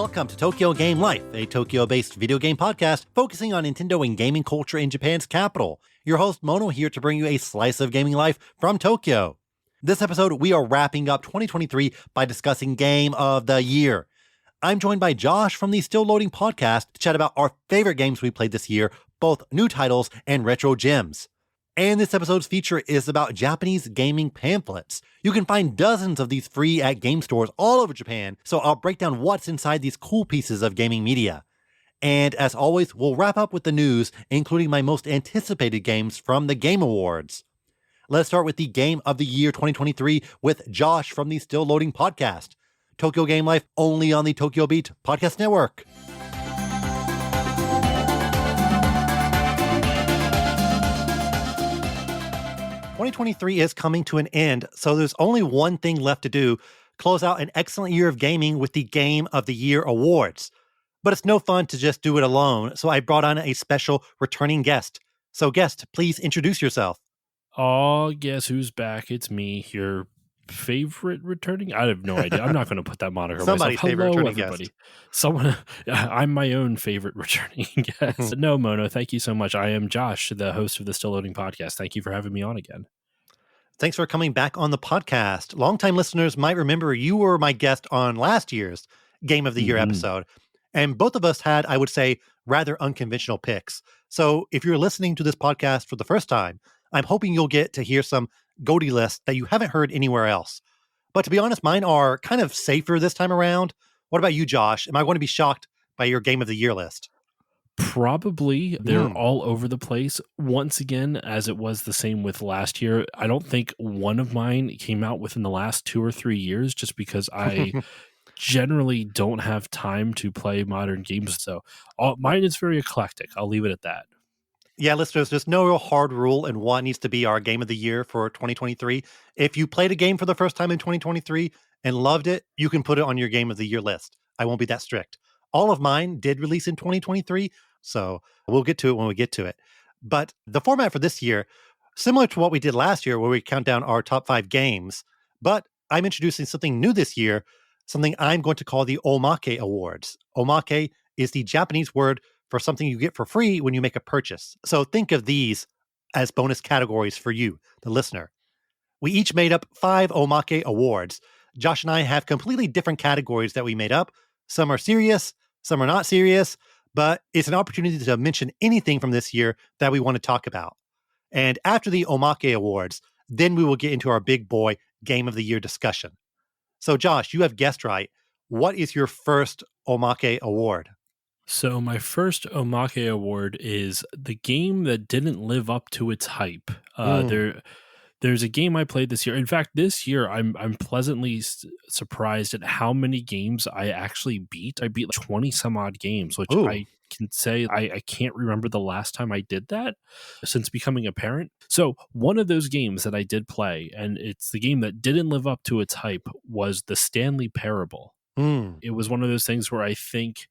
Welcome to Tokyo Game Life, a Tokyo-based video game podcast focusing on Nintendo and gaming culture in Japan's capital. Your host Mono here to bring you a slice of gaming life from Tokyo. This episode, we are wrapping up 2023 by discussing Game of the Year. I'm joined by Josh from the Still Loading podcast to chat about our favorite games we played this year, both new titles and retro gems. And this episode's feature is about Japanese gaming pamphlets. You can find dozens of these free at game stores all over Japan, so I'll break down what's inside these cool pieces of gaming media. And as always, we'll wrap up with the news, including my most anticipated games from the Game Awards. Let's start with the Game of the Year 2023 with Josh from the Still Loading podcast. Tokyo Game Life only on the Tokyo Beat Podcast Network. 2023 is coming to an end, so there's only one thing left to do: close out an excellent year of gaming with the Game of the Year awards. But it's no fun to just do it alone, so I brought on a special returning guest. So guest, please introduce yourself. Oh, guess who's back? It's me, your favorite returning. I have no idea. I'm not going to put that moniker on Somebody's myself. favorite Hello, returning everybody. guest. I'm my own favorite returning guest. No, Mono, thank you so much. I am Josh, the host of the Still Loading podcast. Thank you for having me on again. Thanks for coming back on the podcast. Longtime listeners might remember you were my guest on last year's Game of the Year episode. And both of us had, I would say, rather unconventional picks. So if you're listening to this podcast for the first time, I'm hoping you'll get to hear some GOTY lists that you haven't heard anywhere else. But to be honest, mine are kind of safer this time around. What about you, Josh? Am I going to be shocked by your Game of the Year list? Probably. They're all over the place. Once again, as it was the same with last year, I don't think one of mine came out within the last 2 or 3 years, just because I generally don't have time to play modern games. So mine is very eclectic. I'll leave it at that. Yeah, listeners, there's no real hard rule in what needs to be our Game of the Year for 2023. If you played a game for the first time in 2023 and loved it, you can put it on your Game of the Year list. I won't be that strict. All of mine did release in 2023, so we'll get to it when we get to it. But the format for this year, similar to what we did last year, where we count down our top 5 games, but I'm introducing something new this year, something I'm going to call the Omake Awards. Omake is the Japanese word for something you get for free when you make a purchase. So think of these as bonus categories for you, the listener. We each made up 5 Omake Awards. Josh and I have completely different categories that we made up. Some are serious, some are not serious, but it's an opportunity to mention anything from this year that we want to talk about. And after the Omake Awards, then we will get into our big boy Game of the Year discussion. So Josh, you have guessed right. What is your first Omake Award? So my first Omake Award is the game that didn't live up to its hype. There's a game I played this year. In fact, this year I'm pleasantly surprised at how many games I actually beat. I beat like 20 some odd games, which I can say I can't remember the last time I did that since becoming a parent. So one of those games that I did play, and it's the game that didn't live up to its hype, was the Stanley Parable. It was one of those things where I think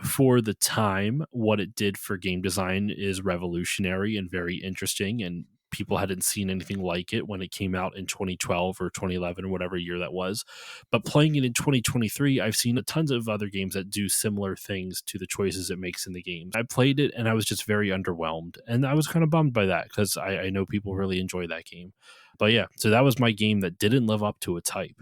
for the time, what it did for game design is revolutionary and very interesting, and people hadn't seen anything like it when it came out in 2012 or 2011 or whatever year that was. But playing it in 2023, I've seen tons of other games that do similar things to the choices it makes in the game. I played it and I was just very underwhelmed, and I was kind of bummed by that because I know people really enjoy that game. But yeah, so that was my game that didn't live up to its hype.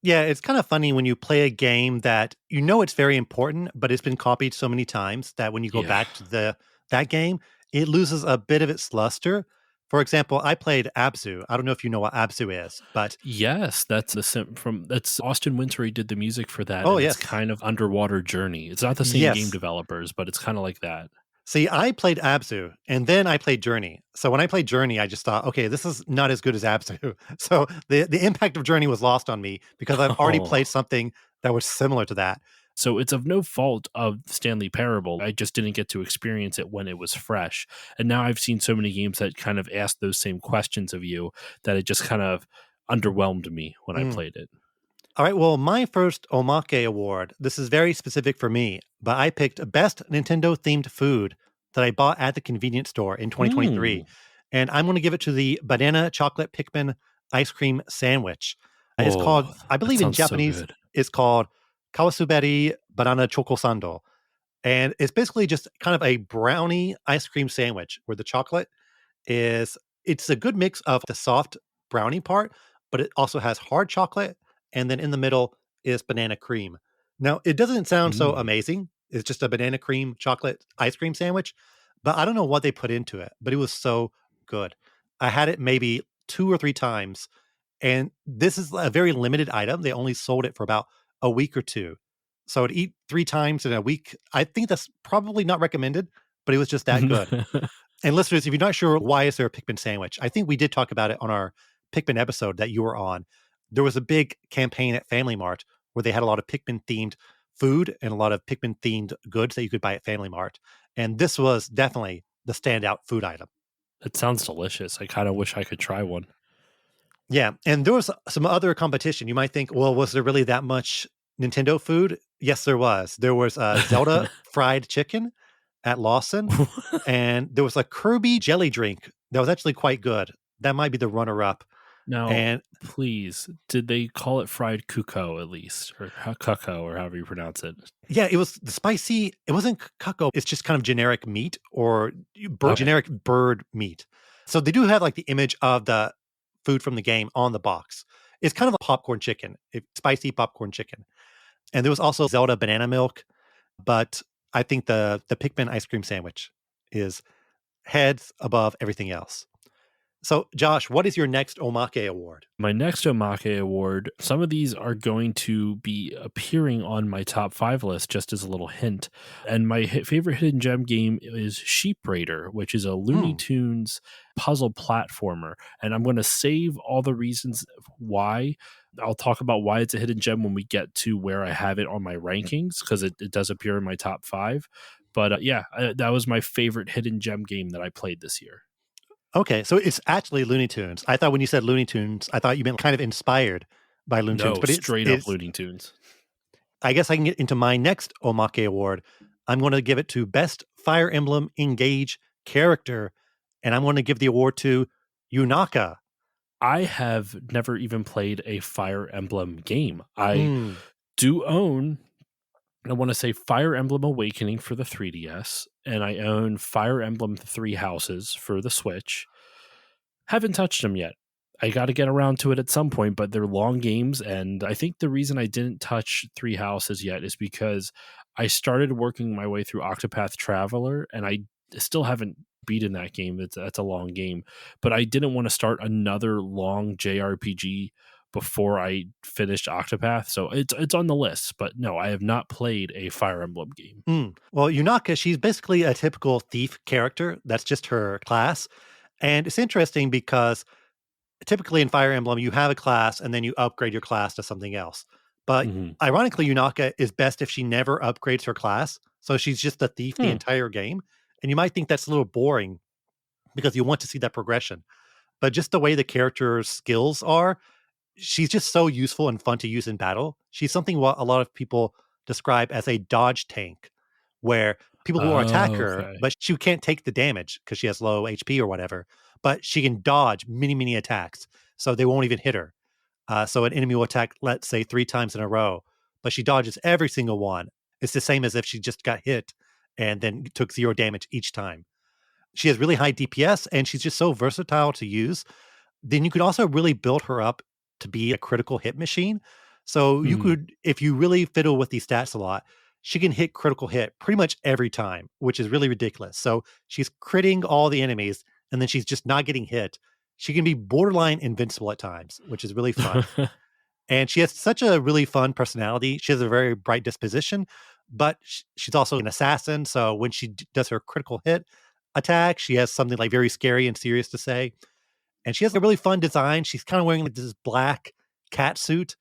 Yeah, it's kind of funny when you play a game that you know it's very important, but it's been copied so many times that when you go back to that game, it loses a bit of its luster. For example, I played Abzu. I don't know if you know what Abzu is, but yes, that's that's Austin Wintory did the music for that. Oh, and yes. It's kind of underwater journey. It's not the same game developers, but it's kind of like that. See, I played Abzu, and then I played Journey. So when I played Journey, I just thought, okay, this is not as good as Abzu. So the impact of Journey was lost on me because I've already played something that was similar to that. So it's of no fault of Stanley Parable. I just didn't get to experience it when it was fresh. And now I've seen so many games that kind of ask those same questions of you that it just kind of underwhelmed me when I played it. All right, well, my first Omake Award, this is very specific for me, but I picked Best Nintendo-themed food that I bought at the convenience store in 2023. And I'm going to give it to the Banana Chocolate Pikmin Ice Cream Sandwich. It's called, I believe in Japanese, it's called kawasuberi banana choco sando. And it's basically just kind of a brownie ice cream sandwich where the chocolate is it's a good mix of the soft brownie part, but it also has hard chocolate, and then in the middle is banana cream. Now, it doesn't sound so Mm. amazing. It's just a banana cream chocolate ice cream sandwich, but I don't know what they put into it, but it was so good. I had it maybe 2 or 3 times, and this is a very limited item. They only sold it for about a week or 2. So to eat 3 times in a week, I think that's probably not recommended, but it was just that good. And listeners, if you're not sure why is there a Pikmin sandwich, I think we did talk about it on our Pikmin episode that you were on. There was a big campaign at Family Mart where they had a lot of Pikmin themed food and a lot of Pikmin themed goods that you could buy at Family Mart. And this was definitely the standout food item. It sounds delicious. I kind of wish I could try one. Yeah, and there was some other competition. You might think, well, was there really that much Nintendo food? Yes, there was. There was Zelda fried chicken at Lawson, and there was a Kirby jelly drink that was actually quite good. That might be the runner up. Now, And please, did they call it fried cucco at least, or cucco, or however you pronounce it? yeah, it was the spicy. It wasn't cucco. It's just kind of generic meat or Okay. generic bird meat. So they do have like the image of the food from the game on the box. It's kind of a popcorn chicken, spicy popcorn chicken. And there was also Zelda banana milk, but I think the Pikmin ice cream sandwich is heads above everything else. So, Josh, what is your next Omake Award? My next Omake Award, some of these are going to be appearing on my top 5 list, just as a little hint. And my favorite hidden gem game is Sheep Raider, which is a Looney Mm, Tunes puzzle platformer. And I'm going to save all the reasons why. I'll talk about why it's a hidden gem when we get to where I have it on my rankings, because it does appear in my top 5. But that was my favorite hidden gem game that I played this year. okay, so it's actually Looney Tunes. I thought when you said Looney Tunes, I thought you meant kind of inspired by Looney Tunes, No, but it's straight up it's. Looney Tunes. I guess I can get into my next Omake Award. I'm going to give it to Best Fire Emblem Engage Character, and I'm going to give the award to Yunaka. I have never even played a Fire Emblem game. I Mm, do own, I want to say Fire Emblem Awakening for the 3DS, and I own Fire Emblem Three Houses for the Switch. Haven't touched them yet. I got to get around to it at some point, but they're long games. And I think the reason I didn't touch Three Houses yet is because I started working my way through Octopath Traveler, and I still haven't beaten that game. That's a long game, but I didn't want to start another long JRPG before I finished Octopath. So it's on the list, but no, I have not played a Fire Emblem game. Well, Yunaka, she's basically a typical thief character. That's just her class. And it's interesting because typically in Fire Emblem, you have a class and then you upgrade your class to something else. But Hmm. ironically, Yunaka is best if she never upgrades her class. So she's just a thief the Hmm. entire game. And you might think that's a little boring because you want to see that progression. But just the way the character's skills are, she's just so useful and fun to use in battle. She's something what a lot of people describe as a dodge tank, where people will attack Oh, her, okay. but she can't take the damage because she has low HP or whatever. But she can dodge many, many attacks, so they won't even hit her. So an enemy will attack, let's say, 3 times in a row, but she dodges every single one. It's the same as if she just got hit and then took 0 damage each time. She has really high DPS, and she's just so versatile to use. Then you could also really build her up to be a critical hit machine. So you Mhm. could, if you really fiddle with these stats a lot, she can hit critical hit pretty much every time, which is really ridiculous. So she's critting all the enemies, and then she's just not getting hit. She can be borderline invincible at times, which is really fun. And she has such a really fun personality. She has a very bright disposition, but she's also an assassin. So when she does her critical hit attack, she has something like very scary and serious to say. And she has a really fun design. She's kind of wearing like this black cat suit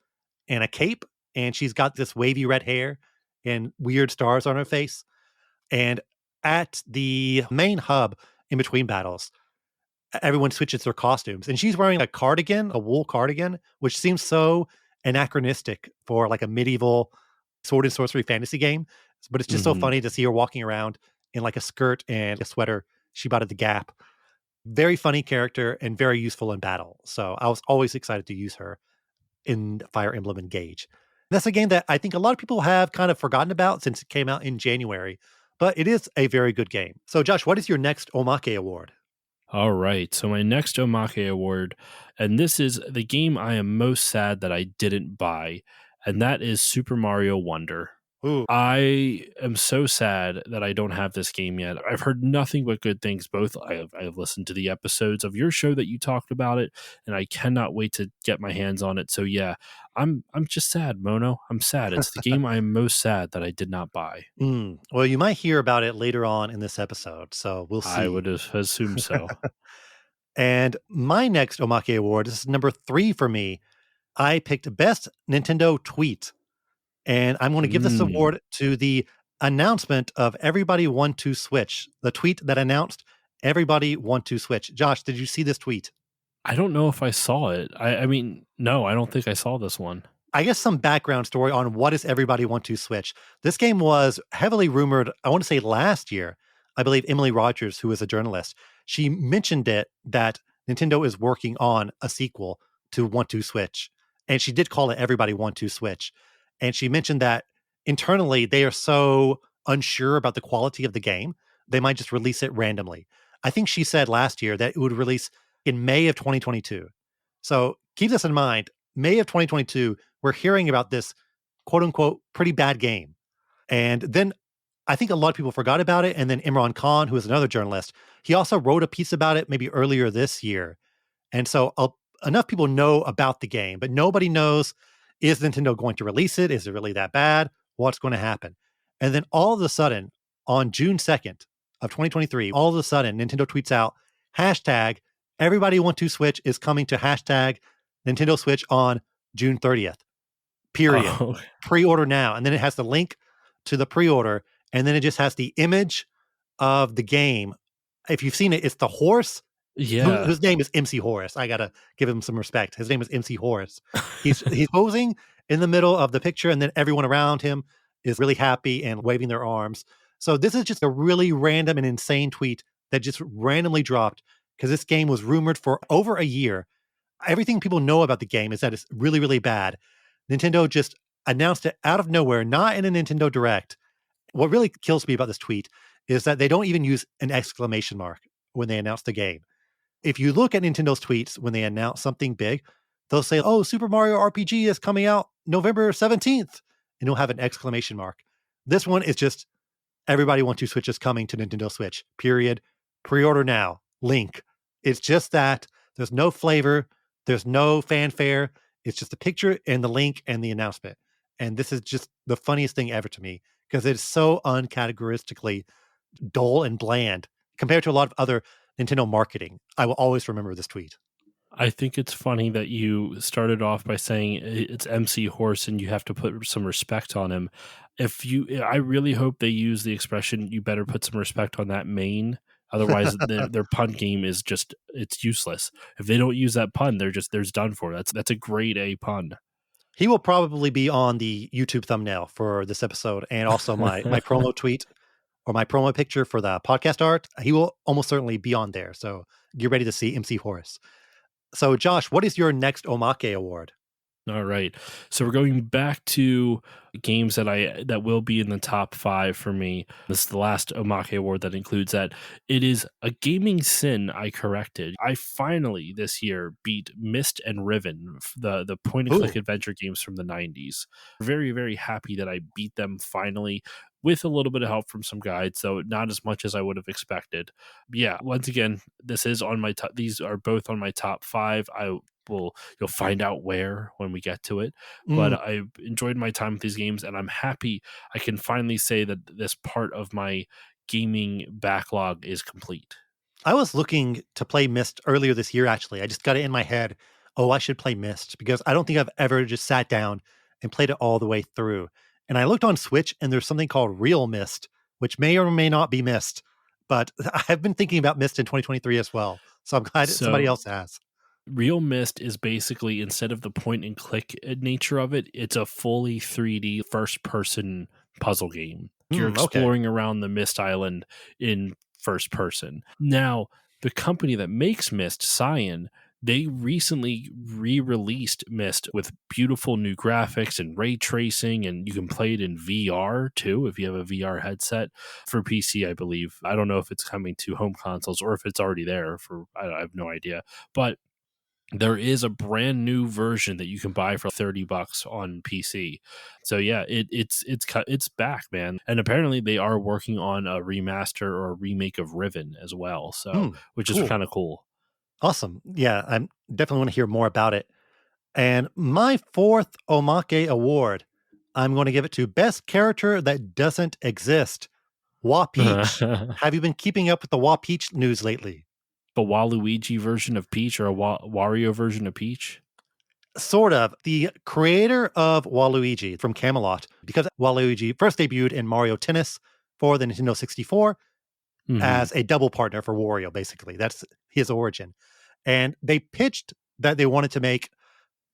and a cape, and she's got this wavy red hair and weird stars on her face. And at the main hub in between battles, everyone switches their costumes. And she's wearing a cardigan, a wool cardigan, which seems so anachronistic for like a medieval sword and sorcery fantasy game. But it's just so Mhm. funny to see her walking around in like a skirt and a sweater she bought at the Gap. Very funny character and very useful in battle. So I was always excited to use her in Fire Emblem Engage. That's a game that I think a lot of people have kind of forgotten about since it came out in January, but it is a very good game. So, Josh, what is your next Omake Award? All right. So my next Omake award, and this is the game I am most sad that I didn't buy, and that is Super Mario Wonder. Ooh. I am so sad that I don't have this game yet. I've heard nothing but good things. Both I have listened to the episodes of your show that you talked about it, and I cannot wait to get my hands on it. So yeah, I'm just sad, Mono. I'm sad. It's the game I am most sad that I did not buy. Well, you might hear about it later on in this episode, so we'll I see. would have assumed so. And my next Omake Award, this is number 3 for me. I picked Best Nintendo Tweet, and I'm gonna give this Mm. award to the announcement of Everybody Want to Switch, the tweet that announced Everybody Want to Switch. Josh, did you see this tweet? I don't know if I saw it. I mean, no, I don't think I saw this one. I guess some background story on what does everybody want to switch. This game was heavily rumored, I want to say last year. I believe Emily Rogers, who is a journalist, she mentioned it that Nintendo is working on a sequel to Want to Switch. And she did call it Everybody Want to Switch. And she mentioned that internally they are so unsure about the quality of the game, they might just release it randomly. I think she said last year that it would release in May of 2022. So keep this in mind. May of 2022, we're hearing about this quote unquote pretty bad game. And then I think a lot of people forgot about it. And then Imran Khan, who is another journalist, he also wrote a piece about it maybe earlier this year. And so enough people know about the game, but nobody knows, is Nintendo going to release it? Is it really that bad? What's going to happen? And then all of a sudden, on June 2nd of 2023, all of a sudden, Nintendo tweets out hashtag everybody want to switch is coming to hashtag Nintendo Switch on June 30th, period. Oh, Pre-order now. And then it has the link to the pre-order. And then it just has the image of the game. If you've seen it, it's the horse yeah. whose name is MC Horace. I gotta give him some respect. His name is MC Horace. He's posing in the middle of the picture, and then everyone around him is really happy and waving their arms. So this is just a really random and insane tweet that just randomly dropped because this game was rumored for over a year. Everything people know about the game is that it's really, really bad. Nintendo just announced it out of nowhere, not in a Nintendo Direct. What really kills me about this tweet is that they don't even use an exclamation mark when they announce the game. If you look at Nintendo's tweets when they announce something big, they'll say, "Oh, Super Mario RPG is coming out November 17th," and it'll have an exclamation mark. This one is just everybody want to Switch is coming to Nintendo Switch. Period. Pre-order now. Link. It's just that. There's no flavor. There's no fanfare. It's just a picture and the link and the announcement. And this is just the funniest thing ever to me because it's so uncategoristically dull and bland compared to a lot of other Nintendo marketing. I will always remember this tweet. I think it's funny that you started off by saying it's MC Horse and you have to put some respect on him. I really hope they use the expression "you better put some respect on that mane." Otherwise, their pun game is just it's useless. If they don't use that pun, there's done for. That's a grade A pun. He will probably be on the YouTube thumbnail for this episode and also my promo tweet or my promo picture for the podcast art. He will almost certainly be on there. So get ready to see MC Horace. So Josh, what is your next Omake award? All right. So we're going back to games that will be in the top 5 for me. This is the last Omake award that includes that. It is a gaming sin I corrected. I finally this year beat Myst and Riven, the point and Ooh, click adventure games from the 90s. Very very happy that I beat them finally with a little bit of help from some guides, though not as much as I would have expected. Yeah, once again, this is on my top. These are both on my top 5. You'll find out where when we get to it. But mm, I enjoyed my time with these games, and I'm happy I can finally say that this part of my gaming backlog is complete. I was looking to play Myst earlier this year, actually. I just got it in my head. Oh, I should play Myst because I don't think I've ever just sat down and played it all the way through. And I looked on Switch and there's something called Real Myst, which may or may not be Myst. But I've been thinking about Myst in 2023 as well. So I'm glad somebody So else has. Real Mist is basically, instead of the point and click nature of it, it's a fully 3D first person puzzle game. You're Okay. exploring around the Mist Island in first person. Now, the company that makes Mist, Cyan, they recently re-released Mist with beautiful new graphics and ray tracing, and you can play it in VR too if you have a VR headset for PC, I believe. I don't know if it's coming to home consoles or if it's already there for I have no idea. But there is a brand new version that you can buy for $30 on PC. So yeah, it's back, man. And apparently they are working on a remaster or a remake of Riven as well. So Hmm, which is cool. kind of cool. Awesome. Yeah, I definitely want to hear more about it. And my fourth Omake Award, I'm going to give it to Best Character That Doesn't Exist. Wa Peach. The Have you been keeping up with the Wa Peach news lately? Waluigi version of Peach or a Wario version of Peach? Sort of. The creator of Waluigi from Camelot, because Waluigi first debuted in Mario Tennis for the Nintendo 64 Mhm. as a double partner for Wario, basically. That's his origin. And they pitched that they wanted to make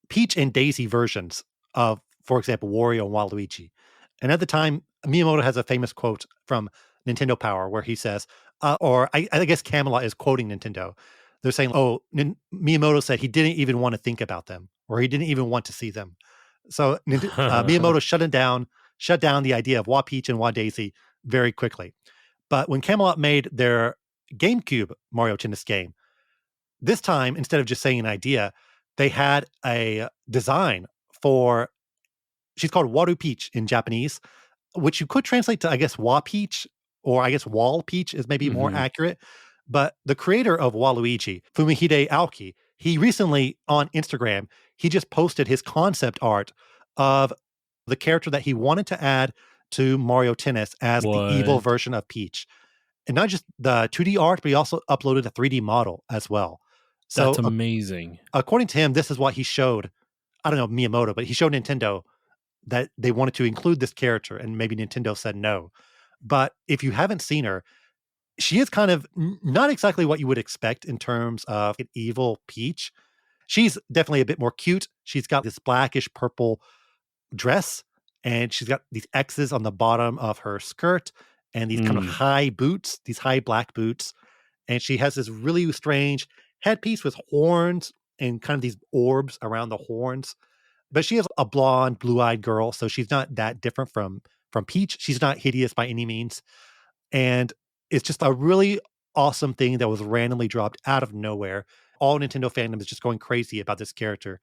Peach and Daisy versions of, for example, Wario and Waluigi. And at the time, Miyamoto has a famous quote from Nintendo Power where he says, I guess Camelot is quoting Nintendo. They're saying, oh, Miyamoto said he didn't even want to think about them or he didn't even want to see them. So Miyamoto shut down the idea of Wa Peach and Wa Daisy very quickly. But when Camelot made their GameCube Mario Tennis game, this time, instead of just saying an idea, they had a design for she's called Waru Peach in Japanese, which you could translate to, I guess, Wa Peach, or I guess Wall Peach is maybe more Mhm. accurate. But the creator of Waluigi, Fumihide Aoki, he recently on Instagram, he just posted his concept art of the character that he wanted to add to Mario Tennis as the evil What? version of Peach. And not just the 2D art, but he also uploaded a 3D model as well. That's So amazing. according to him, this is what he showed. I don't know Miyamoto, but he showed Nintendo that they wanted to include this character, and maybe Nintendo said no. But if you haven't seen her, she is kind of not exactly what you would expect in terms of an evil Peach. She's definitely a bit more cute. She's got this blackish purple dress, and she's got these X's on the bottom of her skirt and these kind of Mm. high boots, these high black boots. And she has this really strange headpiece with horns and kind of these orbs around the horns. But she is a blonde, blue-eyed girl, so she's not that different from Peach. She's not hideous by any means. And it's just a really awesome thing that was randomly dropped out of nowhere. All Nintendo fandom is just going crazy about this character.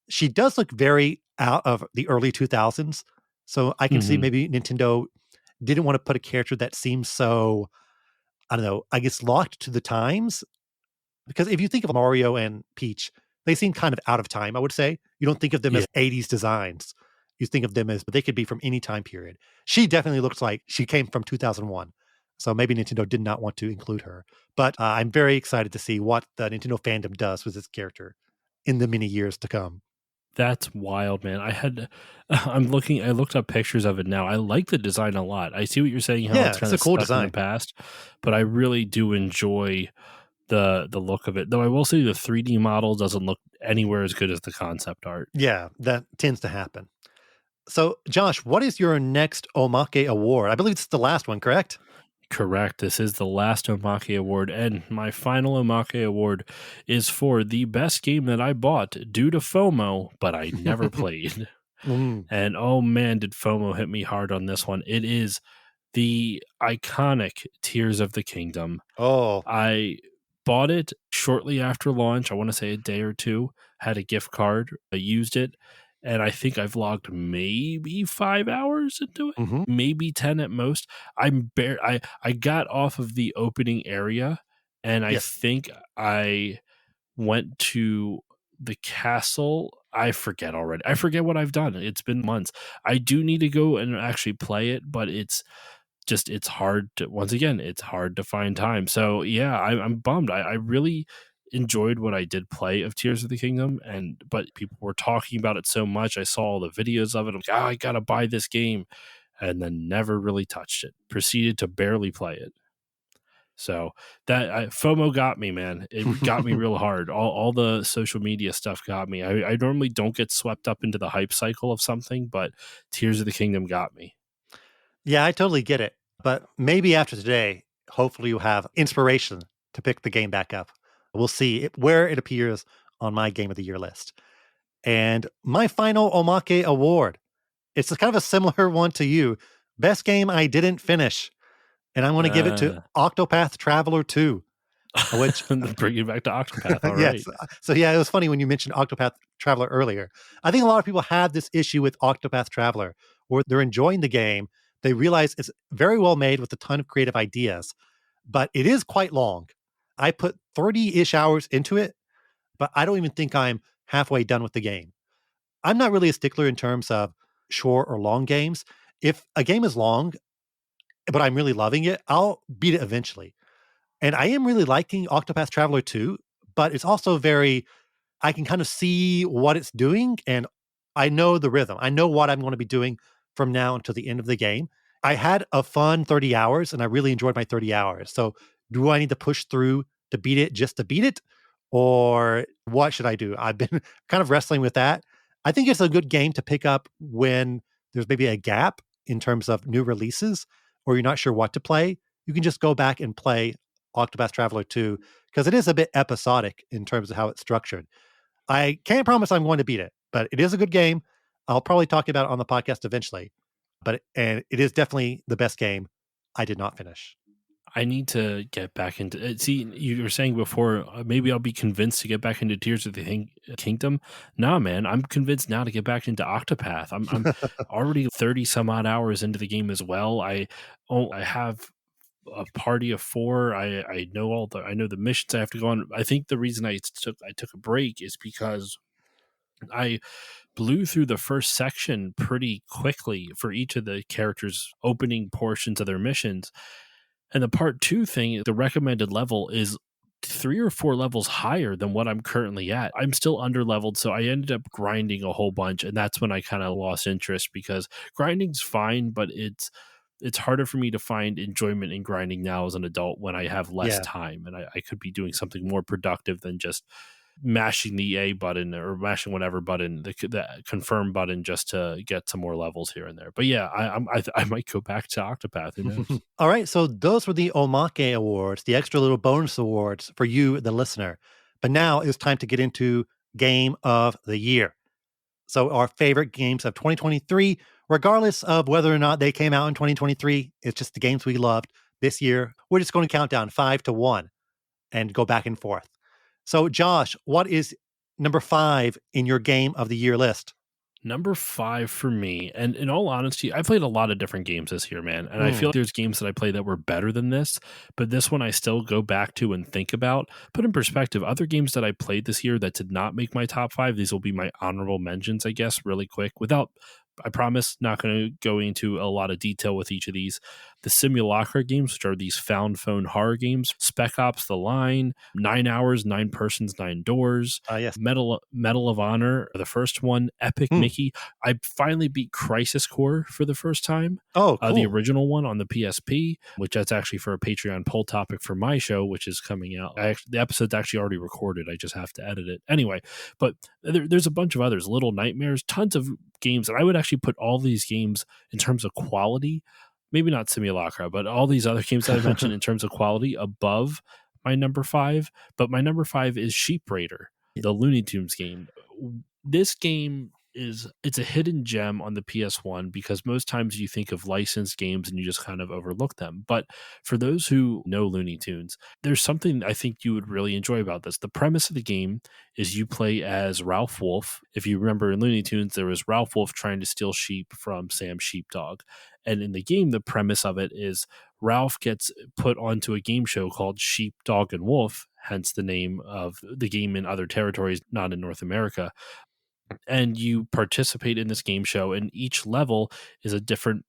She does look very out of the early 2000s. So I can see Mhm. maybe Nintendo didn't want to put a character that seems so, I don't know, I guess locked to the times. Because if you think of Mario and Peach, they seem kind of out of time, I would say. You don't think of them Yeah. as 80s designs. You think of them as they could be from any time period. She definitely looks like she came from 2001. So maybe Nintendo did not want to include her. But I'm very excited to see what the Nintendo fandom does with this character in the many years to come. That's wild, man. I looked up pictures of it now. I like the design a lot. I see what you're saying, how Yeah, it's it's kind a of cool stuck in the design. past, but I really do enjoy the look of it. Though I will say the 3D model doesn't look anywhere as good as the concept art. Yeah, that tends to happen. So, Josh, what is your next Omake Award? I believe it's the last one, correct? Correct. This is the last Omake Award, and my final Omake Award is for the best game that I bought due to FOMO, but I never played. Mm. And oh man, did FOMO hit me hard on this one. It is the iconic Tears of the Kingdom. Oh. I bought it shortly after launch. I want to say a day or two. Had a gift card. I used it, and I think I've logged maybe 5 hours into it, Hmm. maybe 10 at most. I got off of the opening area, and I Yes. think I went to the castle. I forget already. I forget what I've done. It's been months. I do need to go and actually play it, but it's hard to, once again, it's hard to find time. So yeah, I'm bummed. I really enjoyed what I did play of Tears of the Kingdom, and but people were talking about it so much. I saw all the videos of it. I'm like, I gotta buy this game, and then never really touched it. Proceeded to barely play it. So FOMO got me, man. It got me real hard. All the social media stuff got me. I normally don't get swept up into the hype cycle of something, but Tears of the Kingdom got me. Yeah, I totally get it. But maybe after today, hopefully you have inspiration to pick the game back up. We'll see where it appears on my game of the year list. And my final Omake Award, it's kind of a similar one to you. Best game I didn't finish. And I'm going to give it to Uh, Octopath Traveler 2, which bring it back to Octopath. All yes. right. So yeah, it was funny when you mentioned Octopath Traveler earlier. I think a lot of people have this issue with Octopath Traveler where they're enjoying the game. They realize it's very well made with a ton of creative ideas, but it is quite long. I put 30-ish hours into it, but I don't even think I'm halfway done with the game. I'm not really a stickler in terms of short or long games. If a game is long, but I'm really loving it, I'll beat it eventually. And I am really liking Octopath Traveler 2, but it's also very I can kind of see what it's doing and I know the rhythm. I know what I'm going to be doing from now until the end of the game. I had a fun 30 hours and I really enjoyed my 30 hours. So, do I need to push through to beat it just to beat it? Or what should I do? I've been kind of wrestling with that. I think it's a good game to pick up when there's maybe a gap in terms of new releases or you're not sure what to play. You can just go back and play Octopath Traveler 2 because it is a bit episodic in terms of how it's structured. I can't promise I'm going to beat it, but it is a good game. I'll probably talk about it on the podcast eventually. And it is definitely the best game I did not finish. I need to get back into it. See, you were saying before, maybe I'll be convinced to get back into Tears of the Kingdom. Nah, man, I'm convinced now to get back into Octopath. I'm already 30 some odd hours into the game as well. I have a party of four. I know I know the missions I have to go on. I think the reason I took a break is because I blew through the first section pretty quickly for each of the characters' opening portions of their missions. And the part two thing, the recommended level is 3 or 4 levels higher than what I'm currently at. I'm still under leveled, so I ended up grinding a whole bunch, and that's when I kind of lost interest because grinding's fine, but it's harder for me to find enjoyment in grinding now as an adult when I have less Yeah. time and I could be doing something more productive than just mashing the A button or mashing whatever button, the confirm button, just to get some more levels here and there. But yeah, I might go back to Octopath. Who knows? All right. So those were the Omake Awards, the extra little bonus awards for you, the listener. But now it's time to get into Game of the Year. So our favorite games of 2023, regardless of whether or not they came out in 2023, it's just the games we loved this year. We're just going to count down 5 to 1 and go back and forth. So, Josh, what is number 5 in your Game of the Year list? Number 5 for me, and in all honesty, I played a lot of different games this year, man, and I feel Hmm. like there's games that I played that were better than this, but this one I still go back to and think about. Put in perspective, other games that I played this year that did not make my top 5, these will be my honorable mentions, I guess, really quick, without I promise not going to go into a lot of detail with each of these. The Simulacra games, which are these found phone horror games, Spec Ops The Line, 9 Hours, 9 Persons, 9 Doors, Yes. Medal of Honor, the first one, Epic Hmm. Mickey. I finally beat Crisis Core for the first time. Oh, The cool. original one on the PSP, which that's actually for a Patreon poll topic for my show, which is coming out. The episode's actually already recorded. I just have to edit it. Anyway, but there's a bunch of others, Little Nightmares, tons of games. And I would actually put all these games in terms of quality, maybe not Simulacra, but all these other games that I mentioned in terms of quality above my number 5. But my number 5 is Sheep Raider, the Looney Tunes game. This game it's a hidden gem on the PS1 because most times you think of licensed games and you just kind of overlook them. But for those who know Looney Tunes, there's something I think you would really enjoy about this. The premise of the game is you play as Ralph Wolf. If you remember in Looney Tunes, there was Ralph Wolf trying to steal sheep from Sam Sheepdog. And in the game, the premise of it is Ralph gets put onto a game show called Sheep, Dog, and Wolf, hence the name of the game in other territories, not in North America. And you participate in this game show, and each level is a different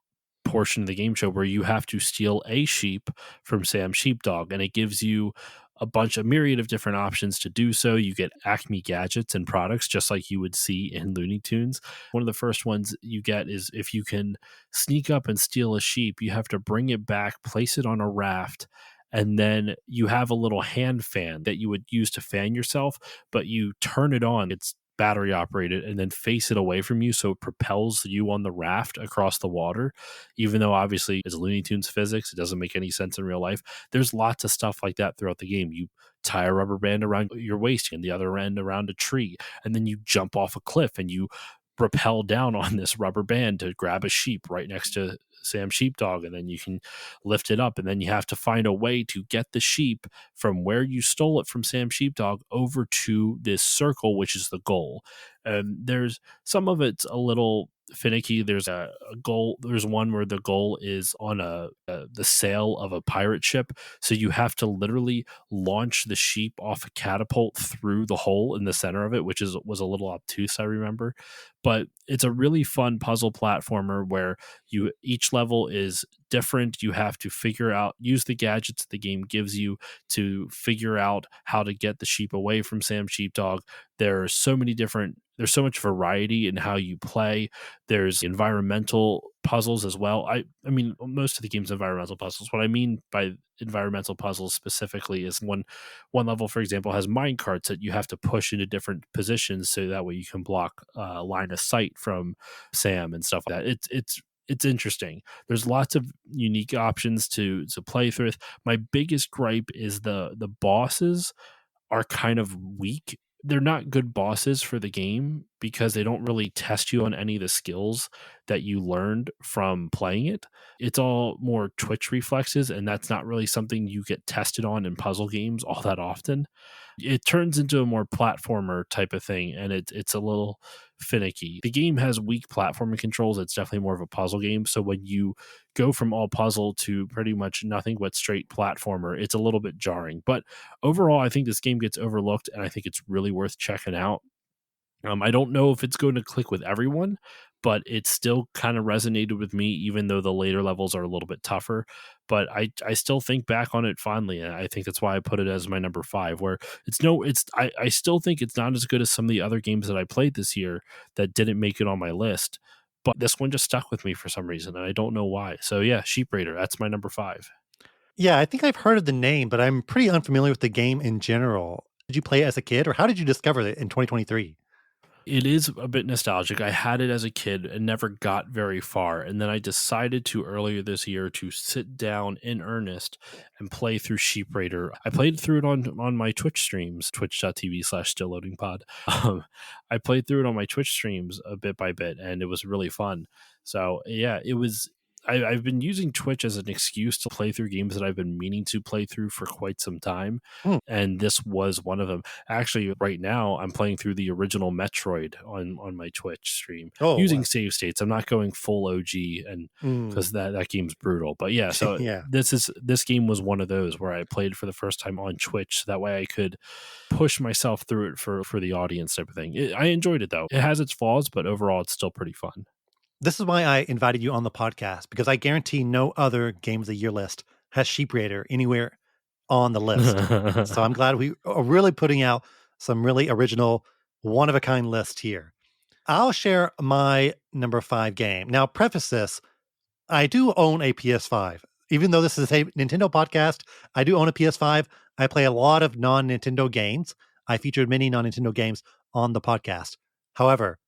portion of the game show where you have to steal a sheep from Sam Sheepdog, and it gives you a myriad of different options to do so. You get Acme gadgets and products just like you would see in Looney Tunes. One of the first ones you get is if you can sneak up and steal a sheep, you have to bring it back, place it on a raft, and then you have a little hand fan that you would use to fan yourself, but you turn it on. It's battery operated, and then face it away from you so it propels you on the raft across the water. Even though obviously it's Looney Tunes physics, it doesn't make any sense in real life. There's lots of stuff like that throughout the game. You tie a rubber band around your waist and the other end around a tree, and then you jump off a cliff and you rappel down on this rubber band to grab a sheep right next to Sam Sheepdog, and then you can lift it up, and then you have to find a way to get the sheep from where you stole it from Sam Sheepdog over to this circle, which is the goal. And there's some of it's a little finicky. There's a goal. There's one where the goal is on the sail of a pirate ship, so you have to literally launch the sheep off a catapult through the hole in the center of it, which was a little obtuse, I remember. But it's a really fun puzzle platformer where you each level is different. You have to figure out, use the gadgets the game gives you to figure out how to get the sheep away from Sam Sheepdog. There's so much variety in how you play. There's environmental puzzles as well. I mean, most of the game's environmental puzzles. What I mean by environmental puzzles specifically is one level, for example, has mine carts that you have to push into different positions so that way you can block line of sight from Sam and stuff like that. It's interesting. There's lots of unique options to play through. My biggest gripe is the bosses are kind of weak. They're not good bosses for the game because they don't really test you on any of the skills that you learned from playing it. It's all more twitch reflexes, and that's not really something you get tested on in puzzle games all that often. It turns into a more platformer type of thing, and it's a little finicky. The game has weak platforming controls. It's definitely more of a puzzle game. So when you go from all puzzle to pretty much nothing but straight platformer, it's a little bit jarring. But overall, I think this game gets overlooked, and I think it's really worth checking out. I don't know if it's going to click with everyone, but it still kind of resonated with me, even though the later levels are a little bit tougher. But I still think back on it fondly, and I think that's why I put it as my number five. Where I still think it's not as good as some of the other games that I played this year that didn't make it on my list. But this one just stuck with me for some reason, and I don't know why. So yeah, Sheep Raider, that's my number five. Yeah, I think I've heard of the name, but I'm pretty unfamiliar with the game in general. Did you play it as a kid, or how did you discover it in 2023? It is a bit nostalgic. I had it as a kid and never got very far. And then I decided to earlier this year to sit down in earnest and play through Sheep Raider. I played through it on my Twitch streams, twitch.tv/stillloadingpod. I played through it on my Twitch streams a bit by bit, and it was really fun. So yeah, it was. I've been using Twitch as an excuse to play through games that I've been meaning to play through for quite some time. Hmm. And this was one of them. Actually, right now I'm playing through the original Metroid on my Twitch stream Oh, using save states. I'm not going full OG, and mm. because that game's brutal. But yeah, so Yeah. this game was one of those where I played for the first time on Twitch. So that way I could push myself through it for the audience type of thing. I enjoyed it though. It has its flaws, but overall it's still pretty fun. This is why I invited you on the podcast, because I guarantee no other Game of the Year list has Sheep Raider anywhere on the list. So I'm glad we are really putting out some really original, one of a kind list here. I'll share my number five game. Now, preface this, I do own a PS5. Even though this is a Nintendo podcast, I do own a PS5. I play a lot of non Nintendo games. I featured many non Nintendo games on the podcast. However,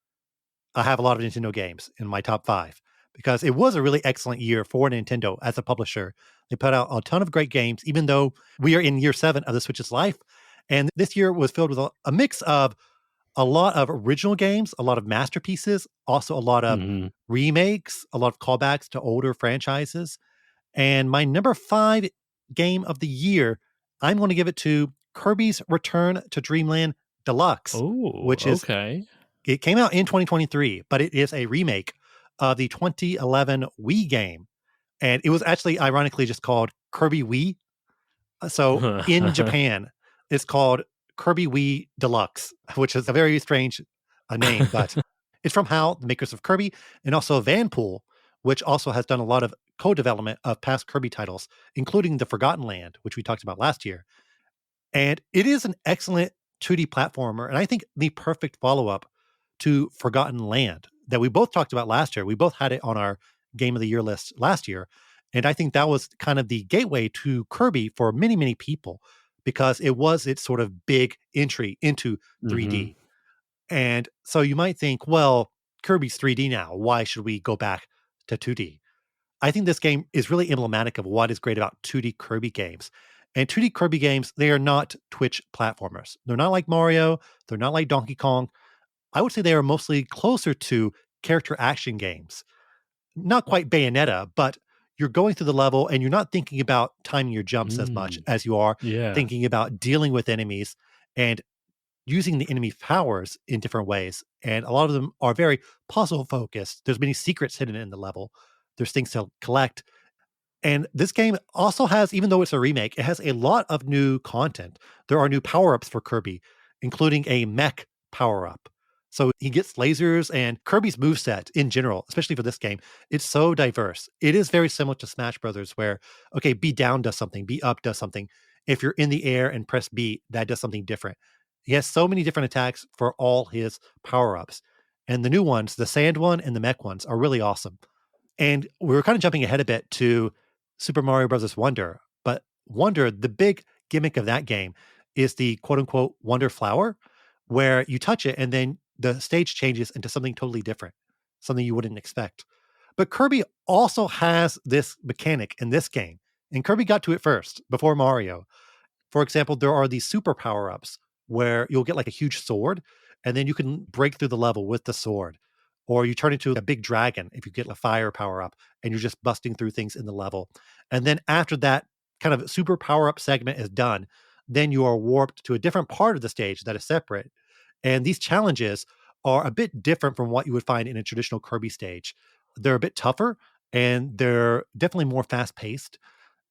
I have a lot of Nintendo games in my top five because it was a really excellent year for Nintendo as a publisher. They put out a ton of great games, even though we are in year seven of the Switch's life. And this year was filled with a mix of a lot of original games, a lot of masterpieces, also a lot of Mhm. remakes, a lot of callbacks to older franchises. And my number five game of the year, I'm going to give it to Kirby's Return to Dreamland Deluxe, Oh, which is okay. it came out in 2023, but it is a remake of the 2011 Wii game. And it was actually ironically just called Kirby Wii. So in Japan, it's called Kirby Wii Deluxe, which is a very strange name, but it's from HAL, the makers of Kirby, and also Vanpool, which also has done a lot of co-development of past Kirby titles, including The Forgotten Land, which we talked about last year. And it is an excellent 2D platformer, and I think the perfect follow-up to Forgotten Land that we both talked about last year. We both had it on our Game of the Year list last year, and I think that was kind of the gateway to Kirby for many, many people because it was its sort of big entry into Mhm. 3D. And so you might think, well, Kirby's 3D now. Why should we go back to 2D? I think this game is really emblematic of what is great about 2D Kirby games. And 2D Kirby games, they are not Twitch platformers. They're not like Mario, they're not like Donkey Kong. I would say they are mostly closer to character action games. Not quite Bayonetta, but you're going through the level and you're not thinking about timing your jumps as much Mm, as you are yeah. thinking about dealing with enemies and using the enemy powers in different ways. And a lot of them are very puzzle focused. There's many secrets hidden in the level. There's things to collect. And this game also has, even though it's a remake, it has a lot of new content. There are new power ups for Kirby, including a mech power up. So he gets lasers, and Kirby's moveset in general, especially for this game, it's so diverse. It is very similar to Smash Brothers, where, okay, B down does something, B up does something. If you're in the air and press B, that does something different. He has so many different attacks for all his power ups. And the new ones, the sand one and the mech ones, are really awesome. And we were kind of jumping ahead a bit to Super Mario Brothers Wonder, but Wonder, the big gimmick of that game is the quote unquote Wonder Flower, where you touch it and then the stage changes into something totally different, something you wouldn't expect. But Kirby also has this mechanic in this game, and Kirby got to it first before Mario. For example, there are these super power ups where you'll get like a huge sword, and then you can break through the level with the sword. Or you turn into a big dragon if you get a fire power up and you're just busting through things in the level. And then after that kind of super power up segment is done, then you are warped to a different part of the stage that is separate. And these challenges are a bit different from what you would find in a traditional Kirby stage. They're a bit tougher and they're definitely more fast paced,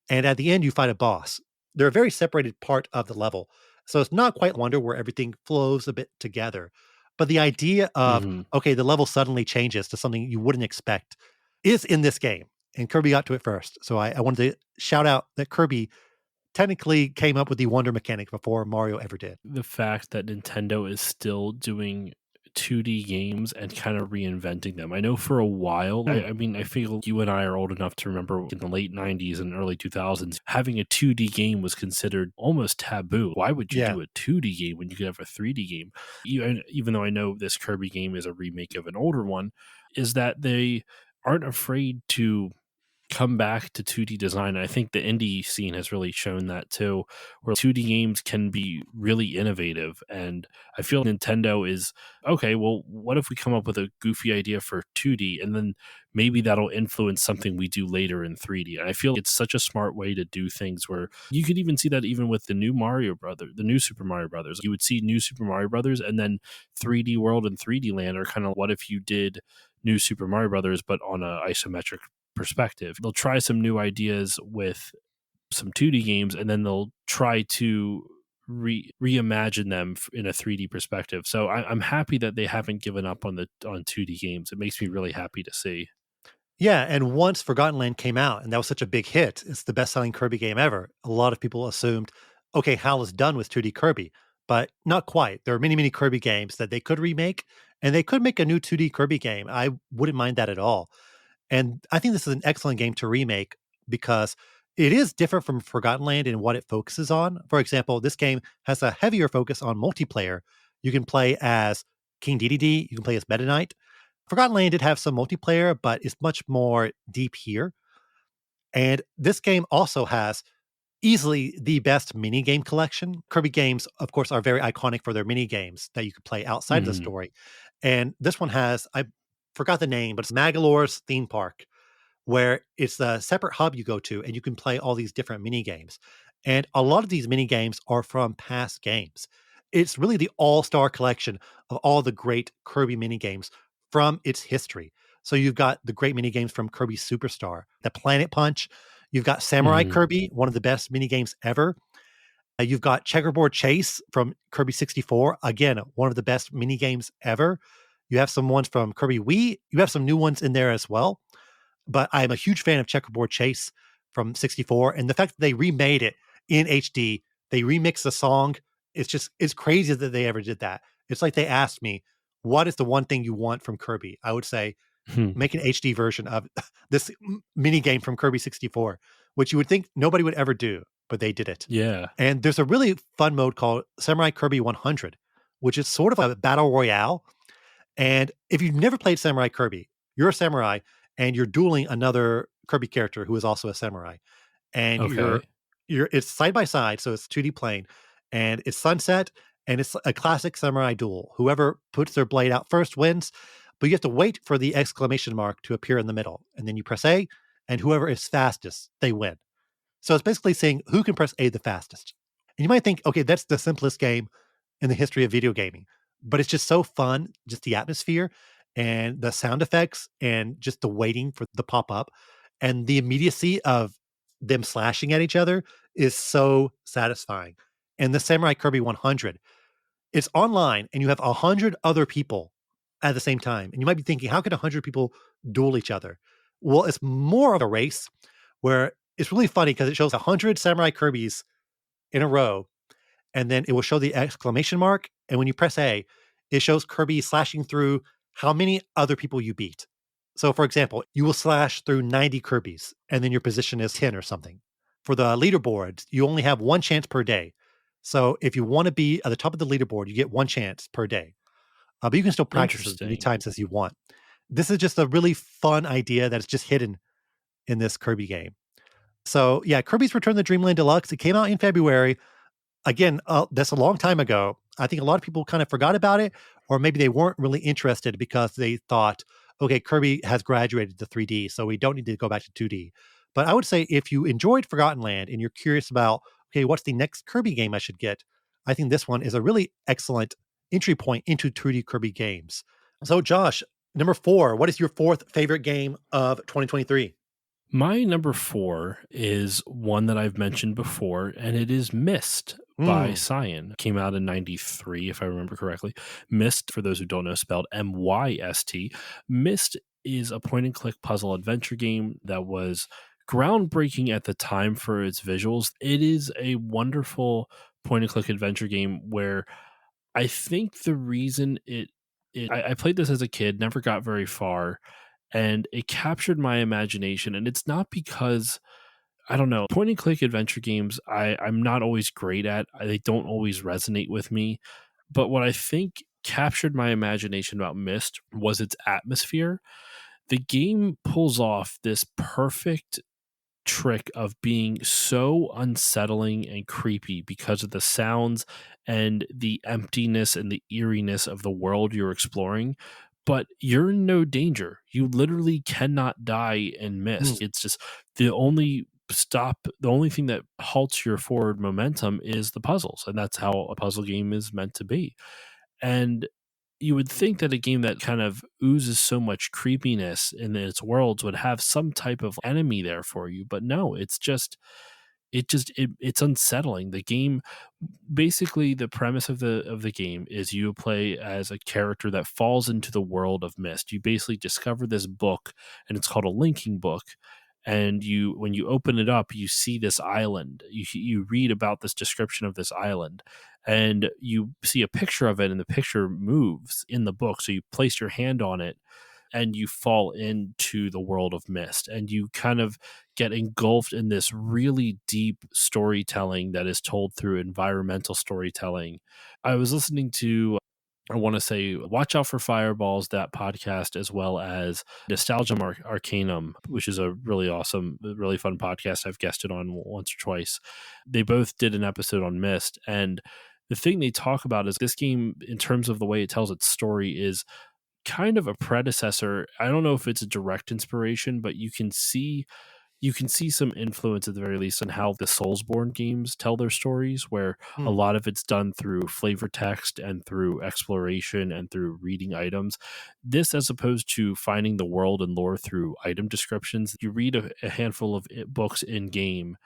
and at the end, you fight a boss. They're a very separated part of the level. So it's not quite Wonder where everything flows a bit together. But the idea of, Hmm. okay, the level suddenly changes to something you wouldn't expect is in this game. And Kirby got to it first. So I wanted to shout out that Kirby technically came up with the Wonder mechanic before Mario ever did. The fact that Nintendo is still doing 2D games and kind of reinventing them. I know for a while, Hmm. I mean, I feel you and I are old enough to remember in the late 90s and early 2000s, having a 2D game was considered almost taboo. Why would you Yeah. do a 2D game when you could have a 3D game? Even though I know this Kirby game is a remake of an older one, is that they aren't afraid to come back to 2D design. I think the indie scene has really shown that too, where 2D games can be really innovative. And I feel Nintendo is okay. Well, what if we come up with a goofy idea for 2D and then maybe that'll influence something we do later in 3D? And I feel it's such a smart way to do things where you could even see that even with the new Super Mario Brothers. You would see new Super Mario Brothers and then 3D World and 3D Land are kind of what if you did new Super Mario Brothers, but on a isometric perspective. They'll try some new ideas with some 2D games and then they'll try to reimagine them in a 3D perspective. So I'm happy that they haven't given up on 2D games. It makes me really happy to see. Yeah, and once Forgotten Land came out, and that was such a big hit, it's the best-selling Kirby game ever. A lot of people assumed, okay, HAL is done with 2D Kirby, but not quite. There are many, many Kirby games that they could remake, and they could make a new 2D Kirby game. I wouldn't mind that at all. And I think this is an excellent game to remake because it is different from Forgotten Land in what it focuses on. For example, this game has a heavier focus on multiplayer. You can play as King Dedede, you can play as Meta Knight. Forgotten Land did have some multiplayer, but it's much more deep here. And this game also has easily the best mini game collection. Kirby games, of course, are very iconic for their mini games that you could play outside of the Mhm. story. And this one has, I forgot the name, but it's Magalore's theme park, where it's a separate hub you go to and you can play all these different mini games. And a lot of these mini games are from past games. It's really the all-star collection of all the great Kirby mini games from its history. So you've got the great mini games from Kirby Superstar, the Planet Punch. You've got Samurai Mhm. Kirby, one of the best mini games ever. You've got Checkerboard Chase from Kirby 64, again, one of the best mini games ever. You have some ones from Kirby Wii. You have some new ones in there as well, but I'm a huge fan of Checkerboard Chase from 64. And the fact that they remade it in HD, they remixed the song, it's crazy that they ever did that. It's like they asked me, what is the one thing you want from Kirby? I would say, Hmm. make an HD version of this mini game from Kirby 64, which you would think nobody would ever do, but they did it. Yeah. And there's a really fun mode called Samurai Kirby 100, which is sort of a battle royale. And if you've never played Samurai Kirby, you're a samurai and you're dueling another Kirby character who is also a samurai. And Okay. you're it's side by side, so it's 2D plane, and it's sunset, and it's a classic samurai duel. Whoever puts their blade out first wins, but you have to wait for the exclamation mark to appear in the middle, and then you press A, and whoever is fastest, they win. So it's basically saying who can press A the fastest. And you might think, okay, that's the simplest game in the history of video gaming, but it's just so fun, just the atmosphere and the sound effects and just the waiting for the pop up and the immediacy of them slashing at each other is so satisfying. And the Samurai Kirby 100, it's online and you have 100 other people at the same time. And you might be thinking, how could 100 people duel each other? Well, it's more of a race where it's really funny because it shows 100 Samurai Kirbys in a row, and then it will show the exclamation mark. And when you press A, it shows Kirby slashing through how many other people you beat. So, for example, you will slash through 90 Kirby's, and then your position is 10 or something. For the leaderboard, you only have one chance per day. So, if you want to be at the top of the leaderboard, you get one chance per day. But you can still practice as many Interesting. times as you want. This is just a really fun idea that's just hidden in this Kirby game. So, yeah, Kirby's Return to the Dreamland Deluxe. It came out in February. Again, that's a long time ago. I think a lot of people kind of forgot about it, or maybe they weren't really interested because they thought, okay, Kirby has graduated to 3D, so we don't need to go back to 2D. But I would say if you enjoyed Forgotten Land and you're curious about, okay, what's the next Kirby game I should get? I think this one is a really excellent entry point into 2D Kirby games. So, Josh, number 4, what is your fourth favorite game of 2023? My number 4 is one that I've mentioned before, and it is Myst by Mm, Cyan. Came out in 93, if I remember correctly. Myst, for those who don't know, spelled Myst. Myst is a point and click puzzle adventure game that was groundbreaking at the time for its visuals. It is a wonderful point and click adventure game where I think the reason I played this as a kid, never got very far, and it captured my imagination. And it's not because I don't know, point and click adventure games I'm not always great at. They don't always resonate with me. But what I think captured my imagination about Myst was its atmosphere. The game pulls off this perfect trick of being so unsettling and creepy because of the sounds and the emptiness and the eeriness of the world you're exploring. But you're in no danger. You literally cannot die in mm, Mist. It's just the only thing that halts your forward momentum is the puzzles. And that's how a puzzle game is meant to be. And you would think that a game that kind of oozes so much creepiness in its worlds would have some type of enemy there for you, but no, it's unsettling. The game, basically the premise of the game is you play as a character that falls into the world of Mist. You basically discover this book, and it's called a linking book. And you, when you open it up, you see this island. You read about this description of this island, and you see a picture of it, and the picture moves in the book. So you place your hand on it, and you fall into the world of Mist, and you kind of get engulfed in this really deep storytelling that is told through environmental storytelling. I was listening to, I want to say, Watch Out for Fireballs, that podcast, as well as Arcanum, which is a really awesome, really fun podcast I've guested on once or twice. They both did an episode on Mist, and the thing they talk about is this game, in terms of the way it tells its story, is kind of a predecessor. I don't know if it's a direct inspiration, but you can see some influence at the very least on how the Soulsborne games tell their stories, where a mm, lot of it's done through flavor text and through exploration and through reading items. This, as opposed to finding the world and lore through item descriptions, you read a handful of books in game,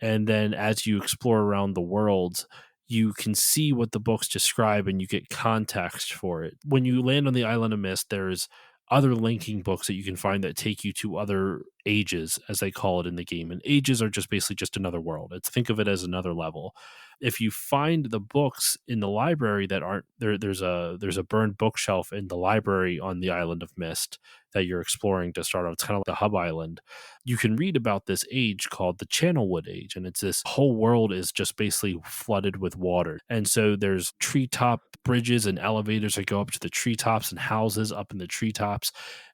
and then as you explore around the world, you can see what the books describe and you get context for it. When you land on the island of Mist, there's other linking books that you can find that take you to other ages, as they call it in the game. And ages are just basically just another world. It's think of it as another level. If you find the books in the library that aren't there, there's a burned bookshelf in the library on the island of Mist that you're exploring to start off. It's kind of like the hub island. You can read about this age called the Channelwood Age, and it's this whole world is just basically flooded with water. And so there's treetop bridges and elevators that go up to the treetops and houses up in the treetops.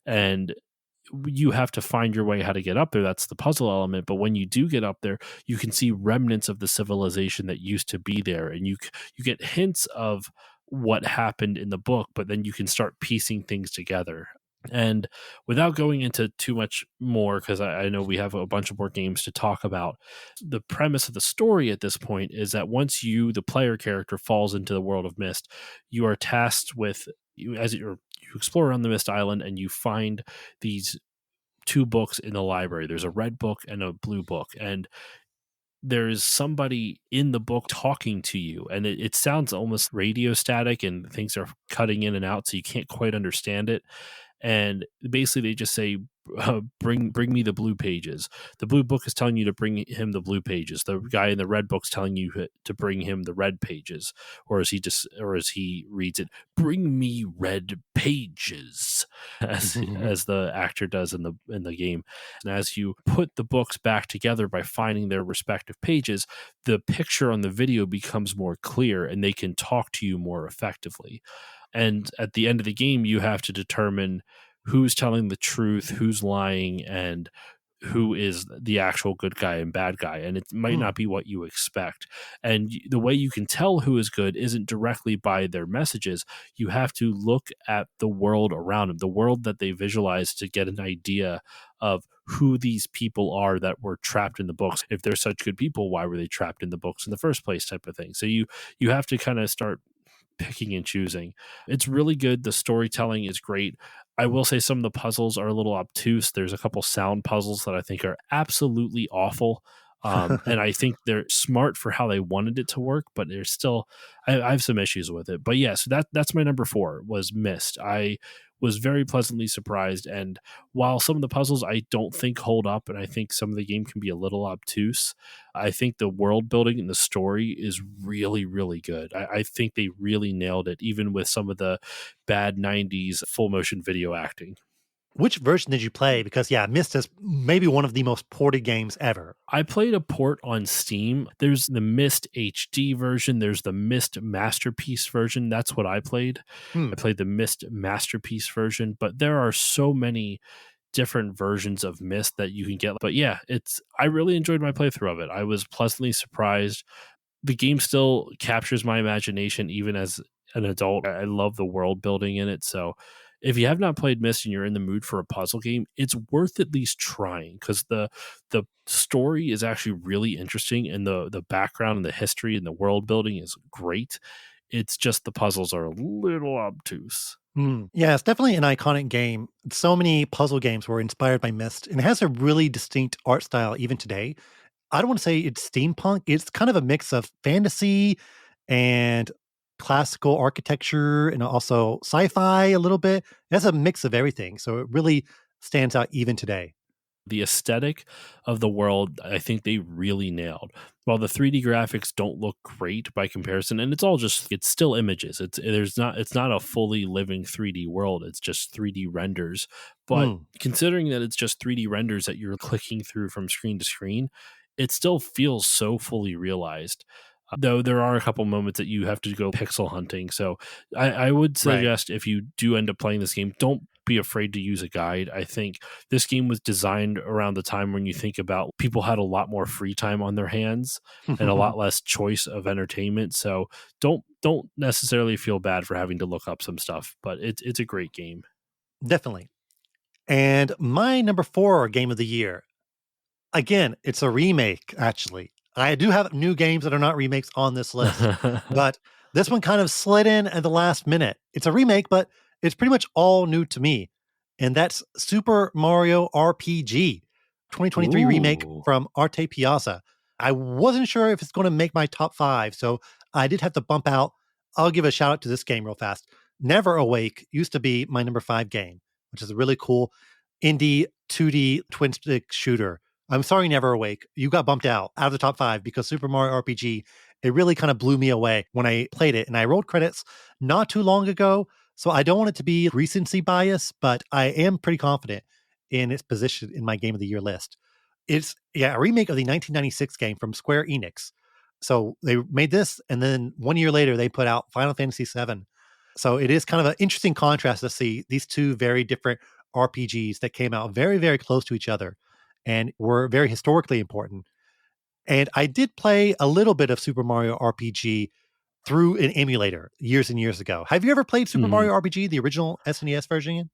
And you have to find your way how to get up there. That's the puzzle element. But when you do get up there, you can see remnants of the civilization that used to be there, and you get hints of what happened in the book, but then you can start piecing things together. And without going into too much more, because I know we have a bunch of more games to talk about, the premise of the story at this point is that once you, the player character, falls into the world of Mist, you are tasked with you explore around the Mist Island and you find these two books in the library. There's a red book and a blue book, and there's somebody in the book talking to you, and it sounds almost radio static, and things are cutting in and out, so you can't quite understand it. And basically, they just say, bring me the blue pages. The blue book is telling you to bring him the blue pages. The guy in the red book's telling you to bring him the red pages, or as he reads it, bring me red pages, as the actor does in the game. And as you put the books back together by finding their respective pages, the picture on the video becomes more clear, and they can talk to you more effectively. And at the end of the game, you have to determine who's telling the truth, who's lying, and who is the actual good guy and bad guy. And it might not be what you expect. And the way you can tell who is good isn't directly by their messages. You have to look at the world around them, the world that they visualize, to get an idea of who these people are that were trapped in the books. If they're such good people, why were they trapped in the books in the first place, type of thing. So you have to kind of start picking and choosing. It's really good. The storytelling is great. I will say some of the puzzles are a little obtuse. There's a couple sound puzzles that I think are absolutely awful. And I think they're smart for how they wanted it to work, but there's still, I have some issues with it. But yeah, so that's my number 4 was Mist. I was very pleasantly surprised. And while some of the puzzles I don't think hold up, and I think some of the game can be a little obtuse, I think the world building and the story is really, really good. I think they really nailed it, even with some of the bad 90s full motion video acting. Which version did you play? Because yeah, Myst is maybe one of the most ported games ever. I played a port on Steam. There's the Myst HD version. There's the Myst Masterpiece version. That's what I played. I played the Myst Masterpiece version, but there are so many different versions of Myst that you can get. But yeah, I really enjoyed my playthrough of it. I was pleasantly surprised. The game still captures my imagination even as an adult. I love the world building in it. So if you have not played Myst and you're in the mood for a puzzle game, it's worth at least trying, because the story is actually really interesting, and the background and the history and the world building is great. It's just the puzzles are a little obtuse. Yeah, it's definitely an iconic game. So many puzzle games were inspired by Myst, and it has a really distinct art style even today. I don't want to say it's steampunk. It's kind of a mix of fantasy and classical architecture and also sci-fi a little bit. It has a mix of everything. So it really stands out even today. The aesthetic of the world, I think they really nailed. While the 3D graphics don't look great by comparison, and it's still images. It's not a fully living 3D world. It's just 3D renders. But considering that it's just 3D renders that you're clicking through from screen to screen, it still feels so fully realized. Though there are a couple moments that you have to go pixel hunting. So I would suggest, if you do end up playing this game, don't be afraid to use a guide. I think this game was designed around the time when you think about people had a lot more free time on their hands and a lot less choice of entertainment. So don't necessarily feel bad for having to look up some stuff, but it's a great game. Definitely. And my number 4 game of the year, again, it's a remake, actually. I do have new games that are not remakes on this list, but this one kind of slid in at the last minute. It's a remake, but it's pretty much all new to me. And that's Super Mario RPG, 2023 remake Ooh. from Arte Piazza. I wasn't sure if it's going to make my top 5, so I did have to bump out. I'll give a shout out to this game real fast. Never Awake used to be my number 5 game, which is a really cool indie 2D twin stick shooter. I'm sorry, Never Awake. You got bumped out of the top five because Super Mario RPG, it really kind of blew me away when I played it. And I rolled credits not too long ago. So I don't want it to be recency bias, but I am pretty confident in its position in my Game of the Year list. It's, yeah, a remake of the 1996 game from Square Enix. So they made this, and then 1 year later, they put out Final Fantasy VII. So it is kind of an interesting contrast to see these two very different RPGs that came out very, very close to each other and were very historically important. And I did play a little bit of Super Mario RPG through an emulator years and years ago. Have you ever played Super Mhm. Mario RPG, the original SNES version?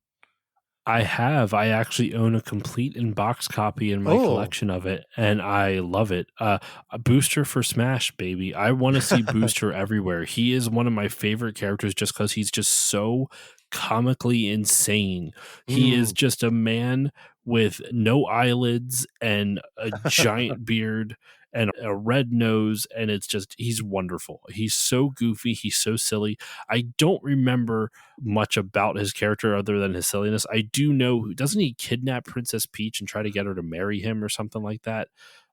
I have. I actually own a complete in box copy in my Oh, collection of it, and I love it. A Booster for Smash, baby. I want to see Booster everywhere. He is one of my favorite characters just because he's just so comically insane. He is mm. just a man with no eyelids and a giant beard and a red nose, and it's just, he's wonderful. He's so goofy. He's so silly. I don't remember much about his character other than his silliness. I do know, doesn't he kidnap Princess Peach and try to get her to marry him or something like that?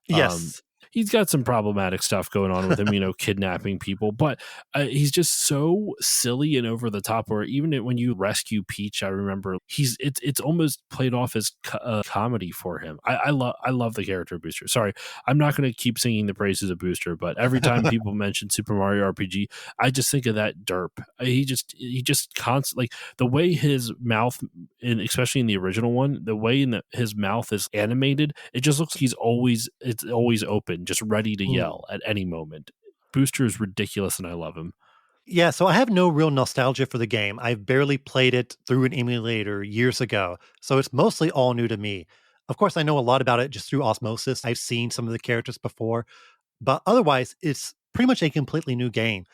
Um, Yes. he's got some problematic stuff going on with him, kidnapping people, but he's just so silly and over the top. Or even when you rescue Peach, I remember it's almost played off as comedy for him. I love the character of Booster. Sorry, I'm not going to keep singing the praises of Booster, but every time people mention Super Mario RPG, I just think of that derp. He just constantly, like, the way his mouth, in especially in the original one, the way his mouth is animated, it just looks like it's always open, just ready to Mm. yell at any moment. Booster is ridiculous, and I love him. Yeah, so I have no real nostalgia for the game. I've barely played it through an emulator years ago, so it's mostly all new to me. Of course, I know a lot about it just through osmosis. I've seen some of the characters before, but otherwise, it's pretty much a completely new game.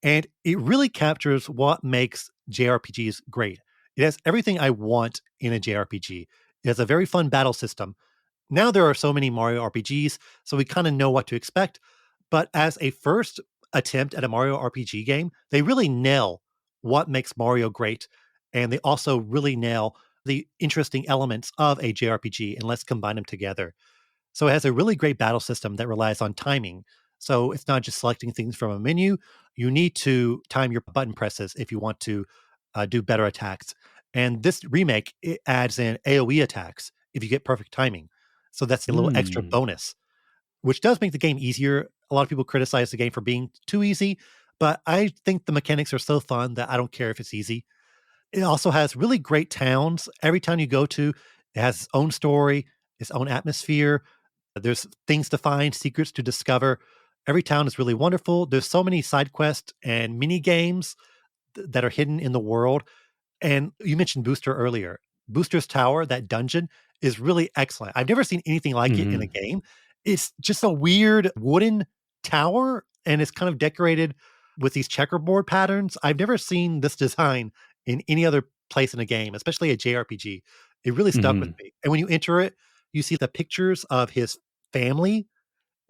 And it really captures what makes JRPGs great. It has everything I want in a JRPG. It has a very fun battle system. Now there are so many Mario RPGs, so we kind of know what to expect. But as a first attempt at a Mario RPG game, they really nail what makes Mario great. And they also really nail the interesting elements of a JRPG, and let's combine them together. So it has a really great battle system that relies on timing. So it's not just selecting things from a menu. You need to time your button presses if you want to do better attacks. And this remake, it adds in AoE attacks if you get perfect timing. So that's a little extra Mm. bonus, which does make the game easier. A lot of people criticize the game for being too easy, but I think the mechanics are so fun that I don't care if it's easy. It also has really great towns. Every town you go to, it has its own story, its own atmosphere. There's things to find, secrets to discover. Every town is really wonderful. There's so many side quests and mini games that are hidden in the world. And you mentioned Booster earlier. Booster's Tower, that dungeon, is really excellent. I've never seen anything like it in a Mhm. game. It's just a weird wooden tower, and it's kind of decorated with these checkerboard patterns. I've never seen this design in any other place in a game, especially a JRPG. It really stuck with Mhm. me. And when you enter it, you see the pictures of his family.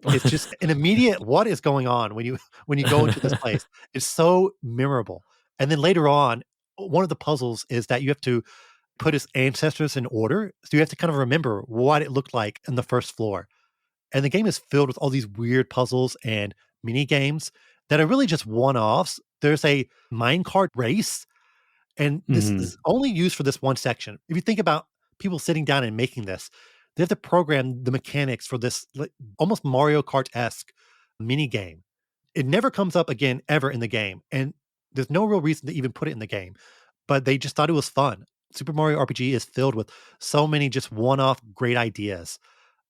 It's just an immediate what is going on when you when you go into this place. It's so memorable. And then later on, one of the puzzles is that you have to put his ancestors in order. So you have to kind of remember what it looked like in the first floor. And the game is filled with all these weird puzzles and mini games that are really just one-offs. There's a minecart race, and this Mhm. is only used for this one section. If you think about people sitting down and making this, they have to program the mechanics for this like, almost Mario Kart-esque mini game. It never comes up again ever in the game, and there's no real reason to even put it in the game. But they just thought it was fun. Super Mario RPG is filled with so many just one-off great ideas.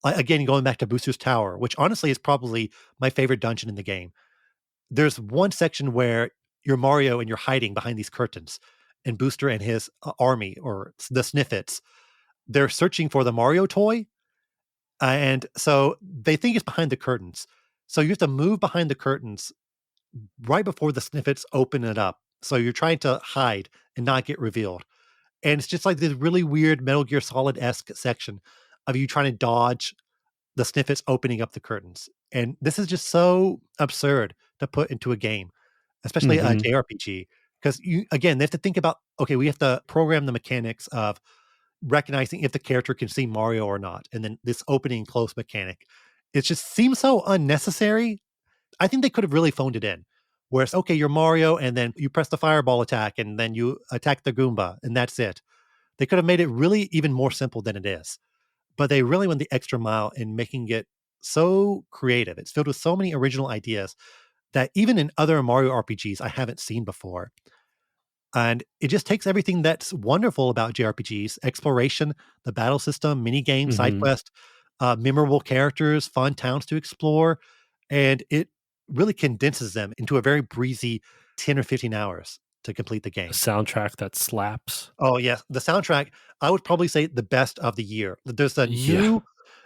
Again, going back to Booster's Tower, which honestly is probably my favorite dungeon in the game. There's one section where you're Mario and you're hiding behind these curtains, and Booster and his army or the Sniffets, they're searching for the Mario toy, and so they think it's behind the curtains. So you have to move behind the curtains right before the Sniffets open it up. So you're trying to hide and not get revealed. And it's just like this really weird Metal Gear Solid esque section of you trying to dodge the Sniffets opening up the curtains. And this is just so absurd to put into a game, especially a Mhm. JRPG. Because you again, they have to think about, okay, we have to program the mechanics of recognizing if the character can see Mario or not, and then this opening and close mechanic. It just seems so unnecessary. I think they could have really phoned it in. Where it's okay, you're Mario, and then you press the fireball attack, and then you attack the Goomba, and that's it. They could have made it really even more simple than it is. But they really went the extra mile in making it so creative. It's filled with so many original ideas that even in other Mario RPGs I haven't seen before. And it just takes everything that's wonderful about JRPGs: exploration, the battle system, mini games, side Mhm. quest, memorable characters, fun towns to explore. And it really condenses them into a very breezy 10 or 15 hours to complete the A game. soundtrack that slaps. Oh, yes. The soundtrack, I would probably say the best of the year. Yeah,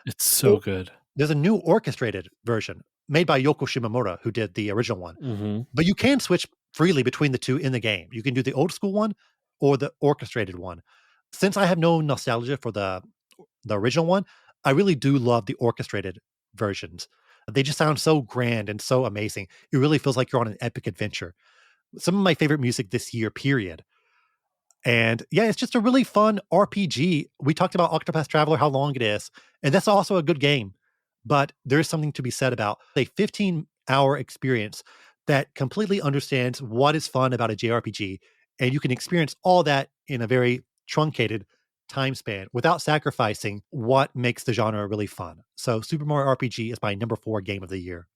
it's so Or- good. there's a new orchestrated version made by Yoko Shimomura, who did the original one. Mhm. But you can switch freely between the 2 in the game. You can do the old school one or the orchestrated one. Since I have no nostalgia for the original one, I really do love the orchestrated versions. They just sound so grand and so amazing. It really feels like you're on an epic adventure. Some of my favorite music this year, period. And yeah, it's just a really fun RPG. We talked about Octopath Traveler, how long it is, and that's also a good game. But there is something to be said about a 15-hour experience that completely understands what is fun about a JRPG, and you can experience all that in a very truncated time span without sacrificing what makes the genre really fun. So Super Mario RPG is my number 4 game of the year.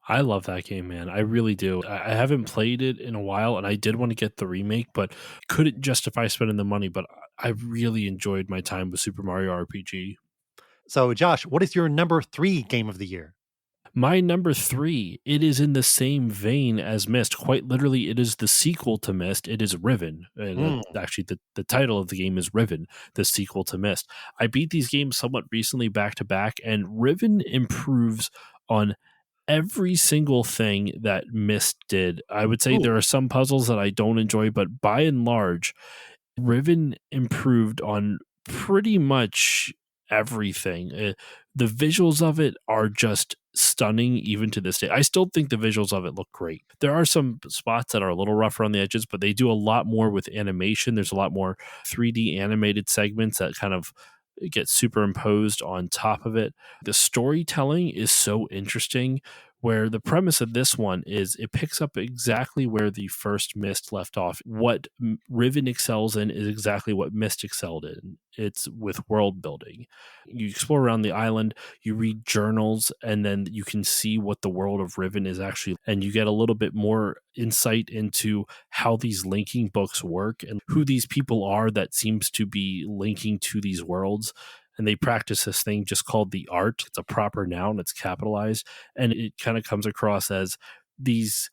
I love that game, man. I really do. I haven't played it in a while, and I did want to get the remake, but couldn't justify spending the money. But I really enjoyed my time with Super Mario RPG. So Josh, what is your number 3 game of the year? My number three, it is in the same vein as Myst. Quite literally, it is the sequel to Myst. It is Riven. Mm. Actually, the title of the game is Riven, the sequel to Myst. I beat these games somewhat recently back to back, and Riven improves on every single thing that Myst did. I would say Ooh. there are some puzzles that I don't enjoy, but by and large, Riven improved on pretty much everything. The visuals of it are just stunning even to this day. I still think the visuals of it look great. There are some spots that are a little rougher on the edges, but they do a lot more with animation. There's a lot more 3D animated segments that kind of get superimposed on top of it. The storytelling is so interesting, where the premise of this one is it picks up exactly where the first Myst left off. What Riven excels in is exactly what Myst excelled in. It's with world building. You explore around the island, you read journals, and then you can see what the world of Riven is actually, and you get a little bit more insight into how these linking books work and who these people are that seems to be linking to these worlds. And they practice this thing just called the art. It's a proper noun, it's capitalized, and it kind of comes across as these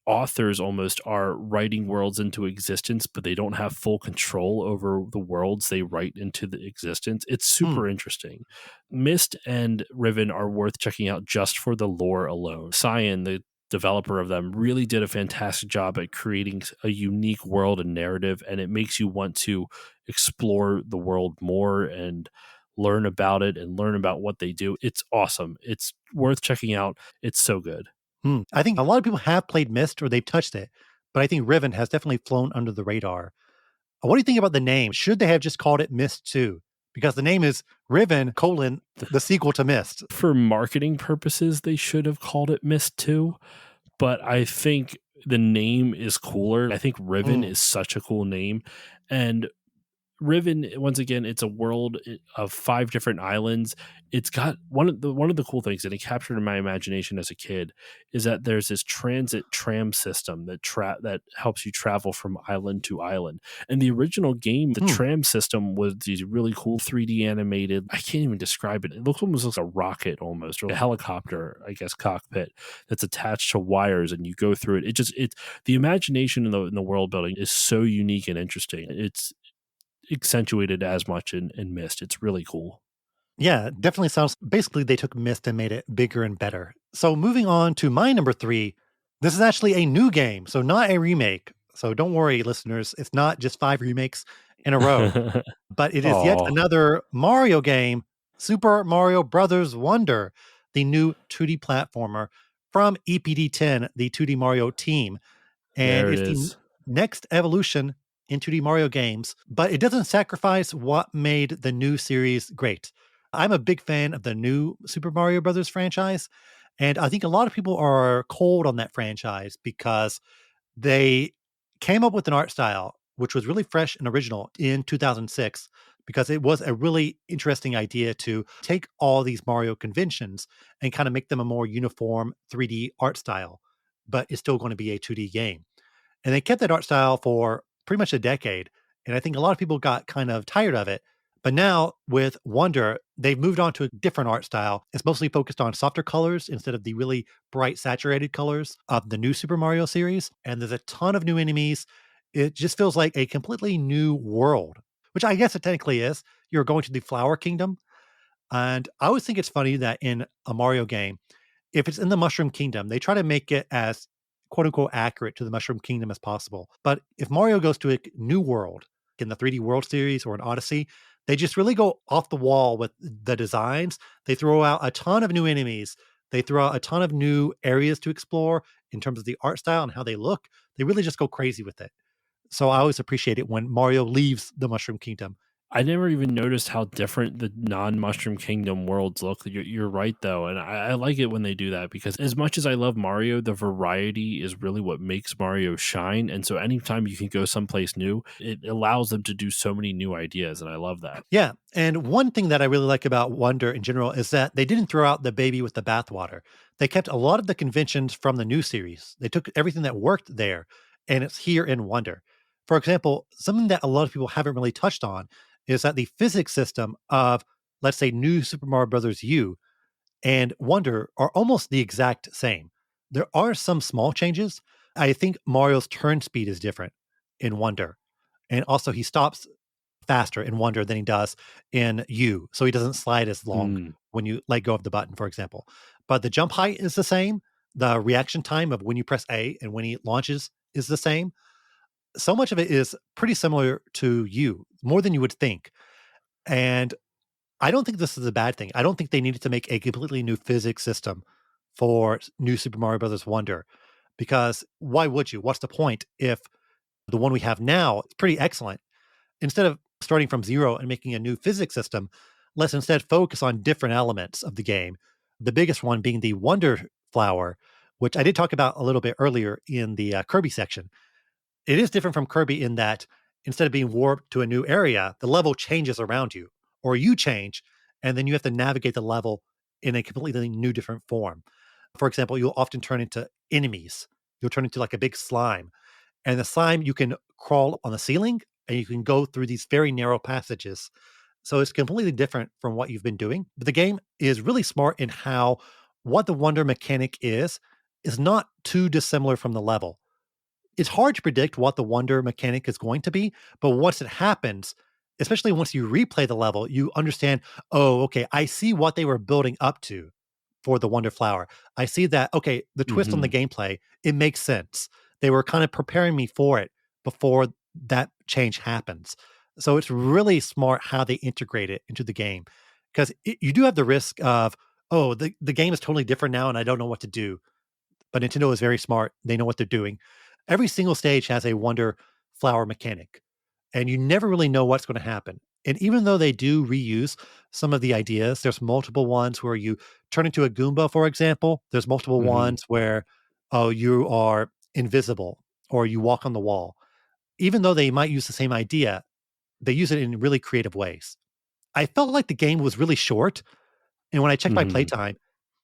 authors almost are writing worlds into existence, but they don't have full control over the worlds they write into the existence. It's Hmm. super interesting. Myst and Riven are worth checking out just for the lore alone. Cyan, the developer of them, really did a fantastic job at creating a unique world and narrative, and it makes you want to explore the world more and learn about it and learn about what they do. It's awesome. It's worth checking out. It's so good. I think a lot of people have played Myst or they've touched it, but I think Riven has definitely flown under the radar. What do you think about the name? Should they have just called it Myst 2? Because the name is Riven colon the sequel to Myst. For marketing purposes, they should have called it Myst 2, but I think the name is cooler. I think Riven Mm, is such a cool name. And Riven, once again, it's a world of five different islands. It's got one of the cool things that it captured in my imagination as a kid is that there's this transit tram system that helps you travel from island to island. And the original game, the mm. tram system was these really cool 3D animated. I can't even describe it. It looks almost like a rocket, almost, or a helicopter, I guess, cockpit that's attached to wires, and you go through it. It's the imagination in the world building is so unique and interesting. It's accentuated as much in Myst. It's really cool. Yeah, definitely sounds basically they took Myst and made it bigger and better. So moving on to my number 3, this is actually a new game, so not a remake. So don't worry, listeners, it's not just 5 remakes in a row, but it is yet Oh, another Mario game, Super Mario Brothers Wonder, the new 2D platformer from EPD10, the 2D Mario team. And there it it's the is. next evolution in 2D Mario games, but it doesn't sacrifice what made the new series great. I'm a big fan of the new Super Mario Brothers franchise, and I think a lot of people are cold on that franchise because they came up with an art style which was really fresh and original in 2006 because it was a really interesting idea to take all these Mario conventions and kind of make them a more uniform 3D art style, but it's still going to be a 2D game. And they kept that art style for pretty much a decade. And I think a lot of people got kind of tired of it. But now with Wonder, they've moved on to a different art style. It's mostly focused on softer colors instead of the really bright, saturated colors of the new Super Mario series. And there's a ton of new enemies. It just feels like a completely new world, which I guess it technically is. You're going to the Flower Kingdom. And I always think it's funny that in a Mario game, if it's in the Mushroom Kingdom, they try to make it as quote unquote accurate to the Mushroom Kingdom as possible. But if Mario goes to a new world in the 3D World series or an Odyssey, they just really go off the wall with the designs. They throw out a ton of new enemies. They throw out a ton of new areas to explore in terms of the art style and how they look. They really just go crazy with it. So I always appreciate it when Mario leaves the Mushroom Kingdom. I never even noticed how different the non-Mushroom Kingdom worlds look. You're right though, and I like it when they do that because as much as I love Mario, the variety is really what makes Mario shine. And so anytime you can go someplace new, it allows them to do so many new ideas, and I love that. Yeah. And one thing that I really like about Wonder in general is that they didn't throw out the baby with the bathwater. They kept a lot of the conventions from the new series. They took everything that worked there and it's here in Wonder. For example, something that a lot of people haven't really touched on is that the physics system of, let's say, New Super Mario Brothers U and Wonder are almost the exact same. There are some small changes. I think Mario's turn speed is different in Wonder. And also, he stops faster in Wonder than he does in U. So he doesn't slide as long Mm. when you let go of the button, for example. But the jump height is the same. The reaction time of when you press A and when he launches is the same. So much of it is pretty similar to U, more than you would think. And I don't think this is a bad thing. I don't think they needed to make a completely new physics system for New Super Mario Brothers Wonder because why would you? What's the point if the one we have now is pretty excellent? Instead of starting from zero and making a new physics system, let's instead focus on different elements of the game. The biggest one being the Wonder Flower, which I did talk about a little bit earlier in the Kirby section. It is different from Kirby in that instead of being warped to a new area, the level changes around you, or you change, and then you have to navigate the level in a completely new, different form. For example, you'll often turn into enemies. You'll turn into like a big slime, and the slime you can crawl on the ceiling and you can go through these very narrow passages. So it's completely different from what you've been doing. But the game is really smart in how what the wonder mechanic is not too dissimilar from the level. It's hard to predict what the wonder mechanic is going to be, but once it happens, especially once you replay the level, you understand, oh, okay, I see what they were building up to for the Wonder Flower. I see that, okay, the twist on the Hmm. gameplay, it makes sense. They were kind of preparing me for it before that change happens. So it's really smart how they integrate it into the game because you do have the risk of, oh, the game is totally different now and I don't know what to do. But Nintendo is very smart. They know what they're doing. Every single stage has a Wonder Flower mechanic, and you never really know what's going to happen. And even though they do reuse some of the ideas, there's multiple ones where you turn into a Goomba, for example. There's multiple Hmm. ones where, oh, you are invisible or you walk on the wall. Even though they might use the same idea, they use it in really creative ways. I felt like the game was really short. And when I checked my Hmm. playtime,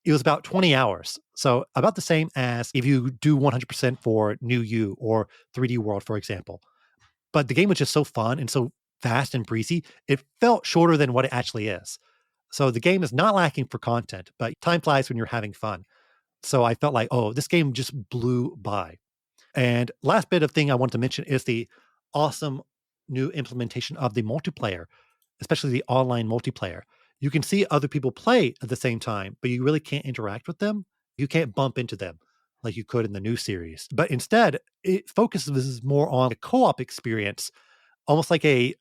it was about 20 hours. So about the same as if you do 100% for New You or 3D World, for example. But the game was just so fun and so fast and breezy. It felt shorter than what it actually is. So the game is not lacking for content, but time flies when you're having fun. So I felt like, oh, this game just blew by. And last bit of thing I want to mention is the awesome new implementation of the multiplayer, especially the online multiplayer. You can see other people play at the same time, but you really can't interact with them. You can't bump into them like you could in the new series. But instead, it focuses more on a co-op experience, almost like a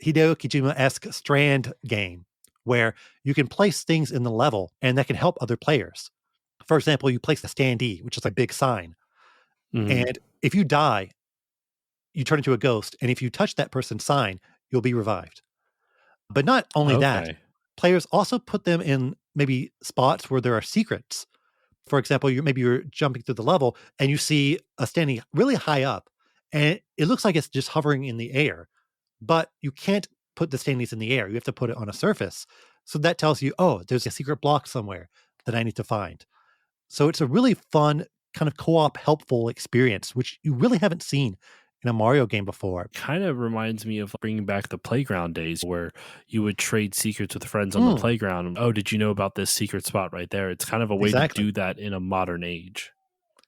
Hideo Kojima-esque Strand game, where you can place things in the level and that can help other players. For example, you place the standee, which is a big sign, Hmm. and if you die, you turn into a ghost, and if you touch that person's sign, you'll be revived. But not only that, Okay. players also put them in maybe spots where there are secrets. For example, you're jumping through the level and you see a standing really high up, and it looks like it's just hovering in the air, but you can't put the standees in the air. You have to put it on a surface. So that tells you, oh, there's a secret block somewhere that I need to find. So it's a really fun kind of co-op helpful experience, which you really haven't seen in a Mario game before. Kind of reminds me of bringing back the playground days where you would trade secrets with friends on the Mm, playground. Oh, did you know about this secret spot right there? It's kind of a way to exactly. do that in a modern age.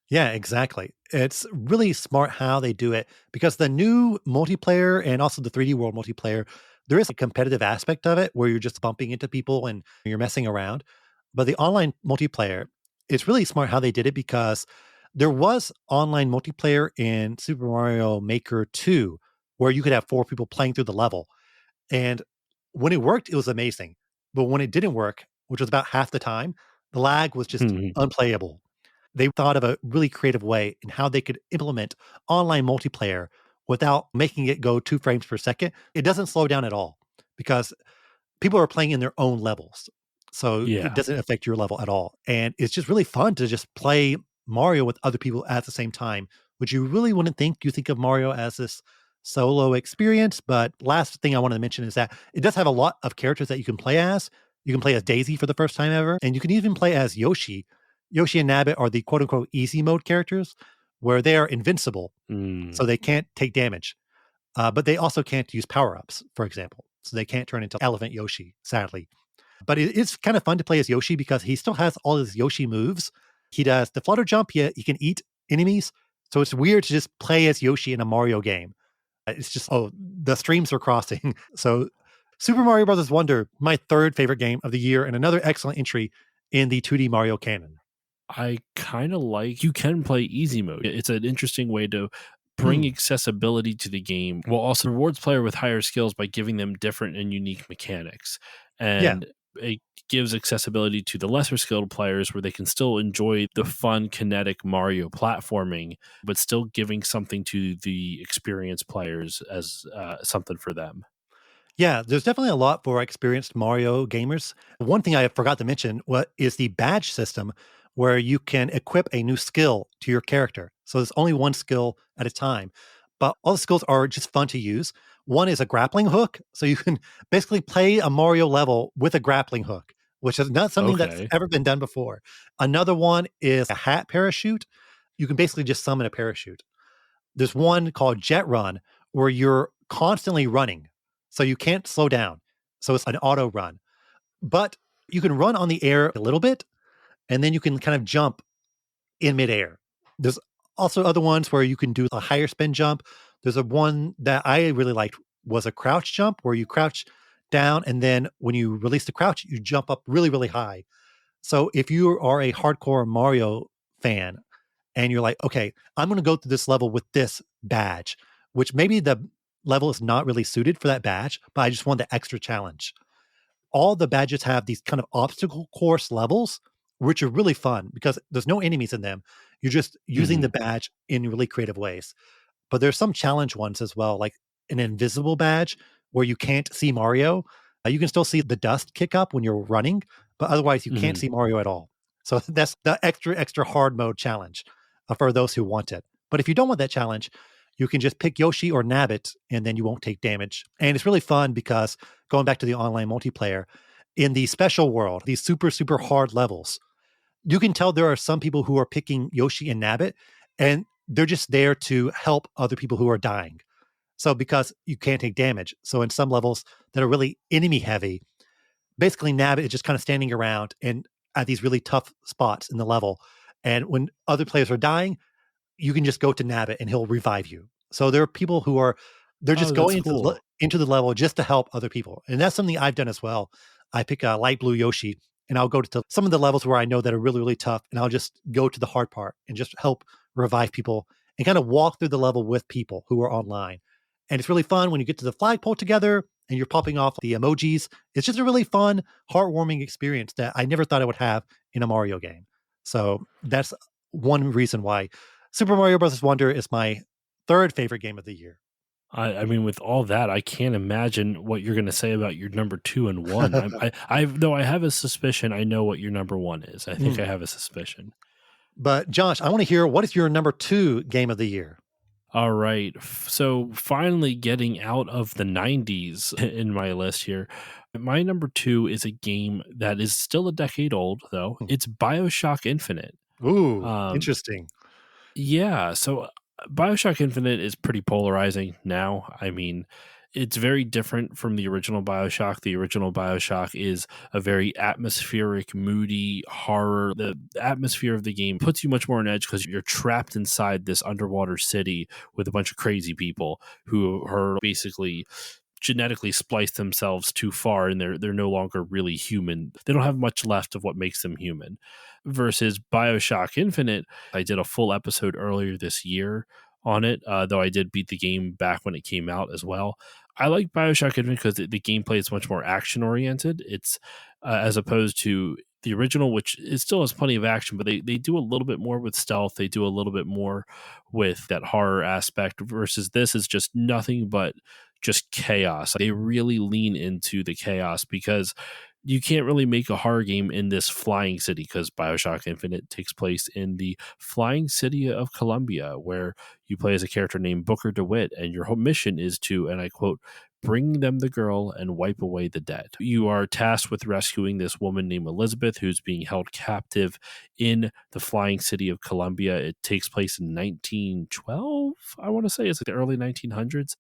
Yeah, exactly. It's really smart how they do it because the new multiplayer and also the 3D World multiplayer, there is a competitive aspect of it where you're just bumping into people and you're messing around. But the online multiplayer, it's really smart how they did it because there was online multiplayer in Super Mario Maker 2 where you could have 4 people playing through the level. And when it worked, it was amazing. But when it didn't work, which was about half the time, the lag was just unplayable. They thought of a really creative way in how they could implement online multiplayer without making it go 2 frames per second. It doesn't slow down at all because people are playing in their own levels. So it Yeah. doesn't affect your level at all. And it's just really fun to just play Mario with other people at the same time, which you really wouldn't think. You think of Mario as this solo experience. But last thing I wanted to mention is that it does have a lot of characters that you can play as. You can play as Daisy for the first time ever, and you can even play as Yoshi. Yoshi and Nabbit are the quote unquote easy mode characters where they are invincible, Mm. so they can't take damage. But they also can't use power ups, for example. So they can't turn into Elephant Yoshi, sadly. But it's kind of fun to play as Yoshi because he still has all his Yoshi moves. He does the flutter jump, he can eat enemies. So it's weird to just play as Yoshi in a Mario game. It's just, oh, the streams are crossing. So Super Mario Bros. Wonder, my third favorite game of the year, and another excellent entry in the 2D Mario canon. I kind of like you can play easy mode. It's an interesting way to bring Mm, accessibility to the game while also rewards player with higher skills by giving them different and unique mechanics. yeah. And it gives accessibility to the lesser skilled players where they can still enjoy the fun kinetic Mario platforming, but still giving something to the experienced players as something for them. Yeah, there's definitely a lot for experienced Mario gamers. One thing I forgot to mention what is the badge system where you can equip a new skill to your character. So there's only one skill at a time, but all the skills are just fun to use. One is a grappling hook, so you can basically play a Mario level with a grappling hook, which is not something that's Okay. ever been done before. Another one is a hat parachute. You can basically just summon a parachute. There's one called Jet Run where you're constantly running, so you can't slow down. So it's an auto run, but you can run on the air a little bit, and then you can kind of jump in midair. There's also other ones where you can do a higher spin jump. There's a one that I really liked was a crouch jump where you crouch down, and then when you release the crouch, you jump up really, really high. So if you are a hardcore Mario fan and you're like, okay, I'm going to go through this level with this badge, which maybe the level is not really suited for that badge, but I just want the extra challenge. All the badges have these kind of obstacle course levels, which are really fun because there's no enemies in them. You're just using the Mhm. badge in really creative ways. But there's some challenge ones as well, like an invisible badge where you can't see Mario. You can still see the dust kick up when you're running, but otherwise you can't Mhm. see Mario at all. So that's the extra hard mode challenge for those who want it. But if you don't want that challenge, you can just pick Yoshi or Nabbit and then you won't take damage. And it's really fun because going back to the online multiplayer, in the special world, these super, super hard levels, you can tell there are some people who are picking Yoshi and Nabbit, and they're just there to help other people who are dying. So because you can't take damage. So in some levels that are really enemy heavy, basically Nabbit is just kind of standing around and at these really tough spots in the level. And when other players are dying, you can just go to Nabbit and he'll revive you. So there are people who are they're Oh, just that's going cool. into the level just to help other people, and that's something I've done as well. I pick a light blue Yoshi, and I'll go to some of the levels where I know that are really really tough, and I'll just go to the hard part and just help revive people and kind of walk through the level with people who are online. And it's really fun when you get to the flagpole together and you're popping off the emojis. It's just a really fun, heartwarming experience that I never thought I would have in a Mario game. So that's one reason why Super Mario Bros. Wonder is my third favorite game of the year? I mean, with all that, I can't imagine what you're gonna say about your number 2 and 1. Though I have a suspicion I know what your number 1 is. I think I Mm. have a suspicion. But Josh, I want to hear, what is your number two game of the year? All right. So finally getting out of the 90s in my list here. My number 2 is a game that is still a decade old, though. Hmm. It's BioShock Infinite. Ooh, Um, interesting. Yeah, so BioShock Infinite is pretty polarizing now. I mean, it's very different from the original BioShock. The original BioShock is a very atmospheric, moody horror. The atmosphere of the game puts you much more on edge because you're trapped inside this underwater city with a bunch of crazy people who are basically genetically spliced themselves too far and they're no longer really human. They don't have much left of what makes them human. Versus BioShock Infinite, I did a full episode earlier this year on it, though I did beat the game back when it came out as well. I like BioShock Infinite because the gameplay is much more action oriented. It's as opposed to the original, which it still has plenty of action, but they do a little bit more with stealth. They do a little bit more with that horror aspect. Versus this is just nothing but just chaos. They really lean into the chaos because you can't really make a horror game in this flying city because Bioshock Infinite takes place in the flying city of Columbia, where you play as a character named Booker DeWitt, and your whole mission is to, and I quote, bring them the girl and wipe away the dead. You are tasked with rescuing this woman named Elizabeth, who's being held captive in the flying city of Columbia. It takes place in 1912, I want to say. It's like the early 1900s,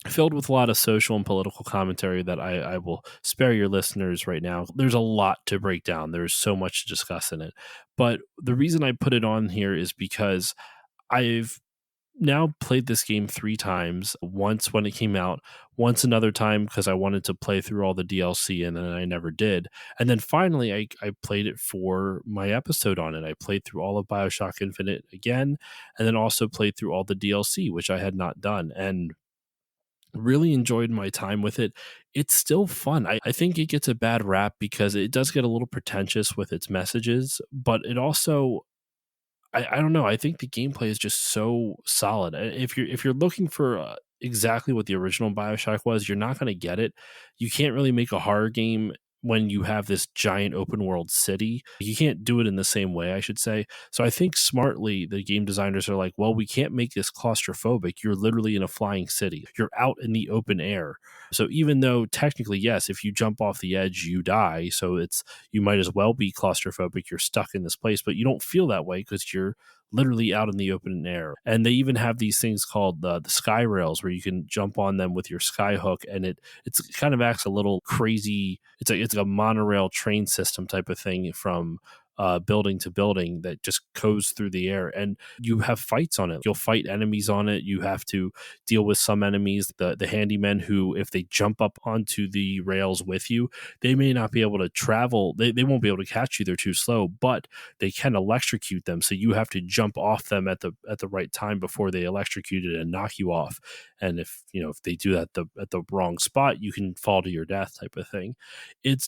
filled with a lot of social and political commentary that I will spare your listeners right now. There's a lot to break down. There's so much to discuss in it. But the reason I put it on here is because I've now played this game 3 times. Once when it came out, once another time because I wanted to play through all the DLC and then I never did. And then finally I played it for my episode on it. I played through all of BioShock Infinite again, and then also played through all the DLC, which I had not done. And really enjoyed my time with it. It's still fun. I think it gets a bad rap because it does get a little pretentious with its messages, but it also I don't know. I think the gameplay is just so solid. If you're looking for exactly what the original BioShock was, you're not going to get it. You can't really make a horror game when you have this giant open world city. You can't do it in the same way, I should say. So I think smartly the game designers are like, well, we can't make this claustrophobic. You're literally in a flying city. You're out in the open air. So even though technically, yes, if you jump off the edge, you die. So it's you might as well be claustrophobic. You're stuck in this place, but you don't feel that way because you're literally out in the open air. And they even have these things called the sky rails where you can jump on them with your sky hook, and it kind of acts a little crazy. It's like a monorail train system type of thing from building to building that just goes through the air, and you have fights on it. You'll fight enemies on it. You have to deal with some enemies, the handymen, who if they jump up onto the rails with you, they may not be able to travel. They won't be able to catch you. They're too slow, but they can electrocute them. So you have to jump off them at the right time before they electrocute it and knock you off. And if they do that at the wrong spot, you can fall to your death type of thing. It's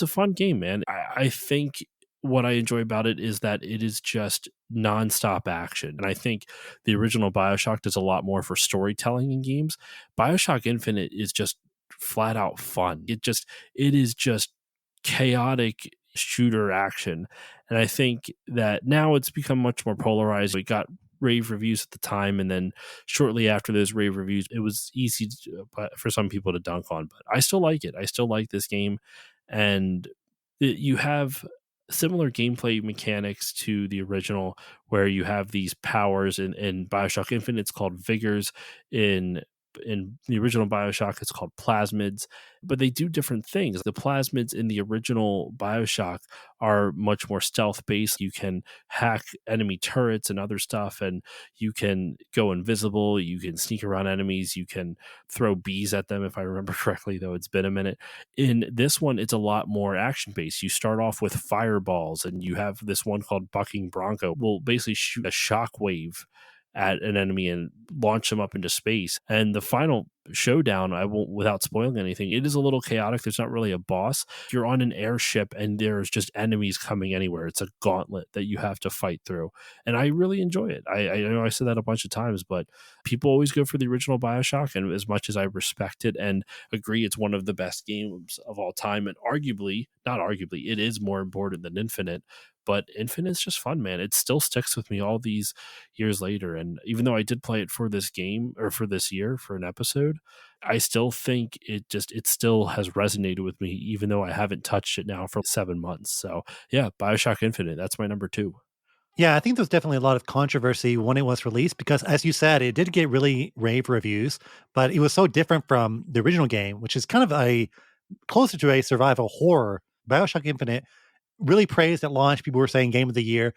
a fun game, man. I think what I enjoy about it is that it is just nonstop action. And I think the original BioShock does a lot more for storytelling in games. BioShock Infinite is just flat out fun. It is just chaotic shooter action. And I think that now it's become much more polarized. We got rave reviews at the time, and then shortly after those rave reviews, it was easy for some people to dunk on. But I still like it. I still like this game, and you have similar gameplay mechanics to the original, where you have these powers in BioShock Infinite. It's called vigors. In the original BioShock, it's called plasmids, but they do different things. The plasmids in the original BioShock are much more stealth based. You can hack enemy turrets and other stuff, and you can go invisible. You can sneak around enemies. You can throw bees at them, if I remember correctly, though it's been a minute. In this one, it's a lot more action based. You start off with fireballs, and you have this one called Bucking Bronco. Will basically shoot a shock wave at an enemy and launch them up into space. And the final showdown, I won't, without spoiling anything, it is a little chaotic. There's not really a boss. You're on an airship and there's just enemies coming anywhere. It's a gauntlet that you have to fight through. And I really enjoy it. I know I said that a bunch of times, but people always go for the original Bioshock. And as much as I respect it and agree it's one of the best games of all time, and arguably, not arguably, it is more important than Infinite. But Infinite's just fun, man. It still sticks with me all these years later. And even though I did play it for this game or for this year for an episode, I still think it still has resonated with me, even though I haven't touched it now for 7 months. So yeah, Bioshock Infinite, that's my number two. Yeah, I think there was definitely a lot of controversy when it was released because, as you said, it did get really rave reviews, but it was so different from the original game, which is kind of a closer to a survival horror. Bioshock Infinite really praised at launch. People were saying game of the year.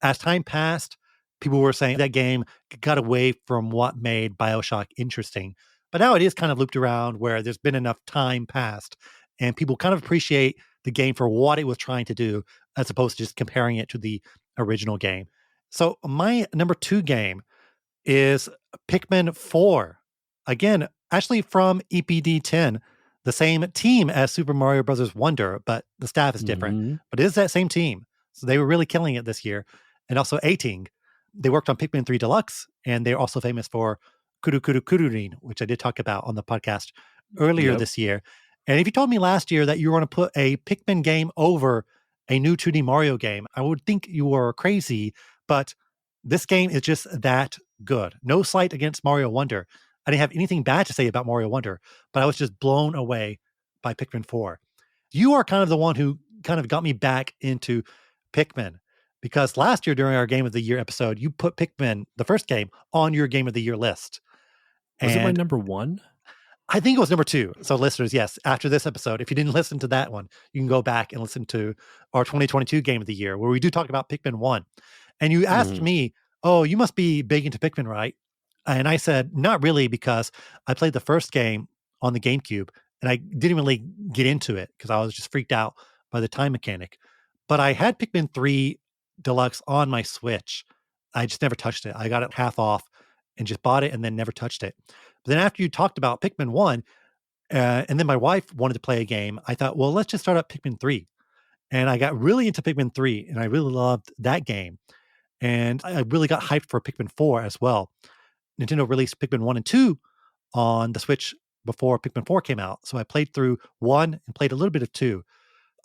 As time passed, people were saying that game got away from what made Bioshock interesting. But now it is kind of looped around where there's been enough time passed and people kind of appreciate the game for what it was trying to do as opposed to just comparing it to the original game. So my number two game is Pikmin 4. Again, actually from EPD 10, the same team as Super Mario Brothers Wonder, but the staff is different. Hmm. But it is that same team. So they were really killing it this year. And also A-Ting. They worked on Pikmin 3 Deluxe, and they're also famous for Kuru Kuru Kururin, which I did talk about on the podcast earlier Yep. this year. And if you told me last year that you were going to put a Pikmin game over a new 2D Mario game, I would think you were crazy. But this game is just that good. No slight against Mario Wonder. I didn't have anything bad to say about Mario Wonder, but I was just blown away by Pikmin 4. You are kind of the one who kind of got me back into Pikmin because last year during our Game of the Year episode, you put Pikmin, the first game, on your Game of the Year list. Was it my And number one? I think it was number 2. So listeners, yes, after this episode, if you didn't listen to that one, you can go back and listen to our 2022 Game of the Year where we do talk about Pikmin 1. And you asked Hmm. me, "Oh, you must be big into Pikmin, right?" And I said, "Not really because I played the first game on the GameCube and I didn't really get into it because I was just freaked out by the time mechanic. But I had Pikmin 3 Deluxe on my Switch. I just never touched it. I got it half off and just bought it and then never touched it. But then after you talked about Pikmin 1, and then my wife wanted to play a game, I thought, well, let's just start up Pikmin 3. And I got really into Pikmin 3 and I really loved that game. And I really got hyped for Pikmin 4 as well. Nintendo released Pikmin 1 and 2 on the Switch before Pikmin 4 came out. So I played through 1 and played a little bit of 2.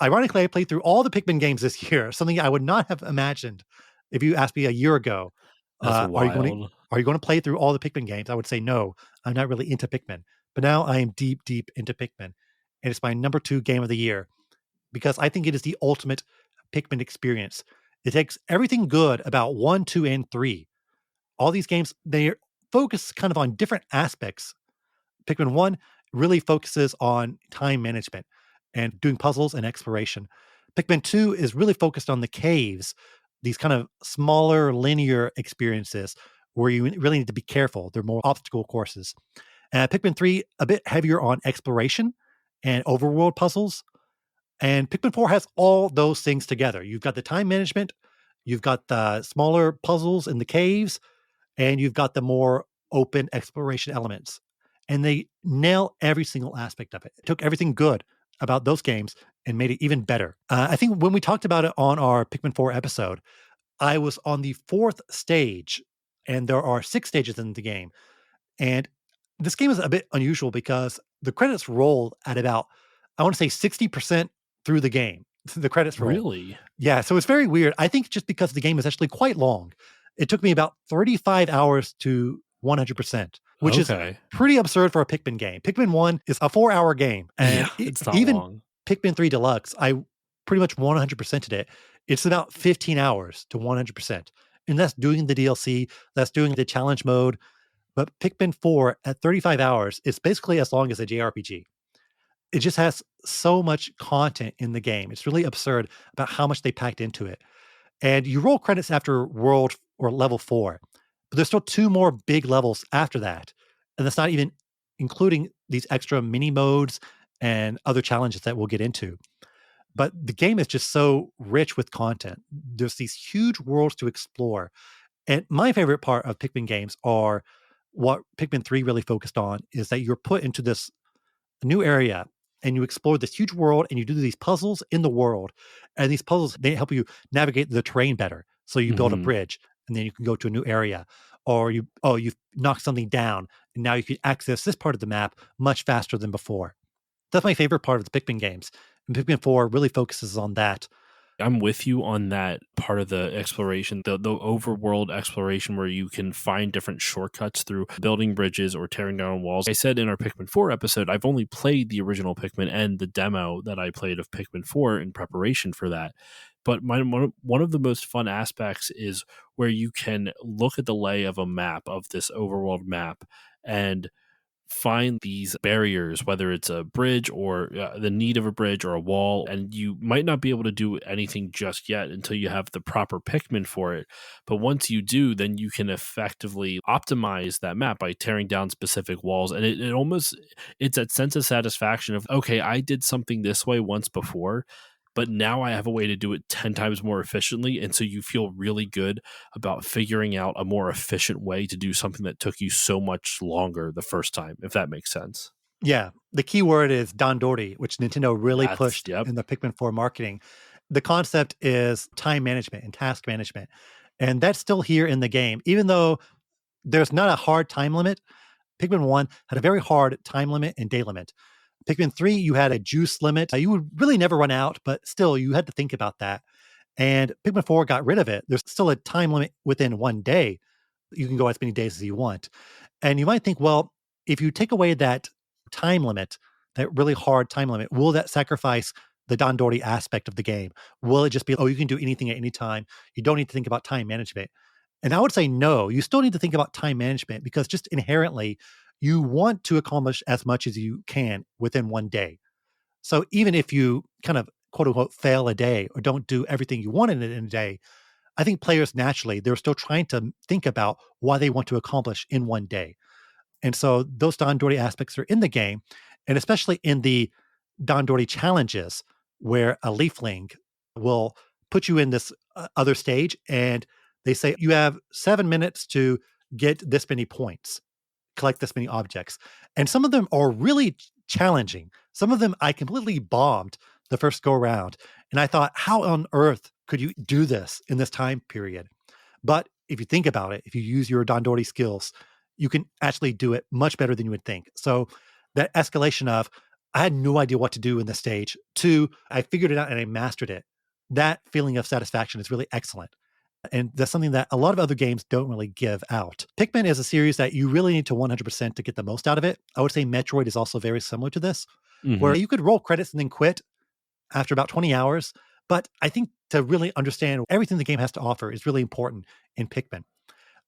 Ironically, I played through all the Pikmin games this year, something I would not have imagined if you asked me a year ago, That's are you going to wild. play through all the Pikmin games? I would say no. I'm not really into Pikmin. But now I am deep, deep into Pikmin. And it's my number 2 game of the year because I think it is the ultimate Pikmin experience. It takes everything good about 1, 2, and 3. All these games, they focus kind of on different aspects. Pikmin 1 really focuses on time management and doing puzzles and exploration. Pikmin 2 is really focused on the caves, these kind of smaller linear experiences where you really need to be careful. They're more obstacle courses. Pikmin 3, a bit heavier on exploration and overworld puzzles. And Pikmin 4 has all those things together. You've got the time management, you've got the smaller puzzles in the caves, and you've got the more open exploration elements. And they nail every single aspect of it. It took everything good about those games and made it even better. I think when we talked about it on our Pikmin 4 episode, I was on the fourth stage, and there are 6 stages in the game. And this game is a bit unusual because the credits roll at about, I want to say 60% through the game. The credits roll. Really? Yeah, so it's very weird. I think just because the game is actually quite long. It took me about 35 hours to 100%, which is Okay. pretty absurd for a Pikmin game. Pikmin 1 is a 4-hour game, Yeah, and it's not even long. Pikmin 3 Deluxe, I pretty much 100%ed it. It's about 15 hours to 100%. And that's doing the DLC, that's doing the challenge mode, but Pikmin 4 at 35 hours is basically as long as a JRPG. It just has so much content in the game. It's really absurd about how much they packed into it. And you roll credits after world or level 4, but there's still 2 more big levels after that. And that's not even including these extra mini modes and other challenges that we'll get into. But the game is just so rich with content. There's these huge worlds to explore. And my favorite part of Pikmin games are what Pikmin 3 really focused on is that you're put into this new area and you explore this huge world and you do these puzzles in the world. And these puzzles, they help you navigate the terrain better. So you build a Hmm. bridge and then you can go to a new area. Or you've knocked something down and now you can access this part of the map much faster than before. That's my favorite part of the Pikmin games. And Pikmin 4 really focuses on that. I'm with you on that part of the exploration, the overworld exploration where you can find different shortcuts through building bridges or tearing down walls. I said in our Pikmin 4 episode, I've only played the original Pikmin and the demo that I played of Pikmin 4 in preparation for that. But one of the most fun aspects is where you can look at the lay of a map, of this overworld map, and find these barriers, whether it's a bridge or the need of a bridge or a wall, and you might not be able to do anything just yet until you have the proper Pikmin for it. But once you do, then you can effectively optimize that map by tearing down specific walls, and it almost it's that sense of satisfaction of, okay, I did something this way once before, but now I have a way to do it 10 times more efficiently. And so you feel really good about figuring out a more efficient way to do something that took you so much longer the first time, if that makes sense. Yeah, the key word is Dandori, which Nintendo really That's, pushed yep. in the Pikmin 4 marketing. The concept is time management and task management. And that's still here in the game. Even though there's not a hard time limit, Pikmin 1 had a very hard time limit and day limit. Pikmin 3, you had a juice limit. You would really never run out, but still, you had to think about that. And Pikmin 4 got rid of it. There's still a time limit within one day. You can go as many days as you want. And you might think, well, if you take away that time limit, that really hard time limit, will that sacrifice the Dandori aspect of the game? Will it just be, oh, you can do anything at any time? You don't need to think about time management. And I would say no, you still need to think about time management because just inherently, you want to accomplish as much as you can within one day. So even if you kind of quote unquote fail a day or don't do everything you wanted in a day, I think players naturally, they're still trying to think about what they want to accomplish in one day. And so those Dandori aspects are in the game, and especially in the Dandori challenges, where a leafling will put you in this other stage, and they say you have 7 minutes to get this many points, collect this many objects. And some of them are really challenging. Some of them I completely bombed the first go around. And I thought, how on earth could you do this in this time period? But if you think about it, if you use your Dandori skills, you can actually do it much better than you would think. So that escalation of I had no idea what to do in this stage to I figured it out and I mastered it. That feeling of satisfaction is really excellent. And that's something that a lot of other games don't really give out. Pikmin is a series that you really need to 100% to get the most out of it. I would say Metroid is also very similar to this, Hmm. where you could roll credits and then quit after about 20 hours. But I think to really understand everything the game has to offer is really important in Pikmin.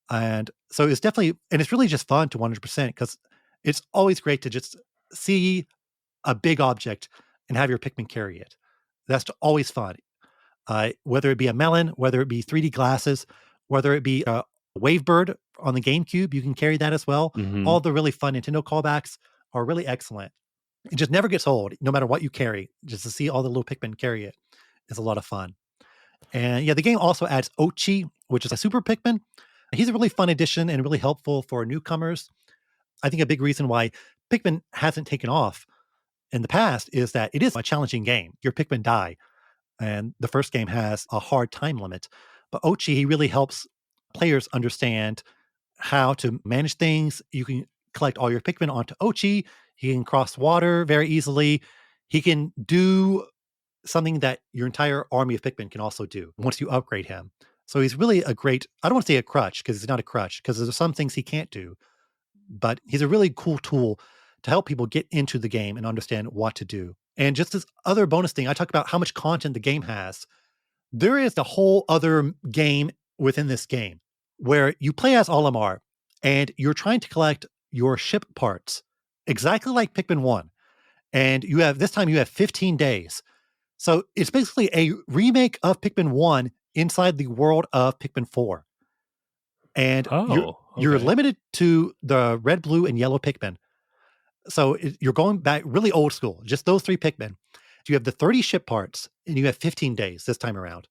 And so it's definitely, and it's really just fun to 100% because it's always great to just see a big object and have your Pikmin carry it. That's always fun. Whether it be a melon, whether it be 3D glasses, whether it be a Wavebird on the GameCube, you can carry that as well. Hmm. All the really fun Nintendo callbacks are really excellent. It just never gets old, no matter what you carry. Just to see all the little Pikmin carry it is a lot of fun. And yeah, the game also adds Ochi, which is a super Pikmin. He's a really fun addition and really helpful for newcomers. I think a big reason why Pikmin hasn't taken off in the past is that it is a challenging game. Your Pikmin die, and the first game has a hard time limit. But Ochi, he really helps players understand how to manage things. You can collect all your Pikmin onto Ochi. He can cross water very easily. He can do something that your entire army of Pikmin can also do once you upgrade him. So he's really a great, I don't want to say a crutch because he's not a crutch because there's some things he can't do, but he's a really cool tool to help people get into the game and understand what to do. And just this other bonus thing, I talk about how much content the game has. There is a whole other game within this game where you play as Olimar and you're trying to collect your ship parts exactly like Pikmin 1. And you have this time you have 15 days. So it's basically a remake of Pikmin 1 inside the world of Pikmin 4. And Oh, you're okay. limited to the red, blue, and yellow Pikmin. So you're going back really old school, just those three Pikmin. You have the 30 ship parts, and you have 15 days this time around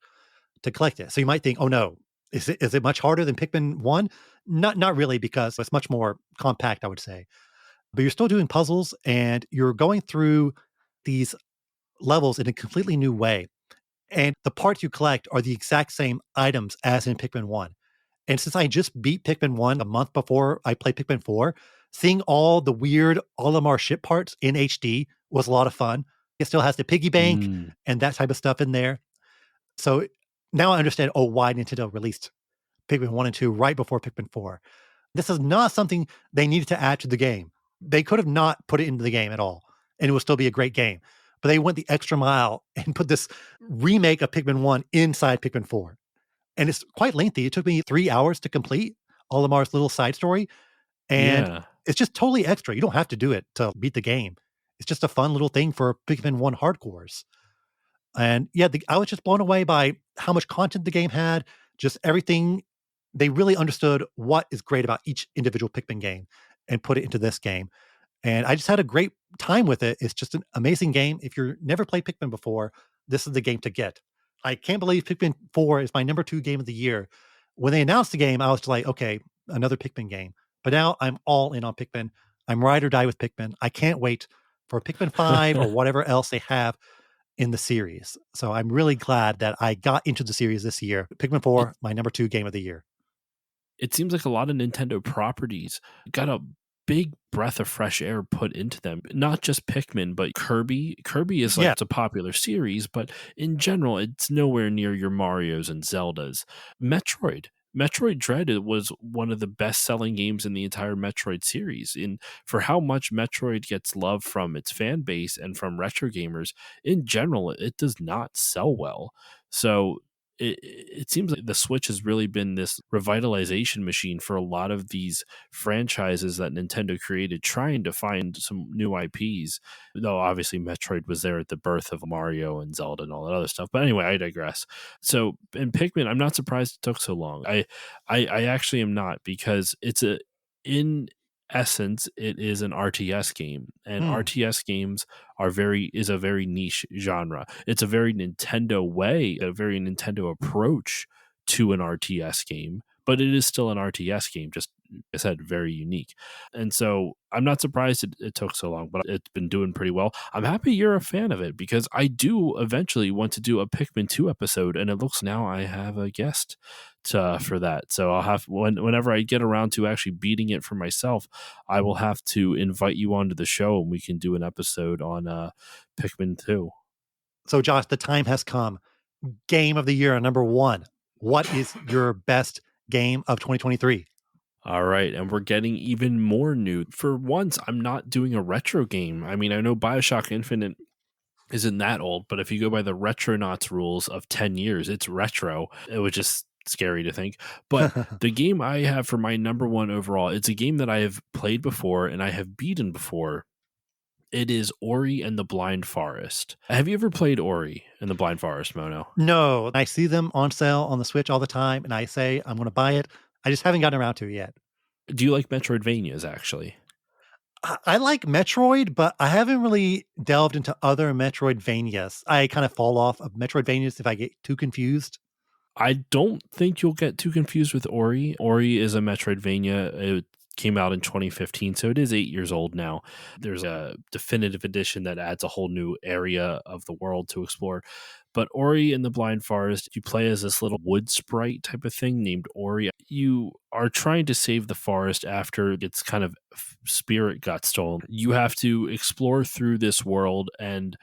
to collect it. So you might think, oh no, Is it much harder than Pikmin 1? Not really, because it's much more compact, I would say. But you're still doing puzzles and you're going through these levels in a completely new way. And the parts you collect are the exact same items as in Pikmin 1. And since I just beat Pikmin 1 a month before I played Pikmin 4, seeing all the weird Olimar ship parts in HD was a lot of fun. It still has the piggy bank Mm, and that type of stuff in there. So now I understand, why Nintendo released Pikmin 1 and 2 right before Pikmin 4. This is not something they needed to add to the game. They could have not put it into the game at all, and it would still be a great game. But they went the extra mile and put this remake of Pikmin 1 inside Pikmin 4. And it's quite lengthy. It took me 3 hours to complete Olimar's little side story, and yeah. it's just totally extra. You don't have to do it to beat the game. It's just a fun little thing for Pikmin 1 hardcores. And yeah, I was just blown away by how much content the game had, just everything. They really understood what is great about each individual Pikmin game and put it into this game. And I just had a great time with it. It's just an amazing game. If you've never played Pikmin before, this is the game to get. I can't believe Pikmin 4 is my number 2 game of the year. When they announced the game, I was like, okay, another Pikmin game. But now I'm all in on Pikmin. I'm ride or die with Pikmin. I can't wait for Pikmin 5 or whatever else they have in the series. So I'm really glad that I got into the series this year. Pikmin it 4, my number 2 game of the year. it seems like a lot of Nintendo properties got a big breath of fresh air put into them. Not just Pikmin, but Kirby. Kirby is like Yeah. it's a popular series, but in general, it's nowhere near your Marios and Zeldas. Metroid. Metroid Dread was one of the best-selling games in the entire Metroid series. And for how much Metroid gets love from its fan base and from retro gamers, in general, it does not sell well. So it seems like the Switch has really been this revitalization machine for a lot of these franchises that Nintendo created, trying to find some new IPs. Though obviously Metroid was there at the birth of Mario and Zelda and all that other stuff. But anyway, I digress. So in Pikmin, I'm not surprised it took so long. I actually am not, because in essence it is an RTS game, and Hmm. RTS games is a very niche genre. It's a very Nintendo way, a very Nintendo approach to an RTS game, but it is still an RTS game, just like I said, very unique. And so I'm not surprised it took so long, but it's been doing pretty well. I'm happy you're a fan of it, because I do eventually want to do a Pikmin 2 episode, and it looks now I have a guest for that. So I'll have whenever I get around to actually beating it for myself, I will have to invite you onto the show and we can do an episode on Pikmin 2. So Josh, the time has come. Game of the year number 1. What is your best game of 2023? All right, and we're getting even more new. For once, I'm not doing a retro game. I mean, I know BioShock Infinite isn't that old, but if you go by the Retronauts rules of 10 years, it's retro. It was just scary to think. But the game I have for my number one overall, it's a game that I have played before and I have beaten before. It is Ori and the Blind Forest. Have you ever played Ori and the Blind Forest, Mono? No, I see them on sale on the Switch all the time, and I say I'm going to buy it. I just haven't gotten around to it yet. Do you like Metroidvanias, actually? I like Metroid, but I haven't really delved into other Metroidvanias. I kind of fall off of Metroidvanias if I get too confused. I don't think you'll get too confused with Ori. Ori is a Metroidvania. It came out in 2015, so it is 8 years old now. There's a definitive edition that adds a whole new area of the world to explore. But Ori and the Blind Forest, you play as this little wood sprite type of thing named Ori. You are trying to save the forest after its kind of spirit got stolen. You have to explore through this world, and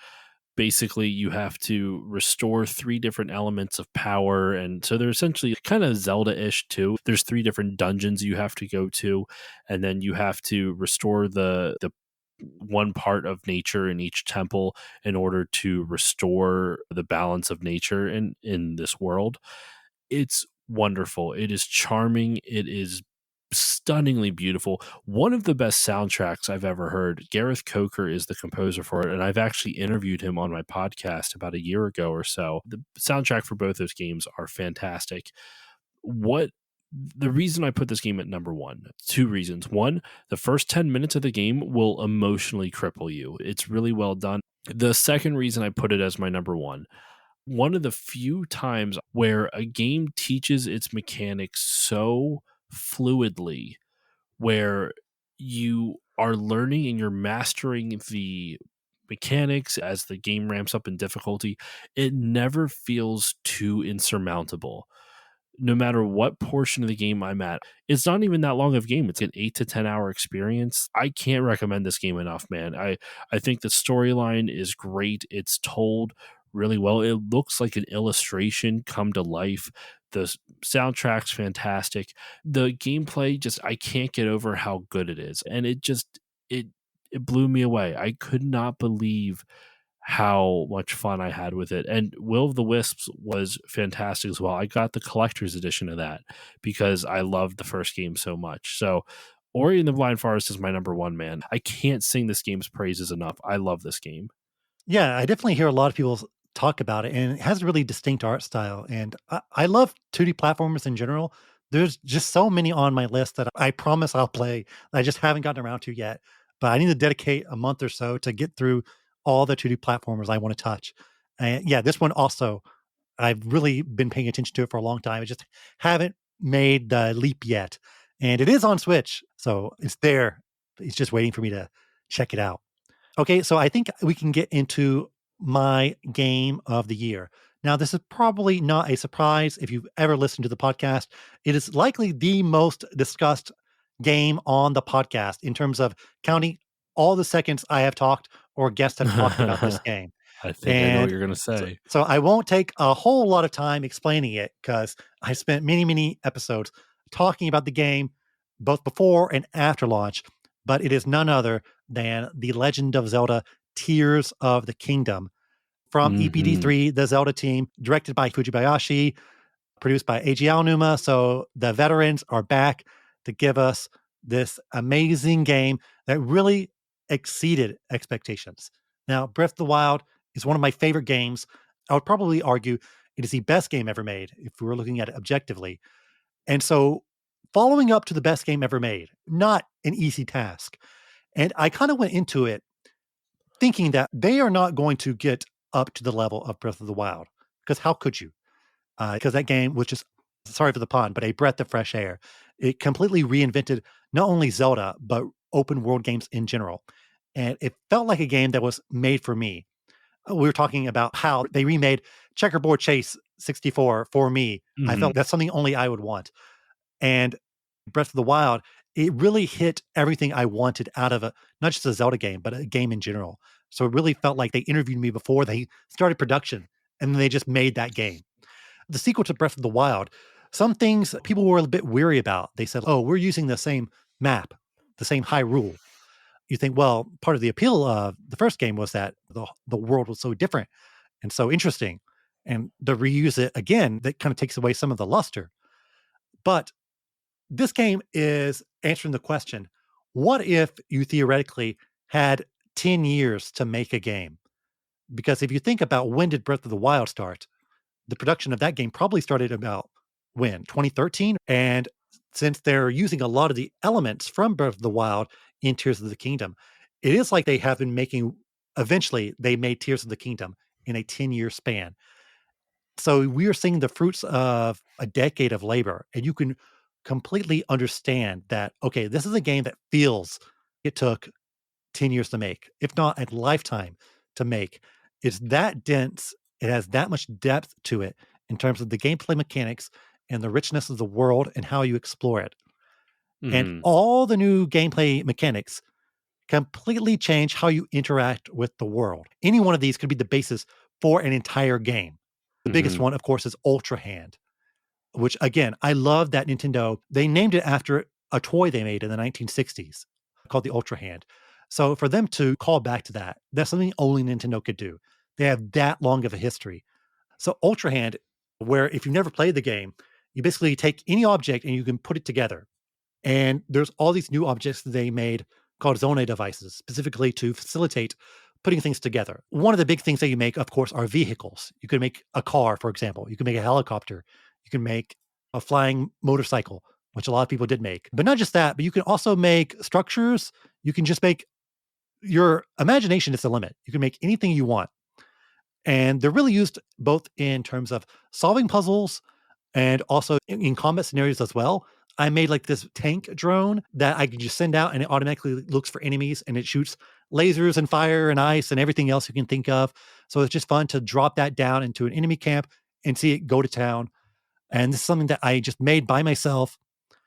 basically you have to restore three different elements of power, and so they're essentially kind of Zelda-ish too. There's three different dungeons you have to go to, and then you have to restore the one part of nature in each temple in order to restore the balance of nature in this world. It's wonderful. It is charming. It is stunningly beautiful. One of the best soundtracks I've ever heard. Gareth Coker is the composer for it, and I've actually interviewed him on my podcast about a year ago or so. The soundtrack for both those games are fantastic. What the reason I put this game at number one, two reasons. One, the first 10 minutes of the game will emotionally cripple you. It's really well done. The second reason I put it as my number one, one of the few times where a game teaches its mechanics so fluidly, where you are learning and you're mastering the mechanics as the game ramps up in difficulty, it never feels too insurmountable. No matter what portion of the game I'm at, it's not even that long of a game. It's an 8 to 10 hour experience. I can't recommend this game enough, man. I think the storyline is great. It's told really well. It looks like an illustration come to life. The soundtrack's fantastic. The gameplay, just I can't get over how good it is. And it it blew me away. I could not believe how much fun I had with it. And Will of the Wisps was fantastic as well. I got the collector's edition of that because I loved the first game so much. So Ori and the Blind Forest is my number one, man. I can't sing this game's praises enough. I love this game. Yeah, I definitely hear a lot of people talk about it, and it has a really distinct art style. And I love 2D platformers in general. There's just so many on my list that I promise I'll play. I just haven't gotten around to yet. But I need to dedicate a month or so to get through all the 2D platformers I want to touch. And yeah, this one also, I've really been paying attention to it for a long time. I just haven't made the leap yet. And it is on Switch, so it's there. It's just waiting for me to check it out. Okay, so I think we can get into my game of the year. Now, this is probably not a surprise if you've ever listened to the podcast. It is likely the most discussed game on the podcast in terms of counting all the seconds I have talked or guests have talked about this I game. think I know what And you're going to so, say. so I won't take a whole lot of time explaining it because I spent many, many episodes talking about the game both before and after launch. But it is none other than The Legend of Zelda Tears of the Kingdom from Hmm. EPD3, the Zelda team, directed by Fujibayashi, produced by Eiji Aonuma. So the veterans are back to give us this amazing game that really exceeded expectations. Now, Breath of the Wild is one of my favorite games. I would probably argue it is the best game ever made if we were looking at it objectively. And so, following up to the best game ever made, not an easy task. And I kind of went into it thinking that they are not going to get up to the level of Breath of the Wild because how could you? Because that game was just, sorry for the pun, but a breath of fresh air. It completely reinvented not only Zelda, but open world games in general. And it felt like a game that was made for me. We were talking about how they remade Checkerboard Chase 64 for me. I Hmm. felt that's something only I would want. And Breath of the Wild, it really hit everything I wanted out of a not just a Zelda game, but a game in general. So it really felt like they interviewed me before they started production, and then they just made that game. The sequel to Breath of the Wild, some things people were a bit weary about. They said, "Oh, we're using the same map, the same Hyrule." You think, well, part of the appeal of the first game was that the world was so different and so interesting, and to reuse it again, that kind of takes away some of the luster. But this game is answering the question, what if you theoretically had 10 years to make a game? Because if you think about when did Breath of the Wild start, the production of that game probably started about when? 2013? And since they're using a lot of the elements from Breath of the Wild in Tears of the Kingdom, it is like they have been making, eventually, they made Tears of the Kingdom in a 10-year span. So we are seeing the fruits of a decade of labor, and you can completely understand that, okay, this is a game that feels it took 10 years to make, if not a lifetime to make. It's that dense, it has that much depth to it in terms of the gameplay mechanics and the richness of the world and how you explore it. And Hmm. all the new gameplay mechanics completely change how you interact with the world. Any one of these could be the basis for an entire game. The biggest Hmm. one, of course, is Ultra Hand, which again, I love that Nintendo, they named it after a toy they made in the 1960s called the Ultra Hand. So for them to call back to that, that's something only Nintendo could do. They have that long of a history. So Ultra Hand, where if you've never played the game, you basically take any object and you can put it together. And there's all these new objects that they made called Zone devices, specifically to facilitate putting things together. One of the big things that you make, of course, are vehicles. You can make a car, for example. You can make a helicopter. You can make a flying motorcycle, which a lot of people did make. But not just that, but you can also make structures. You can just make your imagination is the limit. You can make anything you want. And they're really used both in terms of solving puzzles and also in combat scenarios as well. I made like this tank drone that I could just send out and it automatically looks for enemies and it shoots lasers and fire and ice and everything else you can think of. So it's just fun to drop that down into an enemy camp and see it go to town. And this is something that I just made by myself.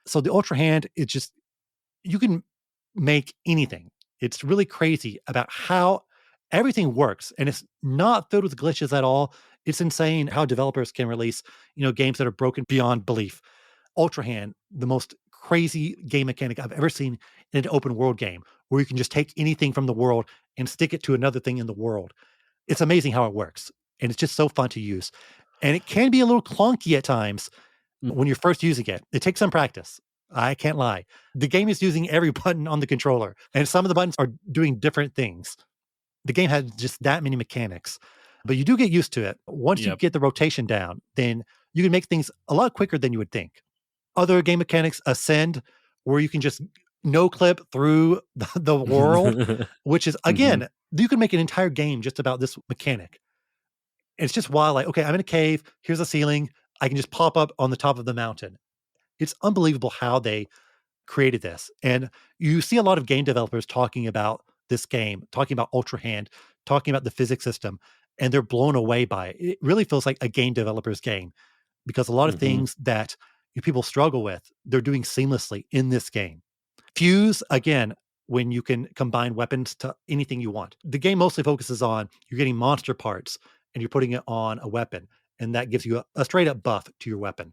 So the Ultra Hand, it's just you can make anything. It's really crazy about how everything works, and it's not filled with glitches at all. It's insane how developers can release, games that are broken beyond belief. Ultra Hand, the most crazy game mechanic I've ever seen in an open world game, where you can just take anything from the world and stick it to another thing in the world. It's amazing how it works, and it's just so fun to use. And it can be a little clunky at times Mm. when you're first using it. It takes some practice. I can't lie. The game is using every button on the controller, and some of the buttons are doing different things. The game has just that many mechanics, but you do get used to it. Once you Yep. get the rotation down, then you can make things a lot quicker than you would think. Other game mechanics, Ascend, where you can just no clip through the world, which is Hmm. again, you can make an entire game just about this mechanic. It's just wild. Like, okay, I'm in a cave. Here's a ceiling. I can just pop up on the top of the mountain. It's unbelievable how they created this. And you see a lot of game developers talking about this game, talking about Ultra Hand, talking about the physics system, and they're blown away by it. It really feels like a game developer's game because a lot of Hmm. things that people struggle with, they're doing seamlessly in this game. Fuse, again, when you can combine weapons to anything you want. The game mostly focuses on you're getting monster parts and you're putting it on a weapon, and that gives you a straight up buff to your weapon.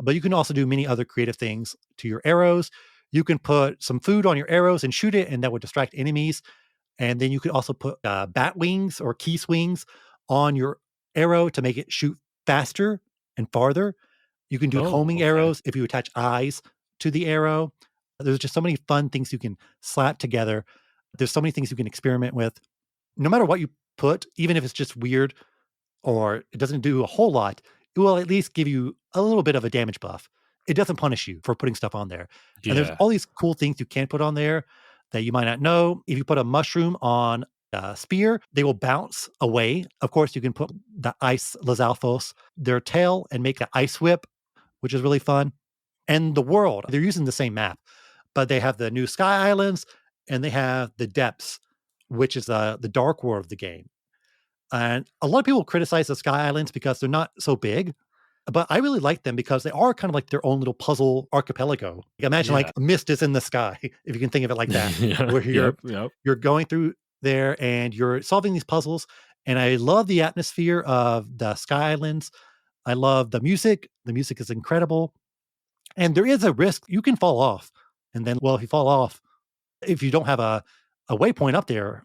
But you can also do many other creative things to your arrows. You can put some food on your arrows and shoot it, and that would distract enemies. And then you could also put bat wings or key swings on your arrow to make it shoot faster and farther. You can do Oh, homing okay. arrows if you attach eyes to the arrow. There's just so many fun things you can slap together. There's so many things you can experiment with. No matter what you put, even if it's just weird or it doesn't do a whole lot, it will at least give you a little bit of a damage buff. It doesn't punish you for putting stuff on there. And there's Yeah. all these cool things you can put on there that you might not know. If you put a mushroom on a spear, they will bounce away. Of course, you can put the ice Lizalfos, their tail, and make an ice whip, which is really fun. And the world, they're using the same map, but they have the new Sky Islands and they have the depths, which is the dark world of the game. And a lot of people criticize the Sky Islands because they're not so big, but I really like them because they are kind of like their own little puzzle archipelago. Like, imagine Yeah. like a mist is in the sky, if you can think of it like that, Yeah. where Yep. Yep. you're going through there and you're solving these puzzles. And I love the atmosphere of the Sky Islands. I love the music. The music is incredible. And there is a risk you can fall off. And then, well, if you fall off, if you don't have a waypoint up there,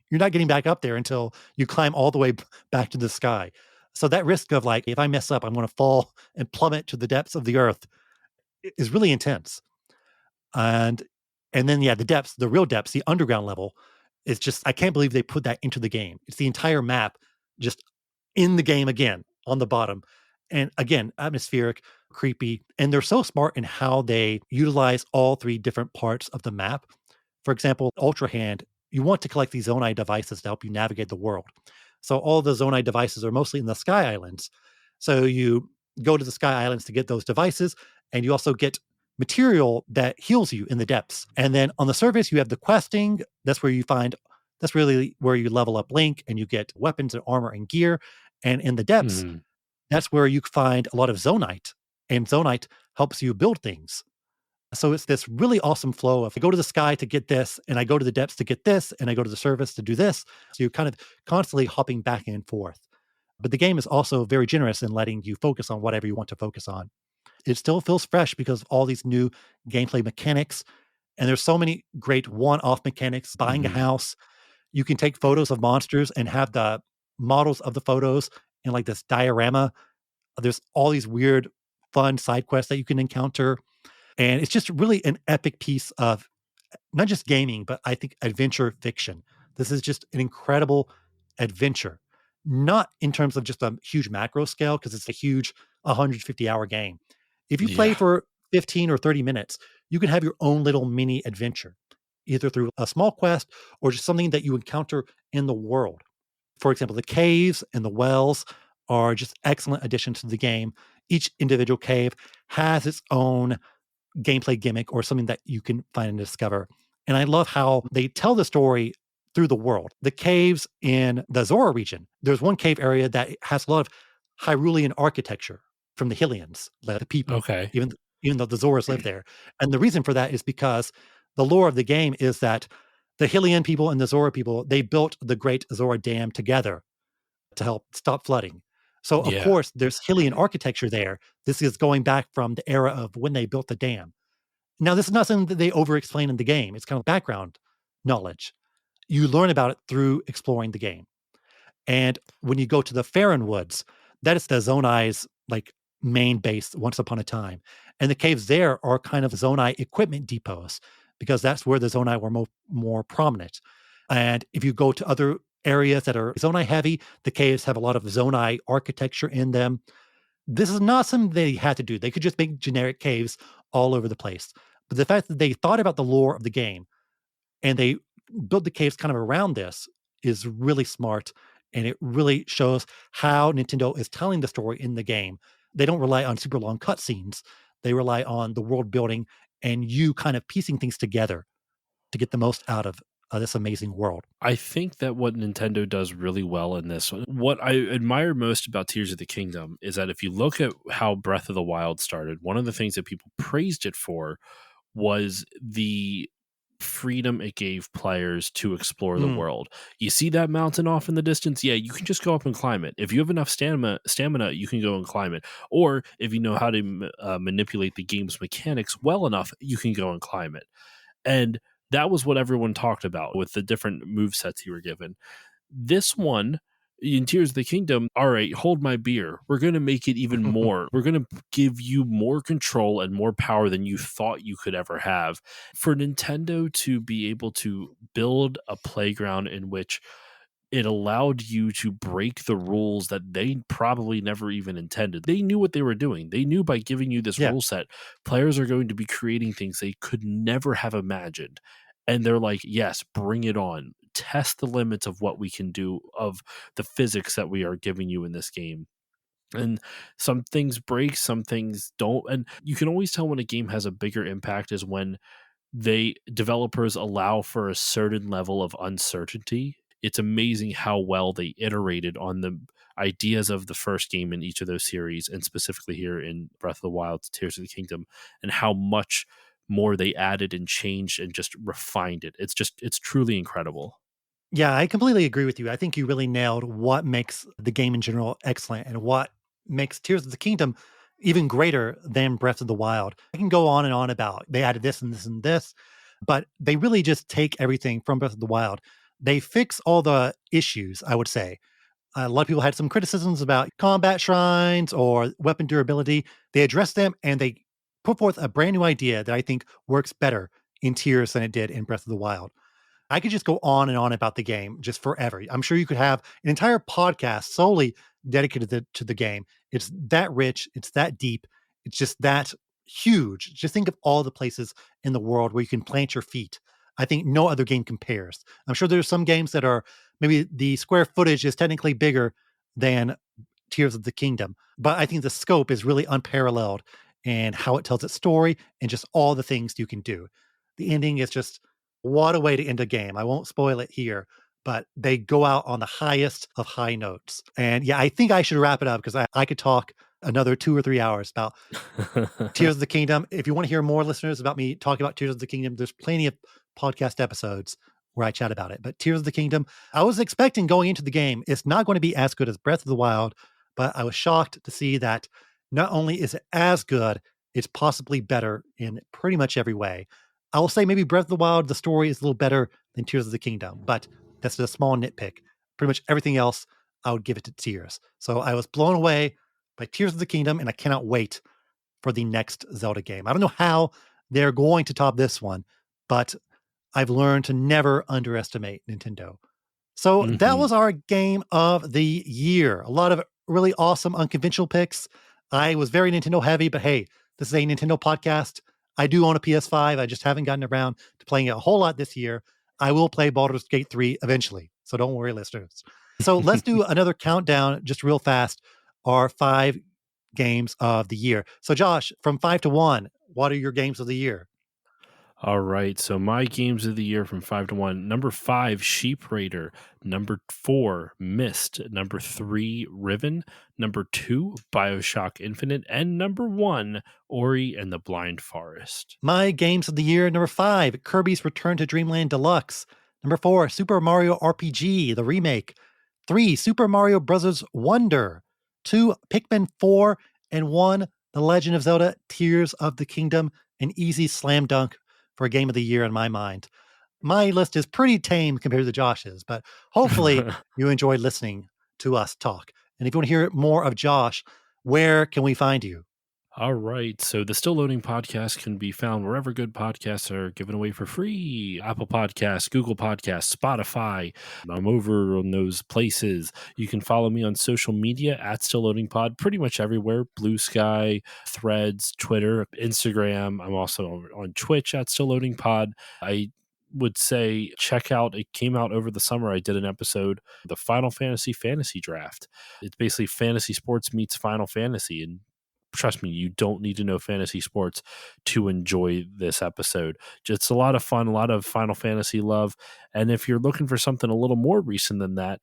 you're not getting back up there until you climb all the way back to the sky. So that risk of like, if I mess up, I'm going to fall and plummet to the depths of the earth is really intense. And and then yeah, the depths, the real depths, the underground level is just I can't believe they put that into the game. It's the entire map just in the game again on the bottom. And again, atmospheric, creepy, and they're so smart in how they utilize all three different parts of the map. For example, Ultra Hand, you want to collect these Zonai devices to help you navigate the world. So all the Zonai devices are mostly in the Sky Islands. So you go to the Sky Islands to get those devices, and you also get material that heals you in the depths. And then on the surface, you have the questing. That's really where you level up Link and you get weapons and armor and gear. And in the depths, Mhm. that's where you find a lot of Zonite. And Zonite helps you build things. So it's this really awesome flow of I go to the sky to get this, and I go to the depths to get this, and I go to the surface to do this. So you're kind of constantly hopping back and forth. But the game is also very generous in letting you focus on whatever you want to focus on. It still feels fresh because of all these new gameplay mechanics. And there's so many great one-off mechanics. Buying a Mhm. house, you can take photos of monsters and have the models of the photos in like this diorama. There's all these weird, fun side quests that you can encounter. And it's just really an epic piece of not just gaming, but I think adventure fiction. This is just an incredible adventure, not in terms of just a huge macro scale, because it's a huge 150-hour game. If you play Yeah. for 15 or 30 minutes, you can have your own little mini adventure, either through a small quest or just something that you encounter in the world. For example, the caves and the wells are just excellent additions to the game. Each individual cave has its own gameplay gimmick or something that you can find and discover. And I love how they tell the story through the world. The caves in the Zora region, there's one cave area that has a lot of Hyrulean architecture from the Hylians, the people, Okay. even though the Zoras live there. And the reason for that is because the lore of the game is that the Hylian people and the Zora people, they built the Great Zora Dam together to help stop flooding. So, of Yeah. course, there's Hylian architecture there. This is going back from the era of when they built the dam. Now, this is not something that they over explain in the game. It's kind of background knowledge. You learn about it through exploring the game. And when you go to the Farron Woods, that is the Zonai's like main base once upon a time. And the caves there are kind of Zonai equipment depots because that's where the Zonai were more prominent. And if you go to other areas that are Zonai heavy, the caves have a lot of Zonai architecture in them. This is not something they had to do. They could just make generic caves all over the place. But the fact that they thought about the lore of the game and they built the caves kind of around this is really smart. And it really shows how Nintendo is telling the story in the game. They don't rely on super long cutscenes. They rely on the world building and you kind of piecing things together to get the most out of this amazing world. I think that what Nintendo does really well in this, what I admire most about Tears of the Kingdom is that if you look at how Breath of the Wild started, one of the things that people praised it for was the freedom it gave players to explore the Mm, world. You see that mountain off in the distance? Yeah, you can just go up and climb it. If you have enough stamina, you can go and climb it. Or if you know how to manipulate the game's mechanics well enough, you can go and climb it. And that was what everyone talked about with the different move sets you were given. This one in Tears of the Kingdom, all right, hold my beer. We're going to make it even more. We're going to give you more control and more power than you thought you could ever have. For Nintendo to be able to build a playground in which it allowed you to break the rules that they probably never even intended. They knew what they were doing. They knew by giving you this yeah. rule set, players are going to be creating things they could never have imagined. And they're like, yes, bring it on. Test the limits of what we can do, of the physics that we are giving you in this game. And some things break, some things don't. And you can always tell when a game has a bigger impact is when they developers allow for a certain level of uncertainty. It's amazing how well they iterated on the ideas of the first game in each of those series, and specifically here in Breath of the Wild, Tears of the Kingdom, and how much more they added and changed and just refined it. It's truly incredible. Yeah, I completely agree with you. I think you really nailed what makes the game in general excellent and what makes Tears of the Kingdom even greater than Breath of the Wild. I can go on and on about they added this and this and this, but they really just take everything from Breath of the Wild. They fix all the issues, I would say. A lot of people had some criticisms about combat shrines or weapon durability. They addressed them and they put forth a brand new idea that I think works better in Tears than it did in Breath of the Wild. I could just go on and on about the game just forever. I'm sure you could have an entire podcast solely dedicated to the game. It's that rich, it's that deep, it's just that huge. Just think of all the places in the world where you can plant your feet. I think no other game compares. I'm sure there's some games that are maybe the square footage is technically bigger than Tears of the Kingdom, but I think the scope is really unparalleled and how it tells its story and just all the things you can do. The ending is just what a way to end a game. I won't spoil it here, but they go out on the highest of high notes. And yeah, I think I should wrap it up because I could talk another 2 or 3 hours about Tears of the Kingdom. If you want to hear more listeners about me talking about Tears of the Kingdom, there's plenty of podcast episodes where I chat about it. But Tears of the Kingdom, I was expecting going into the game, it's not going to be as good as Breath of the Wild, but I was shocked to see that not only is it as good, it's possibly better in pretty much every way. I will say maybe Breath of the Wild, the story is a little better than Tears of the Kingdom, but that's a small nitpick. Pretty much everything else, I would give it to Tears. So I was blown away by Tears of the Kingdom, and I cannot wait for the next Zelda game. I don't know how they're going to top this one, but I've learned to never underestimate Nintendo. So that Mhm. was our game of the year. A lot of really awesome unconventional picks. I was very Nintendo heavy, but hey, this is a Nintendo podcast. I do own a PS5. I just haven't gotten around to playing it a whole lot this year. I will play Baldur's Gate 3 eventually. So don't worry, listeners. So let's do another countdown just real fast. Our 5 games of the year. So Josh, from 5 to 1, what are your games of the year? All right. So my games of the year from 5 to 1. Number 5, Sheep Raider. Number 4, Mist. Number 3, Riven. Number 2, Bioshock Infinite. And number 1, Ori and the Blind Forest. My games of the year, number 5, Kirby's Return to Dreamland Deluxe. Number 4, Super Mario RPG, the remake. 3, Super Mario Bros. Wonder. 2, Pikmin 4. And 1, The Legend of Zelda Tears of the Kingdom. An easy slam dunk for a game of the year in my mind. My list is pretty tame compared to Josh's, but hopefully you enjoyed listening to us talk. And if you want to hear more of Josh, where can we find you? All right. So the Still Loading podcast can be found wherever good podcasts are given away for free. Apple Podcasts, Google Podcasts, Spotify. I'm over on those places. You can follow me on social media at Still Loading Pod, pretty much everywhere. Blue Sky, Threads, Twitter, Instagram. I'm also on Twitch at Still Loading Pod. I would say check out, it came out over the summer. I did an episode, the Final Fantasy Draft. It's basically fantasy sports meets Final Fantasy, and trust me, you don't need to know fantasy sports to enjoy this episode. It's a lot of fun, a lot of Final Fantasy love. And if you're looking for something a little more recent than that,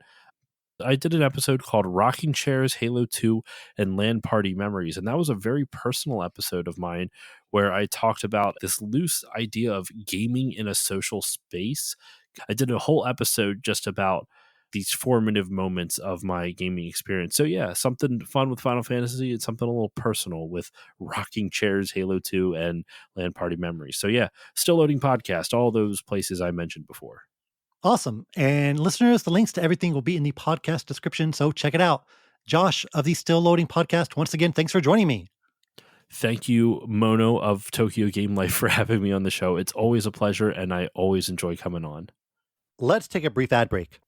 I did an episode called Rocking Chairs, Halo 2, and LAN Party Memories. And that was a very personal episode of mine where I talked about this loose idea of gaming in a social space. I did a whole episode just about these formative moments of my gaming experience. So yeah, something fun with Final Fantasy and something a little personal with Rocking Chairs, Halo 2, and LAN Party Memories. So yeah, Still Loading Podcast, all those places I mentioned before. Awesome. And listeners, the links to everything will be in the podcast description, so check it out. Josh of the Still Loading podcast, once again, thanks for joining me. Thank you, Mono of tokyogamelife, for having me on the show. It's always a pleasure, and I always enjoy coming on. Let's take a brief ad break.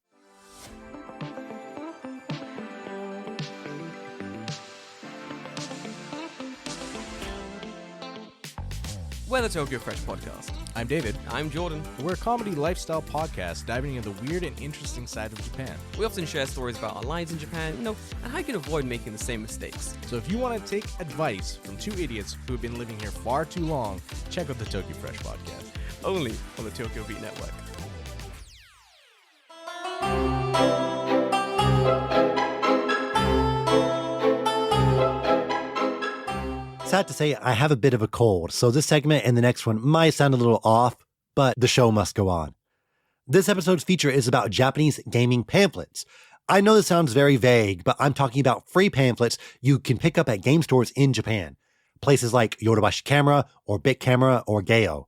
We're the Tokyo Fresh Podcast. I'm David. I'm Jordan. We're a comedy lifestyle podcast diving into the weird and interesting side of Japan. We often share stories about our lives in Japan, and how you can avoid making the same mistakes. So if you want to take advice from two idiots who have been living here far too long, check out the Tokyo Fresh Podcast. Only on the Tokyo Beat Network. Sad to say, I have a bit of a cold, so this segment and the next one might sound a little off, but the show must go on. This episode's feature is about Japanese gaming pamphlets. I know this sounds very vague, but I'm talking about free pamphlets you can pick up at game stores in Japan. Places like Yodobashi Camera or Bit Camera or Gayo.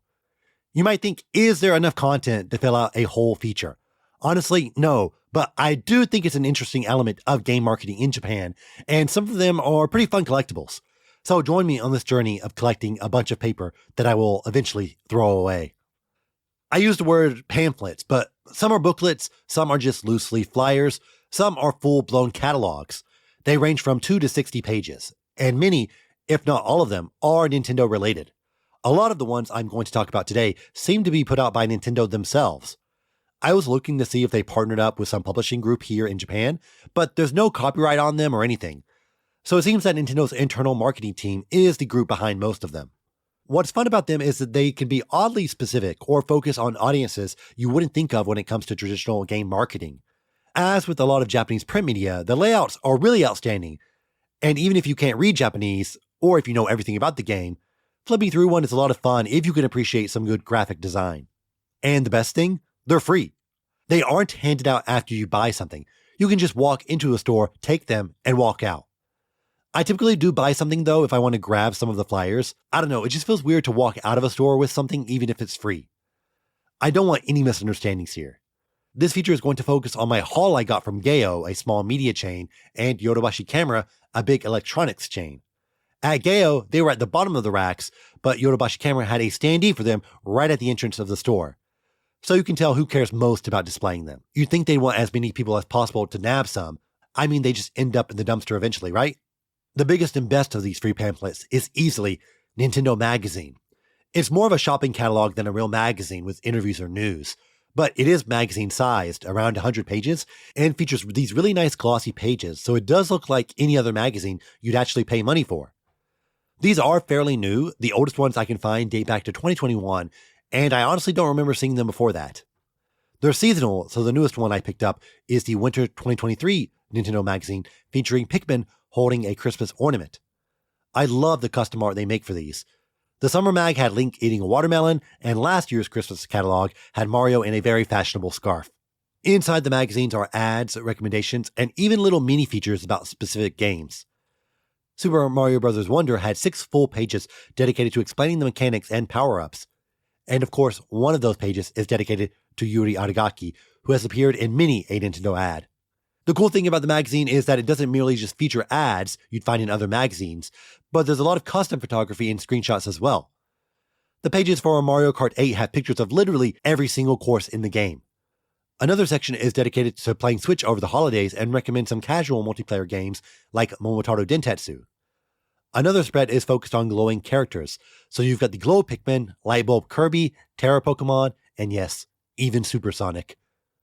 You might think, is there enough content to fill out a whole feature? Honestly, no, but I do think it's an interesting element of game marketing in Japan, and some of them are pretty fun collectibles. So join me on this journey of collecting a bunch of paper that I will eventually throw away. I use the word pamphlets, but some are booklets, some are just loose leaf flyers, some are full-blown catalogs. They range from 2 to 60 pages, and many, if not all of them, are Nintendo related. A lot of the ones I'm going to talk about today seem to be put out by Nintendo themselves. I was looking to see if they partnered up with some publishing group here in Japan, but there's no copyright on them or anything. So it seems that Nintendo's internal marketing team is the group behind most of them. What's fun about them is that they can be oddly specific or focus on audiences you wouldn't think of when it comes to traditional game marketing. As with a lot of Japanese print media, the layouts are really outstanding. And even if you can't read Japanese, or if you know everything about the game, flipping through one is a lot of fun if you can appreciate some good graphic design. And the best thing, they're free. They aren't handed out after you buy something. You can just walk into a store, take them, and walk out. I typically do buy something though if I want to grab some of the flyers. I don't know, it just feels weird to walk out of a store with something even if it's free. I don't want any misunderstandings here. This feature is going to focus on my haul I got from Gayo, a small media chain, and Yodobashi Camera, a big electronics chain. At Gayo, they were at the bottom of the racks, but Yodobashi Camera had a standee for them right at the entrance of the store. So you can tell who cares most about displaying them. You'd think they'd want as many people as possible to nab some. I mean, they just end up in the dumpster eventually, right? The biggest and best of these free pamphlets is easily Nintendo Magazine. It's more of a shopping catalog than a real magazine with interviews or news, But it is magazine sized, around 100 pages, and features these really nice glossy pages, so it does look like any other magazine you'd actually pay money for. These are fairly new. The oldest ones I can find date back to 2021, and I honestly don't remember seeing them before that. They're seasonal, so the newest one I picked up is the Winter 2023 Nintendo magazine featuring Pikmin holding a Christmas ornament. I love the custom art they make for these. The summer mag had Link eating a watermelon, and last year's Christmas catalog had Mario in a very fashionable scarf. Inside the magazines are ads, recommendations, and even little mini features about specific games. Super Mario Bros. Wonder had 6 full pages dedicated to explaining the mechanics and power-ups. And of course, one of those pages is dedicated to Yuri Aragaki, who has appeared in many a Nintendo ad. The cool thing about the magazine is that it doesn't merely just feature ads you'd find in other magazines, but there's a lot of custom photography and screenshots as well. The pages for Mario Kart 8 have pictures of literally every single course in the game. Another section is dedicated to playing Switch over the holidays and recommends some casual multiplayer games like Momotaro Dentetsu. Another spread is focused on glowing characters, so you've got the Glow Pikmin, Lightbulb Kirby, Terra Pokemon, and yes, even Supersonic.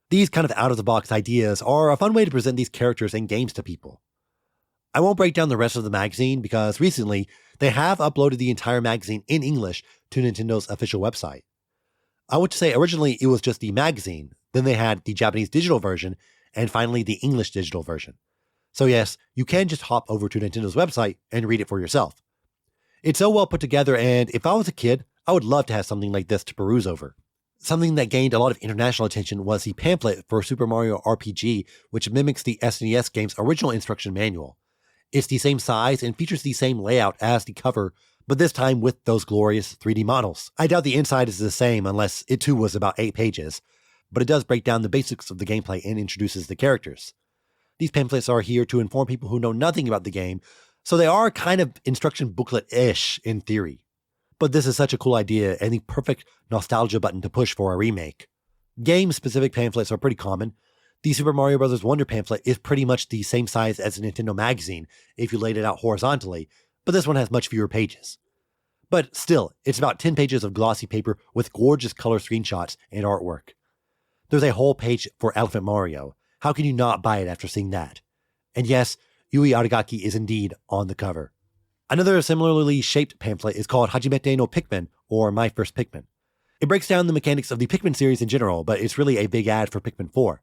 These kind of out-of-the-box ideas are a fun way to present these characters and games to people. I won't break down the rest of the magazine because recently they have uploaded the entire magazine in English to Nintendo's official website. I want to say originally it was just the magazine, then they had the Japanese digital version, and finally the English digital version. So yes, you can just hop over to Nintendo's website and read it for yourself. It's so well put together, and if I was a kid, I would love to have something like this to peruse over. Something that gained a lot of international attention was the pamphlet for Super Mario RPG, which mimics the SNES game's original instruction manual. It's the same size and features the same layout as the cover, but this time with those glorious 3D models. I doubt the inside is the same unless it too was about 8 pages, but it does break down the basics of the gameplay and introduces the characters. These pamphlets are here to inform people who know nothing about the game, so they are kind of instruction booklet-ish in theory. But this is such a cool idea and the perfect nostalgia button to push for a remake. Game-specific pamphlets are pretty common. The Super Mario Bros. Wonder pamphlet is pretty much the same size as a Nintendo magazine if you laid it out horizontally, but this one has much fewer pages. But still, it's about 10 pages of glossy paper with gorgeous color screenshots and artwork. There's a whole page for Elephant Mario. How can you not buy it after seeing that? And yes, Yui Aragaki is indeed on the cover. Another similarly shaped pamphlet is called Hajimete no Pikmin, or My First Pikmin. It breaks down the mechanics of the Pikmin series in general, but it's really a big ad for Pikmin 4.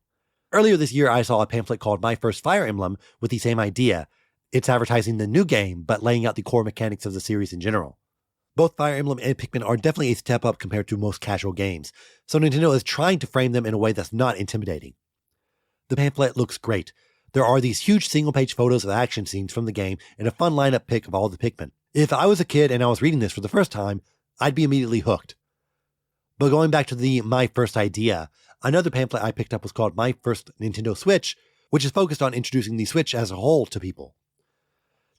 Earlier this year, I saw a pamphlet called My First Fire Emblem with the same idea. It's advertising the new game, but laying out the core mechanics of the series in general. Both Fire Emblem and Pikmin are definitely a step up compared to most casual games, so Nintendo is trying to frame them in a way that's not intimidating. The pamphlet looks great. There are these huge single-page photos of action scenes from the game and a fun lineup pic of all the Pikmin. If I was a kid and I was reading this for the first time, I'd be immediately hooked. But going back to the My First Idea, another pamphlet I picked up was called My First Nintendo Switch, which is focused on introducing the Switch as a whole to people.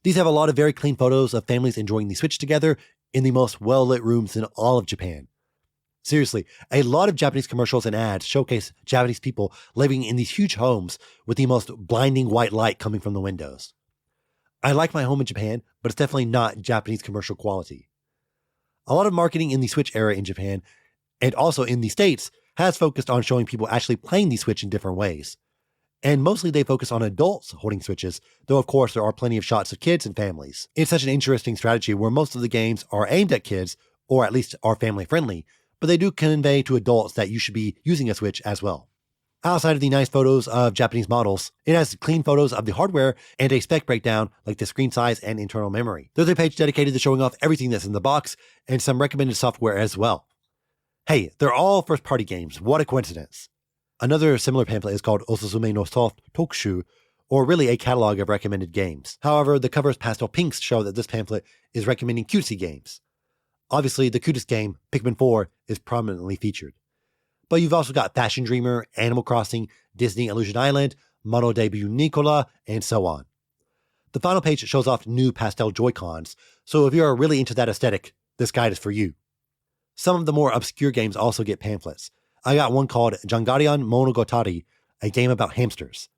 These have a lot of very clean photos of families enjoying the Switch together in the most well-lit rooms in all of Japan. Seriously, a lot of Japanese commercials and ads showcase Japanese people living in these huge homes with the most blinding white light coming from the windows. I like my home in Japan, but it's definitely not Japanese commercial quality. A lot of marketing in the Switch era in Japan, and also in the States, has focused on showing people actually playing the Switch in different ways. And mostly they focus on adults holding Switches, though of course there are plenty of shots of kids and families. It's such an interesting strategy where most of the games are aimed at kids, or at least are family friendly, but they do convey to adults that you should be using a Switch as well. Outside of the nice photos of Japanese models, it has clean photos of the hardware and a spec breakdown like the screen size and internal memory. There's a page dedicated to showing off everything that's in the box and some recommended software as well. Hey, they're all first-party games. What a coincidence. Another similar pamphlet is called Osusume no Soft Tokushu, or really a catalog of recommended games. However, the cover's pastel pinks show that this pamphlet is recommending cutesy games. Obviously, the cutest game, Pikmin 4, is prominently featured. But you've also got Fashion Dreamer, Animal Crossing, Disney Illusion Island, Mono Debut Nicola, and so on. The final page shows off new pastel Joy-Cons, so if you're really into that aesthetic, this guide is for you. Some of the more obscure games also get pamphlets. I got one called Jangarian Monogatari, a game about hamsters.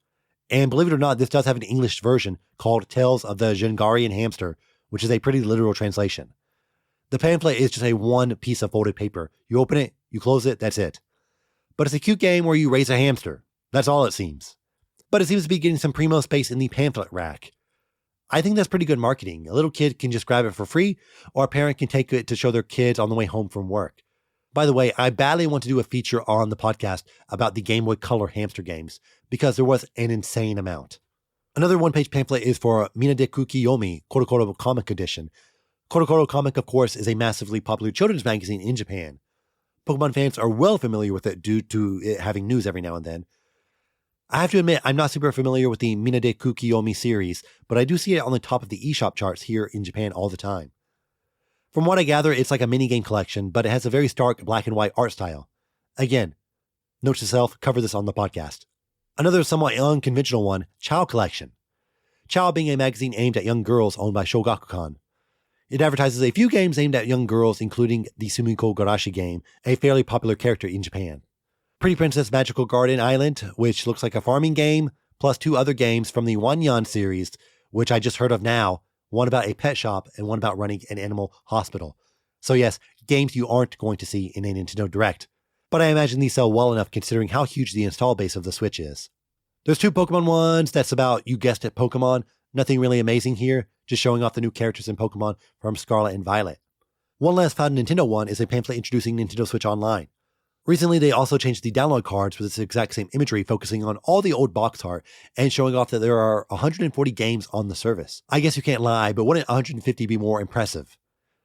And believe it or not, this does have an English version called Tales of the Jangarian Hamster, which is a pretty literal translation. The pamphlet is just a one piece of folded paper. You open it, you close it, that's it. but it's a cute game where you raise a hamster. That's all it seems. But it seems to be getting some primo space in the pamphlet rack. I think that's pretty good marketing. A little kid can just grab it for free, or a parent can take it to show their kids on the way home from work. By the way, I badly want to do a feature on the podcast about the Game Boy Color hamster games, because there was an insane amount. Another one-page pamphlet is for Minade Kukiyomi Korokoro Comic Edition. Korokoro Comic, of course, is a massively popular children's magazine in Japan. Pokemon fans are well familiar with it due to it having news every now and then. I have to admit, I'm not super familiar with the Minade Kukiyomi series, but I do see it on the top of the eShop charts here in Japan all the time. From what I gather, it's like a minigame collection, but it has a very stark black and white art style. Again, note to self, cover this on the podcast. Another somewhat unconventional one, Chow Collection. Chow being a magazine aimed at young girls owned by Shogakukan. It advertises a few games aimed at young girls, including the Sumiko Garashi game, a fairly popular character in Japan. Pretty Princess Magical Garden Island, which looks like a farming game, plus 2 other games from the Wanyan series, which I just heard of now, one about a pet shop and one about running an animal hospital. So yes, games you aren't going to see in a Nintendo Direct. But I imagine these sell well enough considering how huge the install base of the Switch is. There's 2 Pokemon ones that's about, you guessed it, Pokemon. Nothing really amazing here, just showing off the new characters in Pokemon from Scarlet and Violet. One last found Nintendo one is a pamphlet introducing Nintendo Switch Online. Recently, they also changed the download cards with this exact same imagery, focusing on all the old box art and showing off that there are 140 games on the service. I guess you can't lie, but wouldn't 150 be more impressive?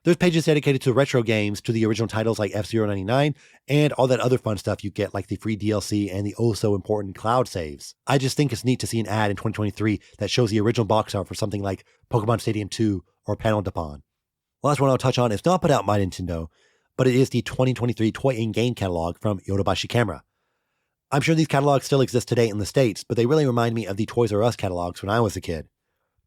There's pages dedicated to retro games, to the original titles like F-Zero 99, and all that other fun stuff you get like the free DLC and the oh-so-important cloud saves. I just think it's neat to see an ad in 2023 that shows the original box art for something like Pokemon Stadium 2 or Panel Depon. Last one I'll touch on is not put out by Nintendo, but it is the 2023 Toy and Game Catalog from Yodobashi Camera. I'm sure these catalogs still exist today in the States, but they really remind me of the Toys R Us catalogs when I was a kid.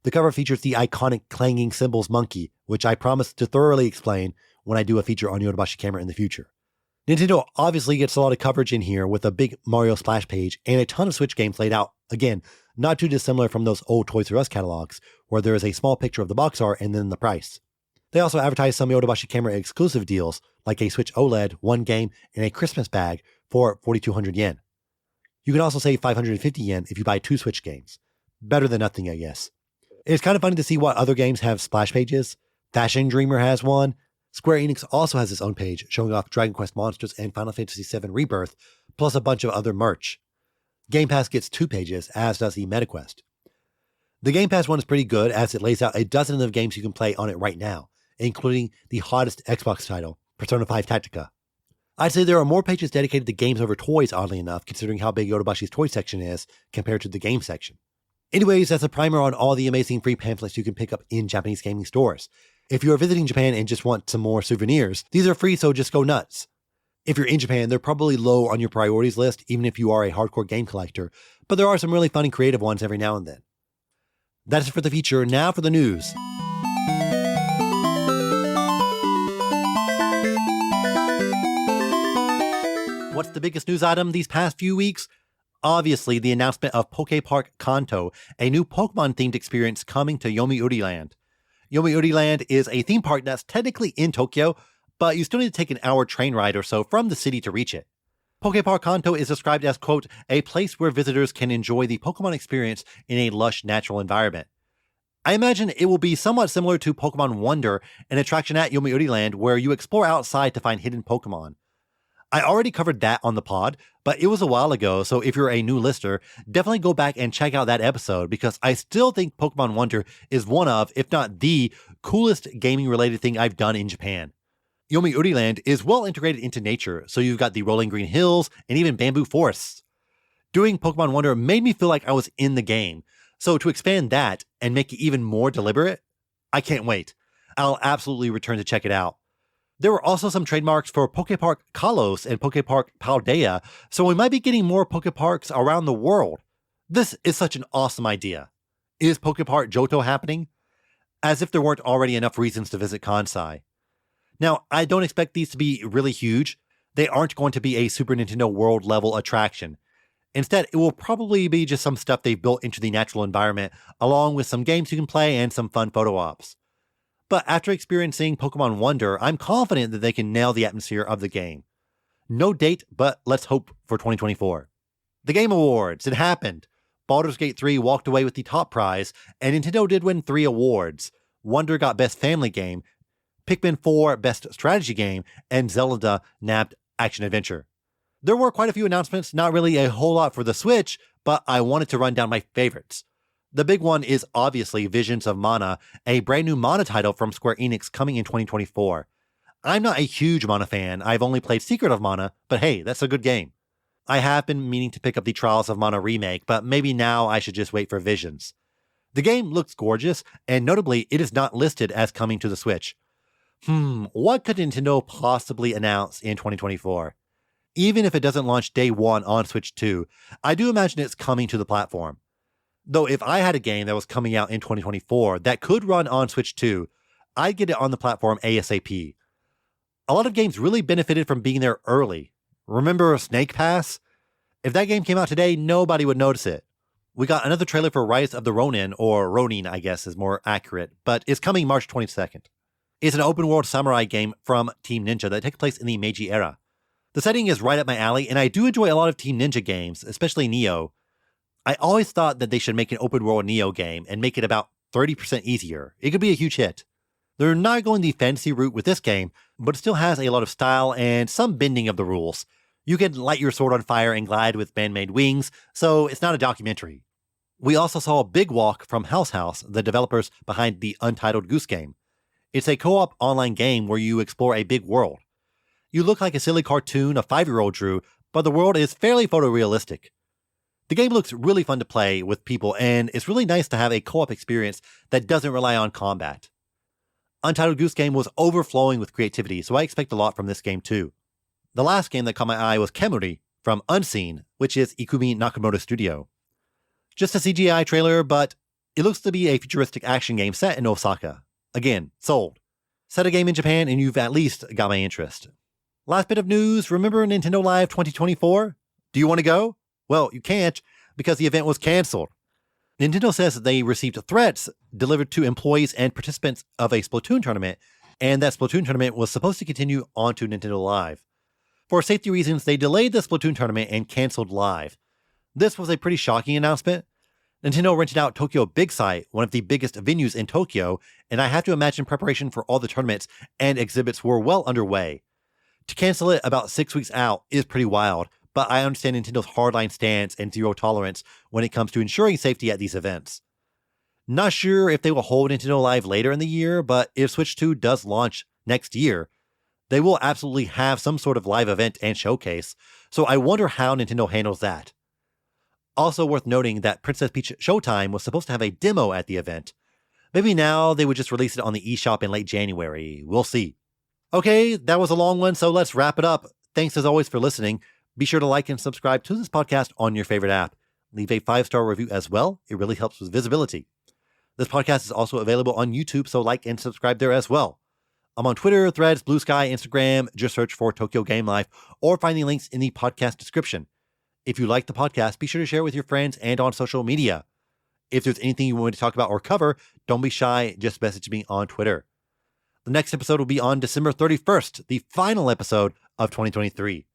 The cover features the iconic clanging cymbals monkey, which I promise to thoroughly explain when I do a feature on Yodobashi Camera in the future. Nintendo obviously gets a lot of coverage in here with a big Mario splash page and a ton of Switch games laid out, again, not too dissimilar from those old Toys R Us catalogs, where there is a small picture of the box art and then the price. They also advertise some Yodobashi Camera exclusive deals, like a Switch OLED, 1 game, and a Christmas bag for 4,200 yen. You can also save 550 yen if you buy 2 Switch games. Better than nothing, I guess. It's kind of funny to see what other games have splash pages. Fashion Dreamer has one. Square Enix also has its own page, showing off Dragon Quest Monsters and Final Fantasy VII Rebirth, plus a bunch of other merch. Game Pass gets 2 pages, as does the MetaQuest. The Game Pass one is pretty good, as it lays out a dozen of games you can play on it right now, including the hottest Xbox title, Persona 5 Tactica. I'd say there are more pages dedicated to games over toys, oddly enough, considering how big Yodobashi's toy section is compared to the game section. Anyways, that's a primer on all the amazing free pamphlets you can pick up in Japanese gaming stores. If you are visiting Japan and just want some more souvenirs, these are free, so just go nuts. If you're in Japan, they're probably low on your priorities list, even if you are a hardcore game collector, but there are some really fun and creative ones every now and then. That's it for the feature. Now for the news. What's the biggest news item these past few weeks? Obviously, the announcement of PokePark Kanto, a new Pokemon-themed experience coming to Yomiuri Land. Yomiuri Land is a theme park that's technically in Tokyo, but you still need to take an hour train ride or so from the city to reach it. PokePark Kanto is described as, quote, a place where visitors can enjoy the Pokemon experience in a lush natural environment. I imagine it will be somewhat similar to Pokemon Wonder, an attraction at Yomiuri Land where you explore outside to find hidden Pokemon. I already covered that on the pod, but it was a while ago, so if you're a new listener, definitely go back and check out that episode because I still think Pokemon Wonder is one of, if not the, coolest gaming-related thing I've done in Japan. Yomiuri Land is well integrated into nature, so you've got the rolling green hills and even bamboo forests. Doing Pokemon Wonder made me feel like I was in the game, so to expand that and make it even more deliberate, I can't wait. I'll absolutely return to check it out. There were also some trademarks for PokePark Kalos and PokePark Paldea, so we might be getting more Pokeparks around the world. This is such an awesome idea. Is PokePark Johto happening? As if there weren't already enough reasons to visit Kansai. Now, I don't expect these to be really huge. They aren't going to be a Super Nintendo World level attraction. Instead, it will probably be just some stuff they've built into the natural environment, along with some games you can play and some fun photo ops. But after experiencing Pokemon Wonder, I'm confident that they can nail the atmosphere of the game. No date, but let's hope for 2024. The Game Awards, it happened. Baldur's Gate 3 walked away with the top prize, and Nintendo did win 3 awards. Wonder got Best Family Game, Pikmin 4 Best Strategy Game, and Zelda nabbed Action Adventure. There were quite a few announcements, not really a whole lot for the Switch, but I wanted to run down my favorites. The big one is obviously Visions of Mana, a brand new Mana title from Square Enix coming in 2024. I'm not a huge Mana fan, I've only played Secret of Mana, but hey, that's a good game. I have been meaning to pick up the Trials of Mana remake, but maybe now I should just wait for Visions. The game looks gorgeous, and notably, it is not listed as coming to the Switch. What could Nintendo possibly announce in 2024? Even if it doesn't launch day one on Switch 2, I do imagine it's coming to the platform. Though if I had a game that was coming out in 2024 that could run on Switch 2, I'd get it on the platform ASAP. A lot of games really benefited from being there early. Remember Snake Pass? If that game came out today, nobody would notice it. We got another trailer for Rise of the Ronin, or Ronin, I guess is more accurate, but it's coming March 22nd. It's an open-world samurai game from Team Ninja that takes place in the Meiji era. The setting is right up my alley, and I do enjoy a lot of Team Ninja games, especially Nioh. I always thought that they should make an open-world Nioh game and make it about 30% easier. It could be a huge hit. They're not going the fantasy route with this game, but it still has a lot of style and some bending of the rules. You can light your sword on fire and glide with man-made wings, so it's not a documentary. We also saw a big walk from House, the developers behind the Untitled Goose Game. It's a co-op online game where you explore a big world. You look like a silly cartoon a 5-year-old drew, but the world is fairly photorealistic. The game looks really fun to play with people, and it's really nice to have a co-op experience that doesn't rely on combat. Untitled Goose Game was overflowing with creativity, so I expect a lot from this game too. The last game that caught my eye was Kemuri from Unseen, which is Ikumi Nakamoto's studio. Just a CGI trailer, but it looks to be a futuristic action game set in Osaka. Again, sold. Set a game in Japan and you've at least got my interest. Last bit of news, remember Nintendo Live 2024? Do you want to go? Well, you can't because the event was canceled. Nintendo says that they received threats delivered to employees and participants of a Splatoon tournament, and that Splatoon tournament was supposed to continue onto Nintendo Live. For safety reasons, they delayed the Splatoon tournament and canceled Live. This was a pretty shocking announcement. Nintendo rented out Tokyo Big Sight, one of the biggest venues in Tokyo, and I have to imagine preparation for all the tournaments and exhibits were well underway. To cancel it about 6 weeks out is pretty wild, but I understand Nintendo's hardline stance and zero tolerance when it comes to ensuring safety at these events. Not sure if they will hold Nintendo Live later in the year, but if Switch 2 does launch next year, they will absolutely have some sort of live event and showcase, so I wonder how Nintendo handles that. Also worth noting that Princess Peach Showtime was supposed to have a demo at the event. Maybe now they would just release it on the eShop in late January. We'll see. Okay, that was a long one, so let's wrap it up. Thanks as always for listening. Be sure to like and subscribe to this podcast on your favorite app. Leave a 5-star review as well. It really helps with visibility. This podcast is also available on YouTube, so like and subscribe there as well. I'm on Twitter, Threads, Blue Sky, Instagram. Just search for Tokyo Game Life or find the links in the podcast description. If you like the podcast, be sure to share it with your friends and on social media. If there's anything you want me to talk about or cover, don't be shy. Just message me on Twitter. The next episode will be on December 31st, the final episode of 2023.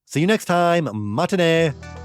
See you next time. Matane!